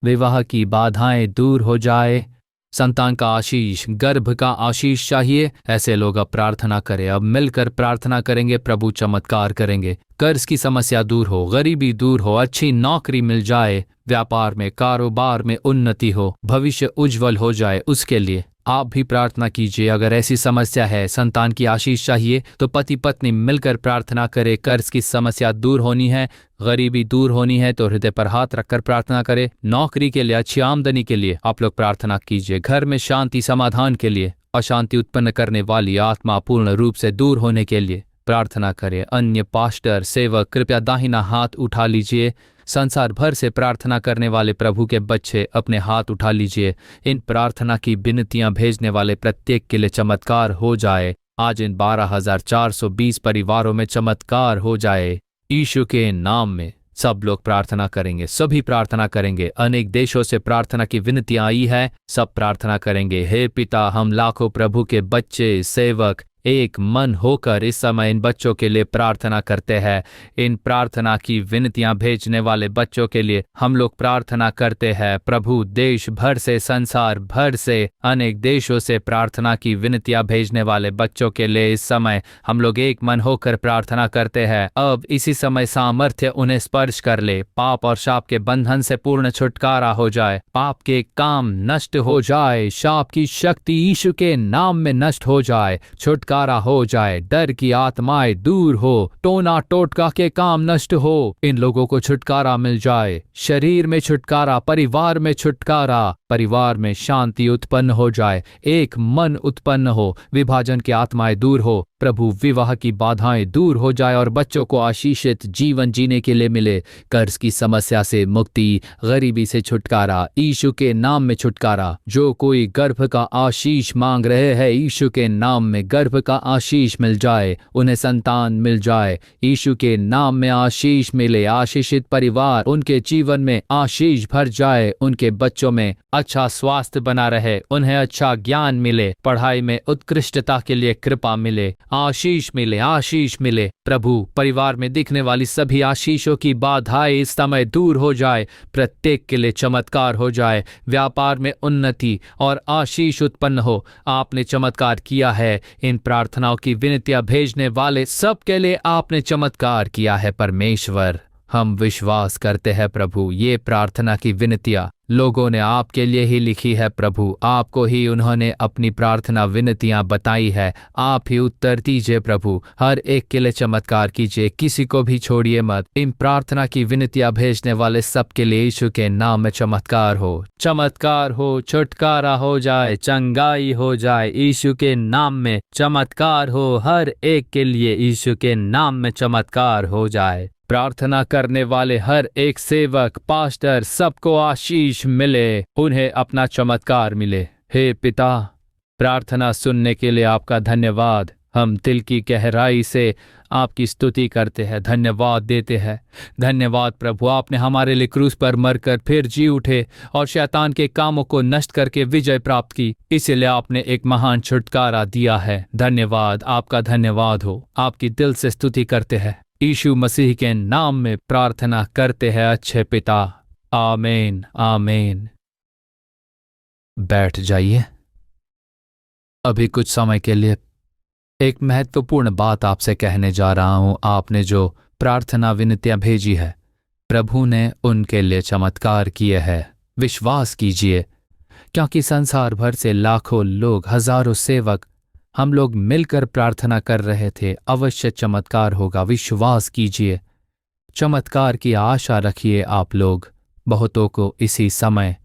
विवाह की बाधाएं दूर हो जाए, संतान का आशीष, गर्भ का आशीष चाहिए। ऐसे लोग अब प्रार्थना करें, अब मिलकर प्रार्थना करेंगे, प्रभु चमत्कार करेंगे। कर्ज की समस्या दूर हो, गरीबी दूर हो, अच्छी नौकरी मिल जाए, व्यापार में, कारोबार में उन्नति हो, भविष्य उज्जवल हो जाए, उसके लिए आप भी प्रार्थना कीजिए। अगर ऐसी समस्या है, संतान की आशीष चाहिए, तो पति पत्नी मिलकर प्रार्थना करें। कर्ज की समस्या दूर होनी है, गरीबी दूर होनी है, तो हृदय पर हाथ रखकर प्रार्थना करें। नौकरी के लिए, अच्छी आमदनी के लिए आप लोग प्रार्थना कीजिए। घर में शांति समाधान के लिए, अशांति उत्पन्न करने वाली आत्मा पूर्ण रूप से दूर होने के लिए प्रार्थना करें। अन्य पास्टर, सेवक, कृपया दाहिना हाथ उठा लीजिए। संसार भर से प्रार्थना करने वाले प्रभु के बच्चे अपने हाथ उठा लीजिए। इन प्रार्थना की विनतियां भेजने वाले प्रत्येक के लिए चमत्कार हो जाए। आज इन 12,420 परिवारों में चमत्कार हो जाए। यीशु के नाम में सब लोग प्रार्थना करेंगे, सभी प्रार्थना करेंगे। अनेक देशों से प्रार्थना की विनतियां आई है, सब प्रार्थना करेंगे। हे पिता, हम लाखों प्रभु के बच्चे, सेवक एक मन होकर इस समय इन बच्चों के लिए प्रार्थना करते हैं। इन प्रार्थना की विनतियां भेजने वाले बच्चों के लिए हम लोग प्रार्थना करते हैं। प्रभु, देश भर से, संसार भर से, अनेक देशों से प्रार्थना की विनतियां भेजने वाले बच्चों के लिए इस समय हम लोग एक मन होकर प्रार्थना करते हैं। अब इसी समय सामर्थ्य उन्हें स्पर्श कर ले, पाप और शाप के बंधन से पूर्ण छुटकारा हो जाए, पाप के काम नष्ट हो जाए, शाप की शक्ति यीशु के नाम में नष्ट हो जाए, छुटकारा हो जाए, डर की आत्माएं दूर हो, टोना टोटका के काम नष्ट हो, इन लोगों को छुटकारा मिल जाए, शरीर में छुटकारा, परिवार में छुटकारा, परिवार में शांति उत्पन्न हो जाए, एक मन उत्पन्न हो, विभाजन की आत्माएं दूर हो, प्रभु विवाह की बाधाएं दूर हो जाए और बच्चों को आशीषित जीवन जीने के लिए मिले। कर्ज की समस्या से मुक्ति, गरीबी से छुटकारा, यीशु के नाम में छुटकारा। जो कोई गर्भ का आशीष मांग रहे हैं, यीशु के नाम में गर्भ का आशीष मिल जाए, उन्हें संतान मिल जाए, यीशु के नाम में आशीष मिले। आशीषित परिवार, उनके जीवन में आशीष भर जाए, उनके बच्चों में अच्छा स्वास्थ्य बना रहे, उन्हें अच्छा ज्ञान मिले, पढ़ाई में उत्कृष्टता के लिए कृपा मिले, आशीष मिले, आशीष मिले। प्रभु, परिवार में दिखने वाली सभी आशीषों की बाधाएं इस समय दूर हो जाए, प्रत्येक के लिए चमत्कार हो जाए, व्यापार में उन्नति और आशीष उत्पन्न हो। आपने चमत्कार किया है, इन प्रार्थनाओं की विनतियां भेजने वाले सब के लिए आपने चमत्कार किया है परमेश्वर। हम विश्वास करते हैं प्रभु, ये प्रार्थना की विनतियां लोगों ने आपके लिए ही लिखी है प्रभु, आपको ही उन्होंने अपनी प्रार्थना विनतियां बताई है। आप ही उत्तर दीजिए प्रभु, हर एक के लिए चमत्कार कीजिए, किसी को भी छोड़िए मत। इन प्रार्थना की विनतियां भेजने वाले सब के लिए यीशु के नाम में चमत्कार हो, चमत्कार हो, छुटकारा हो जाए, चंगाई हो जाए, यीशु के नाम में चमत्कार हो, हर एक के लिए यीशु के नाम में चमत्कार हो जाए। प्रार्थना करने वाले हर एक सेवक, पास्टर, सबको आशीष मिले, उन्हें अपना चमत्कार मिले। हे पिता, प्रार्थना सुनने के लिए आपका धन्यवाद। हम दिल की गहराई से आपकी स्तुति करते हैं, धन्यवाद देते हैं। धन्यवाद प्रभु, आपने हमारे लिए क्रूस पर मरकर फिर जी उठे और शैतान के कामों को नष्ट करके विजय प्राप्त की, इसलिए आपने एक महान छुटकारा दिया है। धन्यवाद, आपका धन्यवाद हो। आपकी दिल से स्तुति करते हैं, यीशु मसीह के नाम में प्रार्थना करते हैं अच्छे पिता, आमीन, आमीन। बैठ जाइए। अभी कुछ समय के लिए एक महत्वपूर्ण बात आपसे कहने जा रहा हूं। आपने जो प्रार्थना विनतियां भेजी है, प्रभु ने उनके लिए चमत्कार किए हैं। विश्वास कीजिए, क्योंकि संसार भर से लाखों लोग, हजारों सेवक, हम लोग मिलकर प्रार्थना कर रहे थे। अवश्य चमत्कार होगा, विश्वास कीजिए। चमत्कार की आशा रखिए आप लोग। बहुतों को इसी समय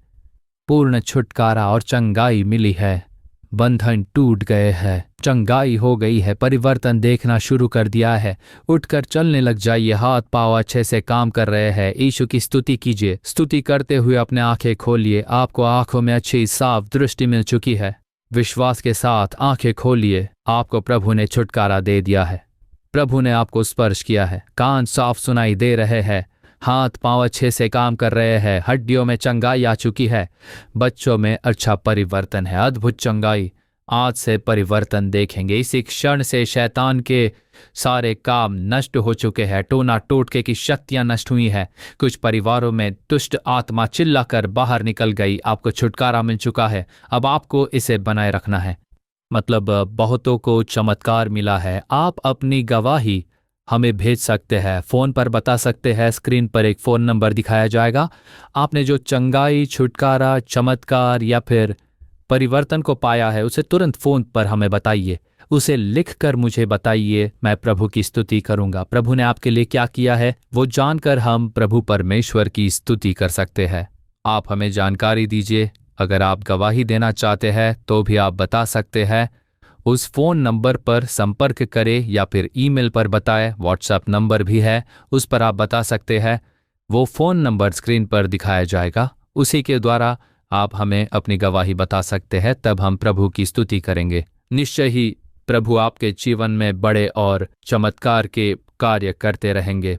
पूर्ण छुटकारा और चंगाई मिली है। बंधन टूट गए हैं, चंगाई हो गई है, परिवर्तन देखना शुरू कर दिया है। उठकर चलने लग जाइए, हाथ पांव अच्छे से काम कर रहे हैं। यीशु की स्तुति कीजिए। स्तुति करते हुए अपने आंखें खोलिए। आपको आंखों में अच्छी साफ दृष्टि मिल चुकी है। विश्वास के साथ आंखें खोलिए। आपको प्रभु ने छुटकारा दे दिया है। प्रभु ने आपको स्पर्श किया है। कान साफ सुनाई दे रहे हैं। हाथ पांव अच्छे से काम कर रहे हैं। हड्डियों में चंगाई आ चुकी है। बच्चों में अच्छा परिवर्तन है, अद्भुत चंगाई। आज से परिवर्तन देखेंगे। इसी क्षण से शैतान के सारे काम नष्ट हो चुके हैं। टोना टोटके की शक्तियां नष्ट हुई है। कुछ परिवारों में दुष्ट आत्मा चिल्लाकर बाहर निकल गई। आपको छुटकारा मिल चुका है। अब आपको इसे बनाए रखना है। मतलब बहुतों को चमत्कार मिला है। आप अपनी गवाही हमें भेज सकते हैं, फ़ोन पर बता सकते हैं। स्क्रीन पर एक फ़ोन नंबर दिखाया जाएगा। आपने जो चंगाई, छुटकारा, चमत्कार या फिर परिवर्तन को पाया है, उसे तुरंत फ़ोन पर हमें बताइए। उसे लिखकर मुझे बताइए। मैं प्रभु की स्तुति करूंगा। प्रभु ने आपके लिए क्या किया है वो जानकर हम प्रभु परमेश्वर की स्तुति कर सकते हैं। आप हमें जानकारी दीजिए। अगर आप गवाही देना चाहते हैं तो भी आप बता सकते हैं। उस फ़ोन नंबर पर संपर्क करें या फिर ईमेल पर बताएं। व्हाट्सएप नंबर भी है, उस पर आप बता सकते हैं। वो फ़ोन नंबर स्क्रीन पर दिखाया जाएगा। उसी के द्वारा आप हमें अपनी गवाही बता सकते हैं। तब हम प्रभु की स्तुति करेंगे। निश्चय ही प्रभु आपके जीवन में बड़े और चमत्कार के कार्य करते रहेंगे।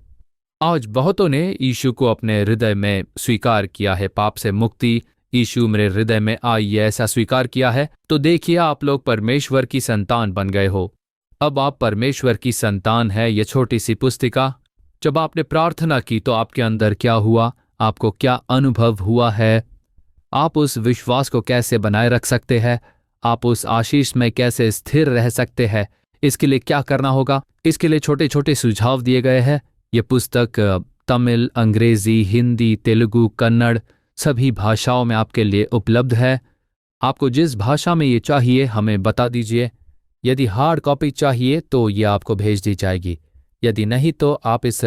आज बहुतों ने यीशु को अपने हृदय में स्वीकार किया है। पाप से मुक्ति, यीशु मेरे हृदय में आइए, ऐसा स्वीकार किया है। तो देखिए, आप लोग परमेश्वर की संतान बन गए हो। अब आप परमेश्वर की संतान है। ये छोटी सी पुस्तिका, जब आपने प्रार्थना की तो आपके अंदर क्या हुआ, आपको क्या अनुभव हुआ है, आप उस विश्वास को कैसे बनाए रख सकते हैं, आप उस आशीष में कैसे स्थिर रह सकते हैं, इसके लिए क्या करना होगा, इसके लिए छोटे छोटे सुझाव दिए गए हैं। ये पुस्तक तमिल, अंग्रेजी, हिंदी, तेलुगु, कन्नड़ सभी भाषाओं में आपके लिए उपलब्ध है। आपको जिस भाषा में ये चाहिए हमें बता दीजिए। यदि हार्ड कॉपी चाहिए तो ये आपको भेज दी जाएगी। यदि नहीं तो आप इस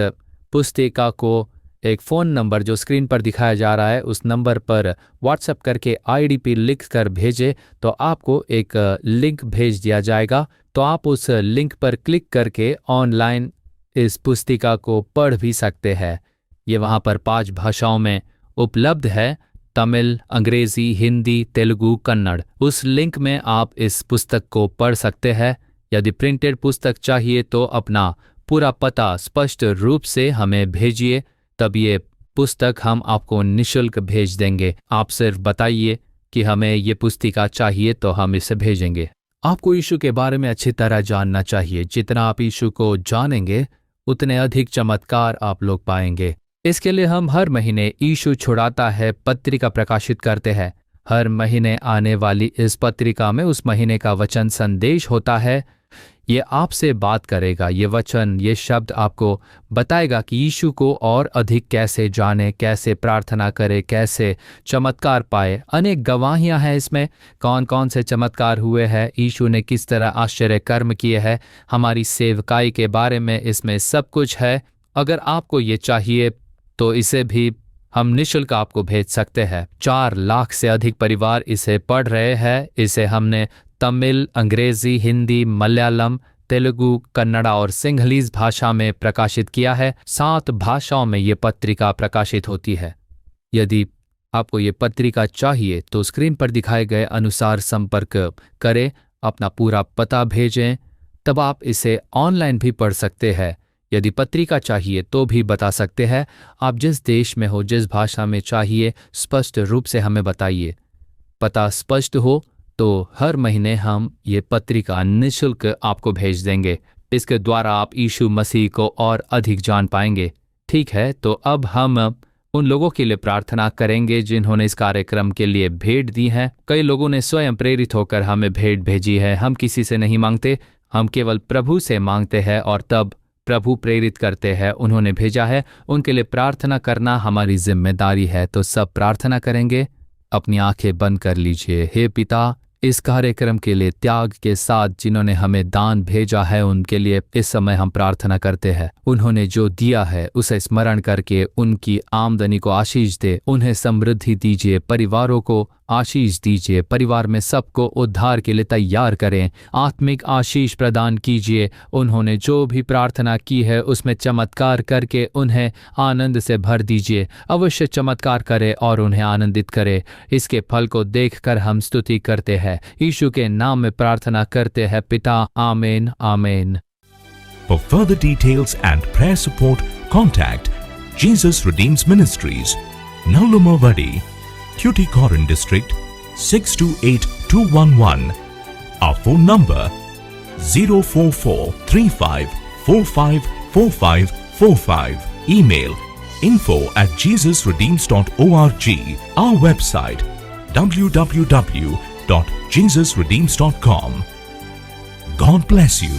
पुस्तिका को एक फ़ोन नंबर जो स्क्रीन पर दिखाया जा रहा है उस नंबर पर व्हाट्सएप करके IDP लिख कर भेजें तो आपको एक लिंक भेज दिया जाएगा। तो आप उस लिंक पर क्लिक करके ऑनलाइन इस पुस्तिका को पढ़ भी सकते हैं। ये वहाँ पर 5 भाषाओं में उपलब्ध है, तमिल, अंग्रेजी, हिंदी, तेलुगु, कन्नड़। उस लिंक में आप इस पुस्तक को पढ़ सकते हैं। यदि प्रिंटेड पुस्तक चाहिए तो अपना पूरा पता स्पष्ट रूप से हमें भेजिए, तब ये पुस्तक हम आपको निःशुल्क भेज देंगे। आप सिर्फ बताइए कि हमें ये पुस्तिका चाहिए तो हम इसे भेजेंगे। आपको यीशु के बारे में अच्छी तरह जानना चाहिए। जितना आप यीशु को जानेंगे उतने अधिक चमत्कार आप लोग पाएंगे। इसके लिए हम हर महीने यीशु छुड़ाता है पत्रिका प्रकाशित करते हैं। हर महीने आने वाली इस पत्रिका में उस महीने का वचन संदेश होता है। ये आपसे बात करेगा। ये वचन, ये शब्द आपको बताएगा कि यीशु को और अधिक कैसे जाने, कैसे प्रार्थना करे, कैसे चमत्कार पाए। अनेक गवाहियां हैं इसमें, कौन कौन से चमत्कार हुए हैं, यीशु ने किस तरह आश्चर्य कर्म किए हैं, हमारी सेवकाई के बारे में इसमें सब कुछ है। अगर आपको ये चाहिए तो इसे भी हम निःशुल्क आपको भेज सकते हैं। 4 लाख से अधिक परिवार इसे पढ़ रहे हैं। इसे हमने तमिल, अंग्रेजी, हिंदी, मलयालम, तेलुगु, कन्नड़ा और सिंहलीज भाषा में प्रकाशित किया है। 7 भाषाओं में ये पत्रिका प्रकाशित होती है। यदि आपको ये पत्रिका चाहिए तो स्क्रीन पर दिखाए गए अनुसार संपर्क करें, अपना पूरा पता भेजें, तब आप इसे ऑनलाइन भी पढ़ सकते हैं। यदि पत्रिका चाहिए तो भी बता सकते हैं। आप जिस देश में हो, जिस भाषा में चाहिए, स्पष्ट रूप से हमें बताइए। पता स्पष्ट हो तो हर महीने हम ये पत्रिका निःशुल्क आपको भेज देंगे। इसके द्वारा आप यीशु मसीह को और अधिक जान पाएंगे। ठीक है, तो अब हम उन लोगों के लिए प्रार्थना करेंगे जिन्होंने इस कार्यक्रम के लिए भेंट दी है। कई लोगों ने स्वयं प्रेरित होकर हमें भेंट भेजी है। हम किसी से नहीं मांगते, हम केवल प्रभु से मांगते हैं और तब प्रभु प्रेरित करते हैं। उन्होंने भेजा है, उनके लिए प्रार्थना करना हमारी जिम्मेदारी है। तो सब प्रार्थना करेंगे। अपनी आंखें बंद कर लीजिए। हे पिता, इस कार्यक्रम के लिए त्याग के साथ जिन्होंने हमें दान भेजा है, उनके लिए इस समय हम प्रार्थना करते हैं। उन्होंने जो दिया है उसे स्मरण करके उनकी आमदनी को आशीष दे, उन्हें समृद्धि दीजिए, परिवारों को आशीष दीजिए, परिवार में सबको उद्धार के लिए तैयार करें, आत्मिक आशीष प्रदान कीजिए। उन्होंने जो भी प्रार्थना की है उसमें चमत्कार करके उन्हें आनंद से भर दीजिए। अवश्य चमत्कार करे और उन्हें आनंदित करे। इसके फल को देखकर हम स्तुति करते हैं। यीशु के नाम में प्रार्थना करते हैं पिता, आमीन आमीन। For further details and prayer support, contact Jesus Redeems Ministries, Nallumavadi, Tuticorin District, 628211. Our phone number 04435454545. Email info@jesusredeems.org. Our website www.jesusredeems.com. God bless you.